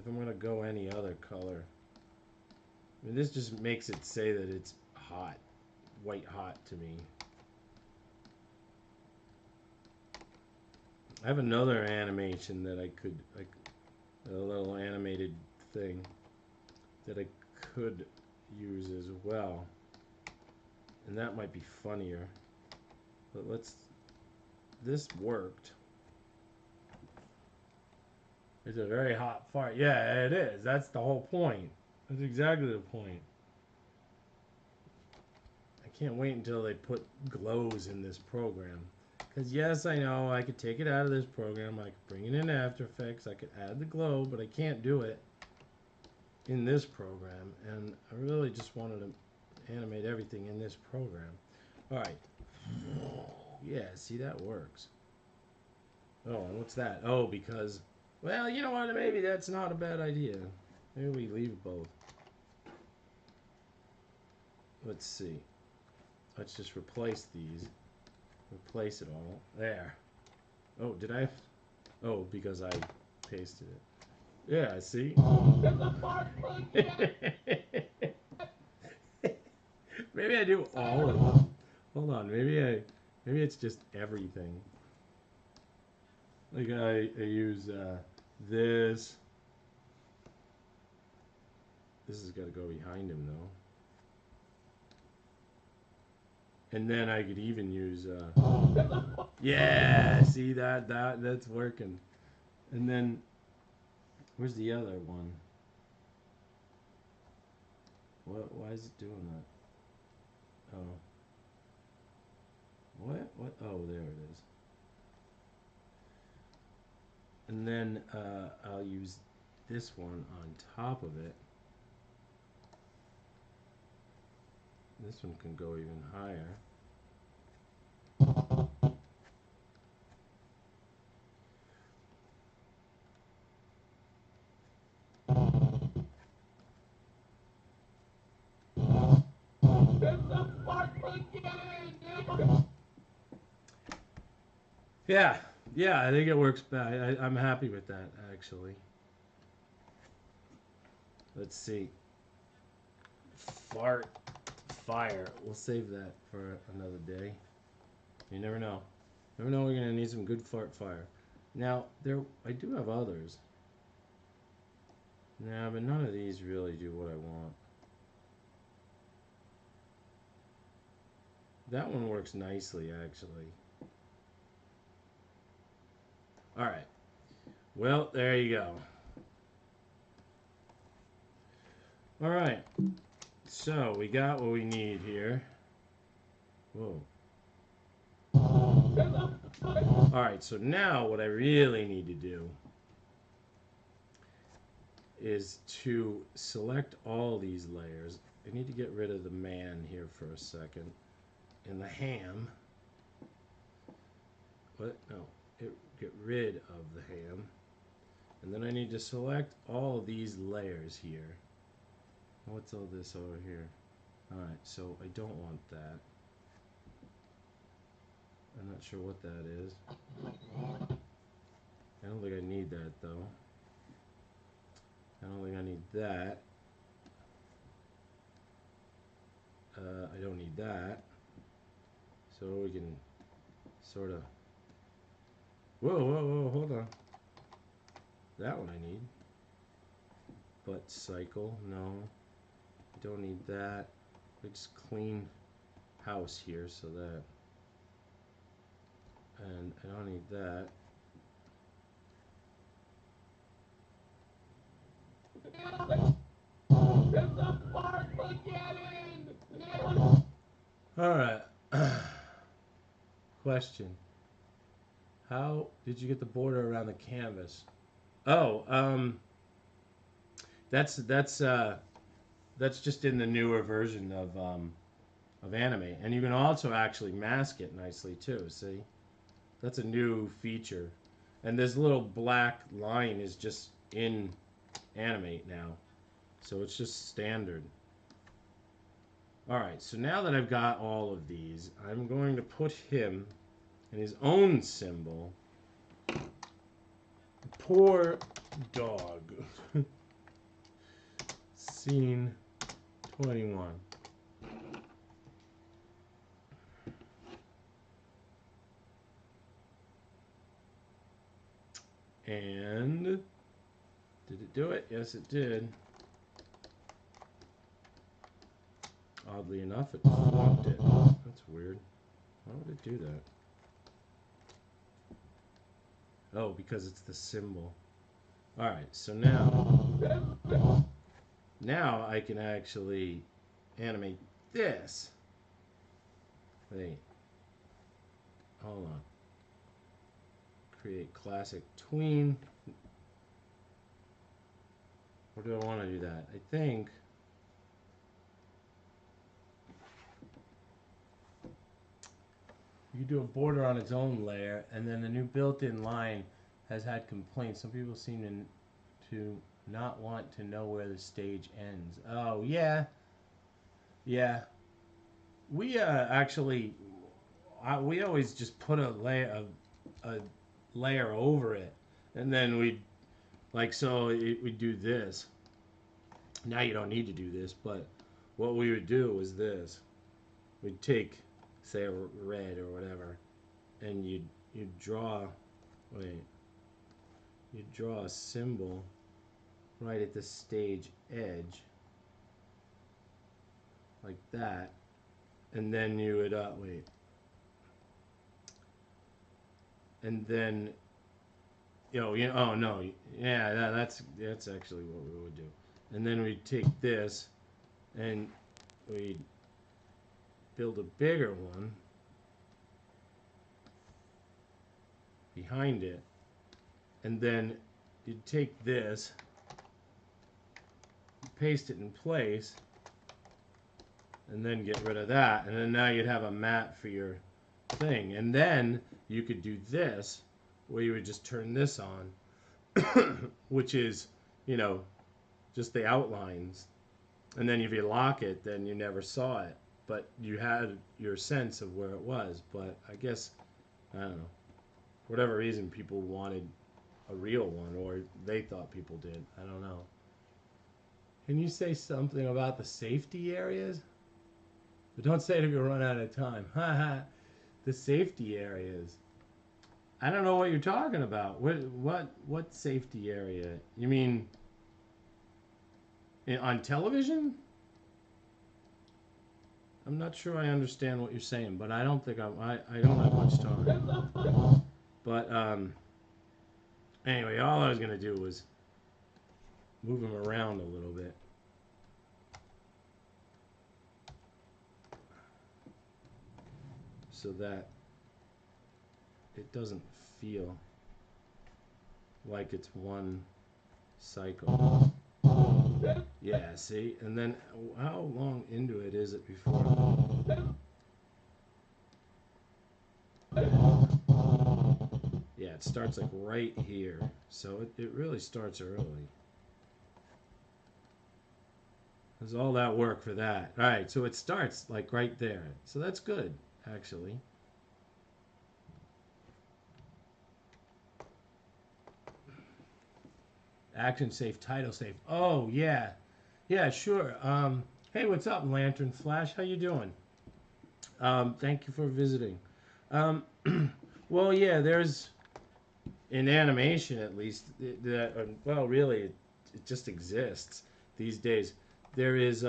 I'm going to go any other color. I mean, this just makes it say that it's hot. White hot to me. I have another animation that I could, like, a little animated thing that I could use as well. And that might be funnier. But this worked. It's a very hot fart. Yeah, it is. That's the whole point. That's exactly the point. I can't wait until they put glows in this program. Because yes, I know I could take it out of this program. I could bring it in After Effects. I could add the glow, but I can't do it in this program. And I really just wanted to animate everything in this program. Alright. Yeah, see, that works. Oh, and what's that? Oh, because, well, you know what? Maybe that's not a bad idea. Maybe we leave both. Let's see. Let's just replace these. Replace it all. There. Oh, did I? Oh, because I pasted it. Yeah, see? Maybe I do all of them. Hold on, maybe it's just everything. Like I use this. This has got to go behind him though. And then I could even use, yeah, see that's working. And then, where's the other one? Why is it doing that? Oh. What? Oh, there it is. And then I'll use this one on top of it. This one can go even higher. Yeah, yeah, I think it works better. I'm happy with that, actually. Let's see. Fart fire. We'll save that for another day. You never know. Never know we're going to need some good fart fire. Now, I do have others. Nah, but none of these really do what I want. That one works nicely, actually. Alright. Well, there you go. Alright. So, we got what we need here. Whoa. Alright, so now what I really need to do is to select all these layers. I need to get rid of the man here for a second. And the ham. What? No. Get rid of the ham. And then I need to select all of these layers here. What's all this over here? Alright, so I don't want that. I'm not sure what that is. I don't think I need that though. I don't think I need that. I don't need that. So we can sort of... Whoa, hold on. That one I need. Butt cycle, no. I don't need that. Let's clean house here so that... And I don't need that. Alright. Question. How did you get the border around the canvas? Oh, that's just in the newer version of Animate. And you can also actually mask it nicely too, see? That's a new feature. And this little black line is just in Animate now. So it's just standard. Alright, so now that I've got all of these, I'm going to put him in his own symbol. Poor dog. Scene 21. And did it do it? Yes, it did. Oddly enough, it flunked it. That's weird. Why would it do that? Oh, because it's the symbol. Alright, so now I can actually animate this. Wait. Hold on. Create classic tween. Or do I want to do that? I think you do a border on its own layer, and then the new built-in line has had complaints. Some people seem to not want to know where the stage ends. Oh, yeah. Yeah. We actually, we always just put a layer over it, and then we'd, like, so we'd do this. Now you don't need to do this, but what we would do was this. We'd take, say, a red or whatever, and you'd draw, you'd draw a symbol right at the stage edge, like that, and then you would wait, and then oh no, yeah, that's actually what we would do, and then we'd take this and we'd build a bigger one behind it, and then you'd take this, paste it in place, and then get rid of that, and then now you'd have a mat for your thing, and then you could do this where you would just turn this on which is just the outlines, and then if you lock it then you never saw it, but you had your sense of where it was. But I guess, I don't know, for whatever reason people wanted a real one, or they thought people did, I don't know. Can you say something about the safety areas? But don't say it if you run out of time. The safety areas. I don't know what you're talking about. What safety area? You mean on television? I'm not sure I understand what you're saying, but I don't think I don't have much time. But anyway, all I was gonna do was move him around a little bit. So that it doesn't feel like it's one cycle. Yeah, see? And then how long into it is it before? Yeah, it starts like right here. So it really starts early. There's all that work for that. All right, so it starts like right there. So that's good, actually. Action safe, title safe. Oh, yeah. Yeah, sure. Hey, what's up, Lantern Flash? How you doing? Thank you for visiting. Well, yeah, there's, in animation at least, that, well, really, it just exists these days. There is,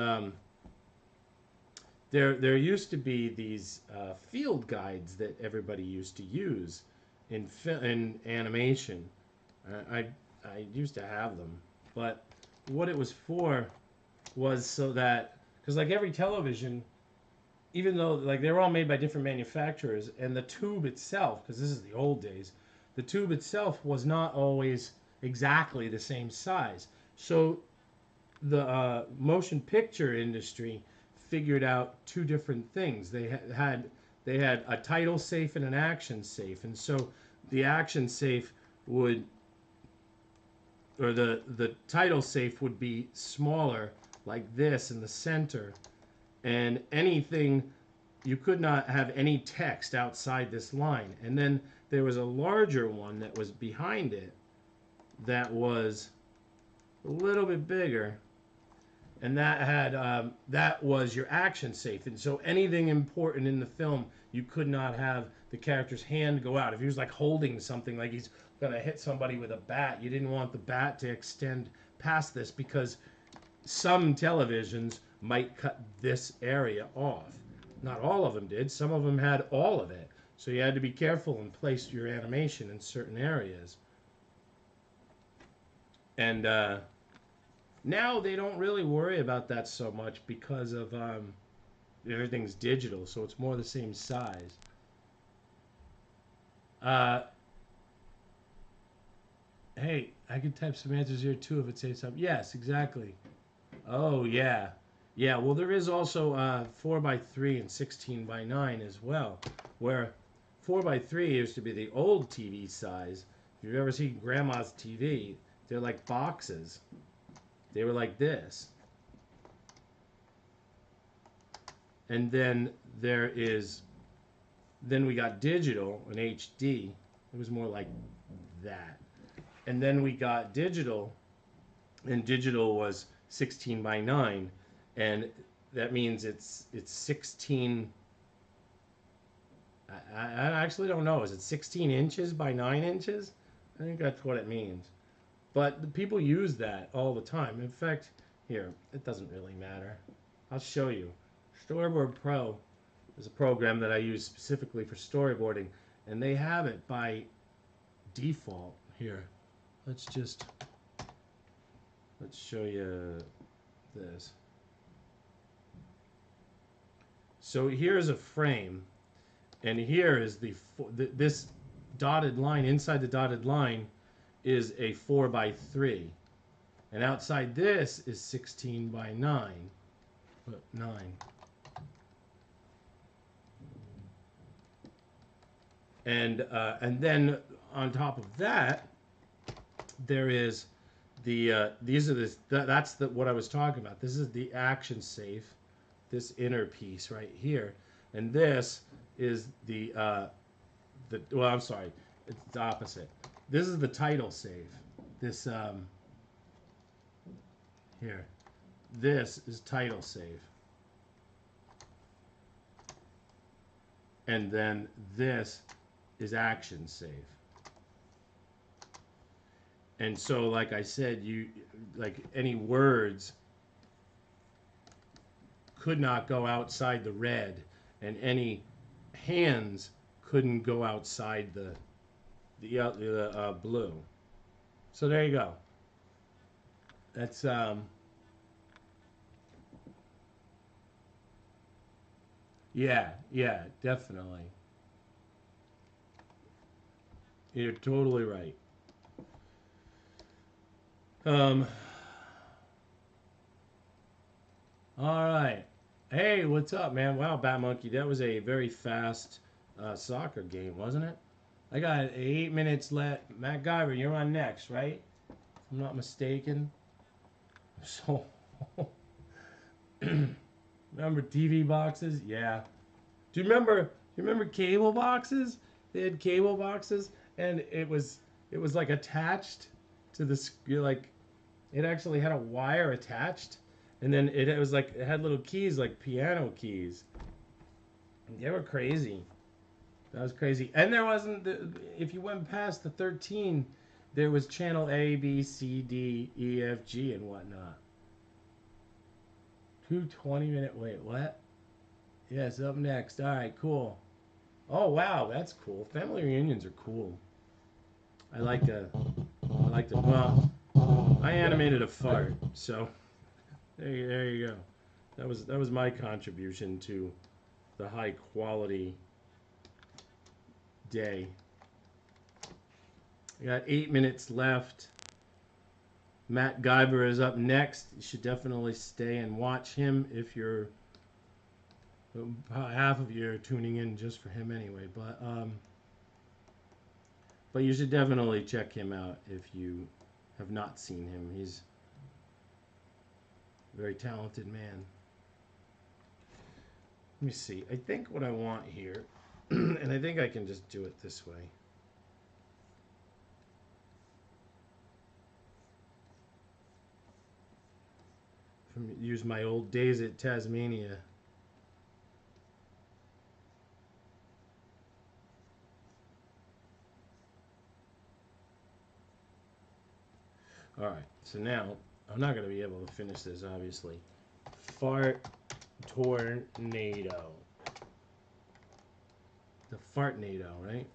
there used to be these field guides that everybody used to use in animation. I used to have them, but what it was for was so that, because like every television, even though like they were all made by different manufacturers, and the tube itself, because this is the old days, the tube itself was not always exactly the same size. So the motion picture industry figured out two different things. They had a title safe and an action safe, and so the action safe would, or the title safe would be smaller like this in the center, and anything, you could not have any text outside this line. And then there was a larger one that was behind it that was a little bit bigger, and that had that was your action safe. And so anything important in the film, you could not have the character's hand go out. If he was like holding something, like he's gonna hit somebody with a bat, you didn't want the bat to extend past this, because some televisions might cut this area off. Not all of them did. Some of them had all of it. So you had to be careful and place your animation in certain areas. And now they don't really worry about that so much, because of everything's digital, so it's more the same size. Hey, I could type some answers here too if it says something. Yes, exactly. Oh, yeah. Yeah, well, there is also 4x3 and 16x9 as well, where 4x3 used to be the old TV size. If you've ever seen Grandma's TV, they're like boxes. They were like this. And then then we got digital and HD. It was more like that. And then we got digital, and digital was 16x9, and that means it's 16. I actually don't know. Is it 16 inches by 9 inches? I think that's what it means. But the people use that all the time. In fact, here, it doesn't really matter. I'll show you. Storyboard Pro is a program that I use specifically for storyboarding, and they have it by default here. Let's show you this. So here's a frame, and here is this dotted line. Inside the dotted line is a 4:3, and outside this is 16:9. But 9. And then on top of that, there is the that's what I was talking about. This is the action safe, this inner piece right here, and this is well, I'm sorry, it's the opposite. This is the title save. This here, this is title save, and then this is action save. And so, like I said, like any words could not go outside the red, and any hands couldn't go outside the blue. So there you go. That's yeah, definitely. You're totally right. All right. Hey, what's up, man? Wow, Bat Monkey, that was a very fast soccer game, wasn't it? I got 8 minutes left. Matt Guyver, you're on next, right? If I'm not mistaken. So, remember TV boxes? Yeah. Do you remember cable boxes? They had cable boxes, and it was like attached to the like it actually had a wire attached, and then it was like it had little keys like piano keys. They were crazy. That was crazy. And there wasn't if you went past the 13, there was channel A, B, C, D, E, F, G, and whatnot. 2 20-minute wait. What? Yes, up next. All right, cool. Oh wow, that's cool. Family reunions are cool. I like to. Well, I animated a fart, so there you go. That was my contribution to the high quality day. I got 8 minutes left. Matt Guyver is up next. You should definitely stay and watch him if you're half of you are tuning in just for him anyway. But you should definitely check him out if you have not seen him. He's a very talented man. Let me see. I think what I want here, and I think I can just do it this way. Use my old days at Tasmania. All right, so now I'm not going to be able to finish this, obviously. Fart tornado. The fartnado, right?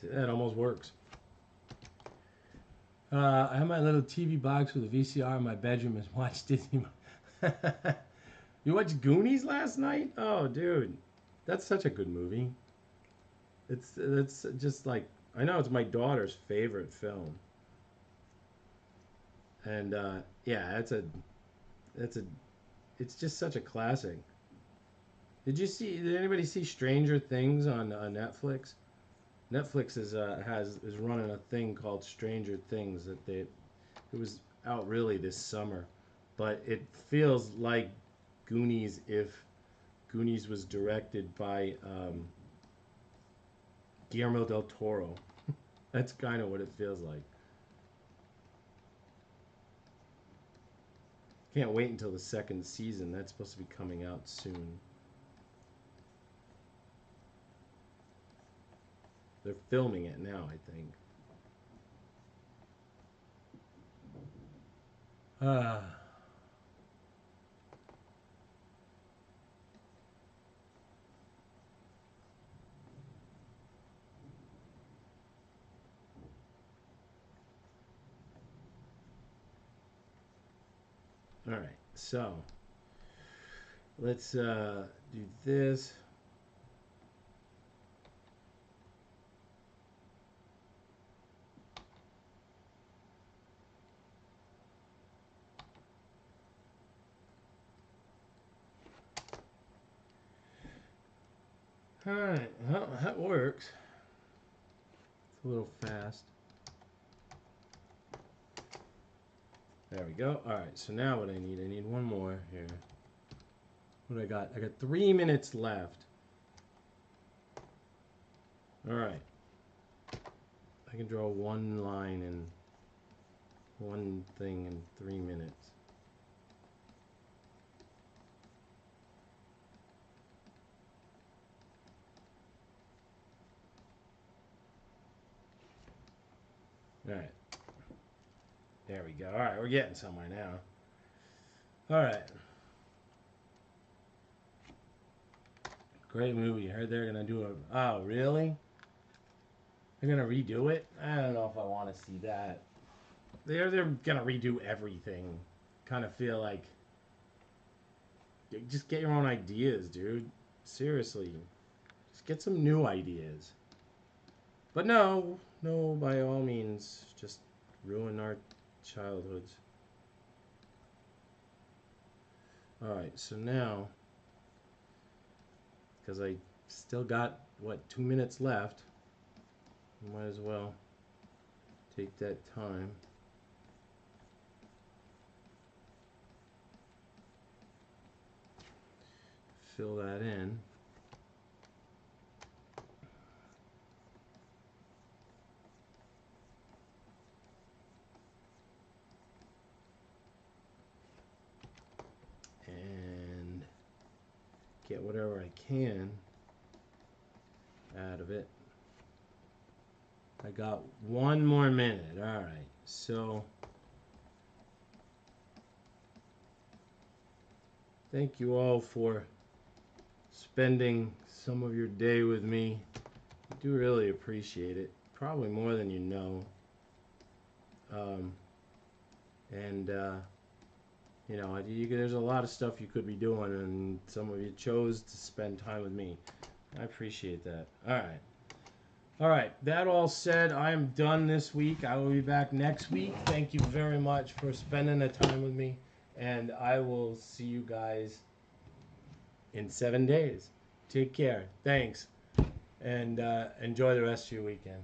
See, that almost works. I have my little TV box with a VCR in my bedroom and watch Disney. You watched Goonies last night? Oh, dude, that's such a good movie. It's just like, I know it's my daughter's favorite film, and yeah, it's just such a classic. Did anybody see Stranger Things on Netflix? Netflix is running a thing called Stranger Things it was out really this summer, but it feels like Goonies if Goonies was directed by Guillermo del Toro. That's kind of what it feels like. Can't wait until the second season. That's supposed to be coming out soon. They're filming it now, I think. Ah. All right, so let's do this. All right, well, that works. It's a little fast. There we go. All right, so now what I need one more here. What do I got? I got 3 minutes left. All right. I can draw one line and one thing in 3 minutes. All right. There we go. All right, we're getting somewhere now. All right. Great movie. I heard they're gonna do a. Oh, really? They're gonna redo it? I don't know if I want to see that. They're gonna redo everything. Kind of feel like. Just get your own ideas, dude. Seriously. Just get some new ideas. But no, by all means, just ruin our childhoods. Alright, so now, because I still got, what, 2 minutes left, might as well take that time. Fill that in. And get whatever I can out of it. I got 1 more minute. All right. So thank you all for spending some of your day with me. I do really appreciate it. Probably more than you know. You know, there's a lot of stuff you could be doing, and some of you chose to spend time with me. I appreciate that. All right, that all said, I am done this week. I will be back next week. Thank you very much for spending the time with me, and I will see you guys in 7 days. Take care. Thanks, and enjoy the rest of your weekend.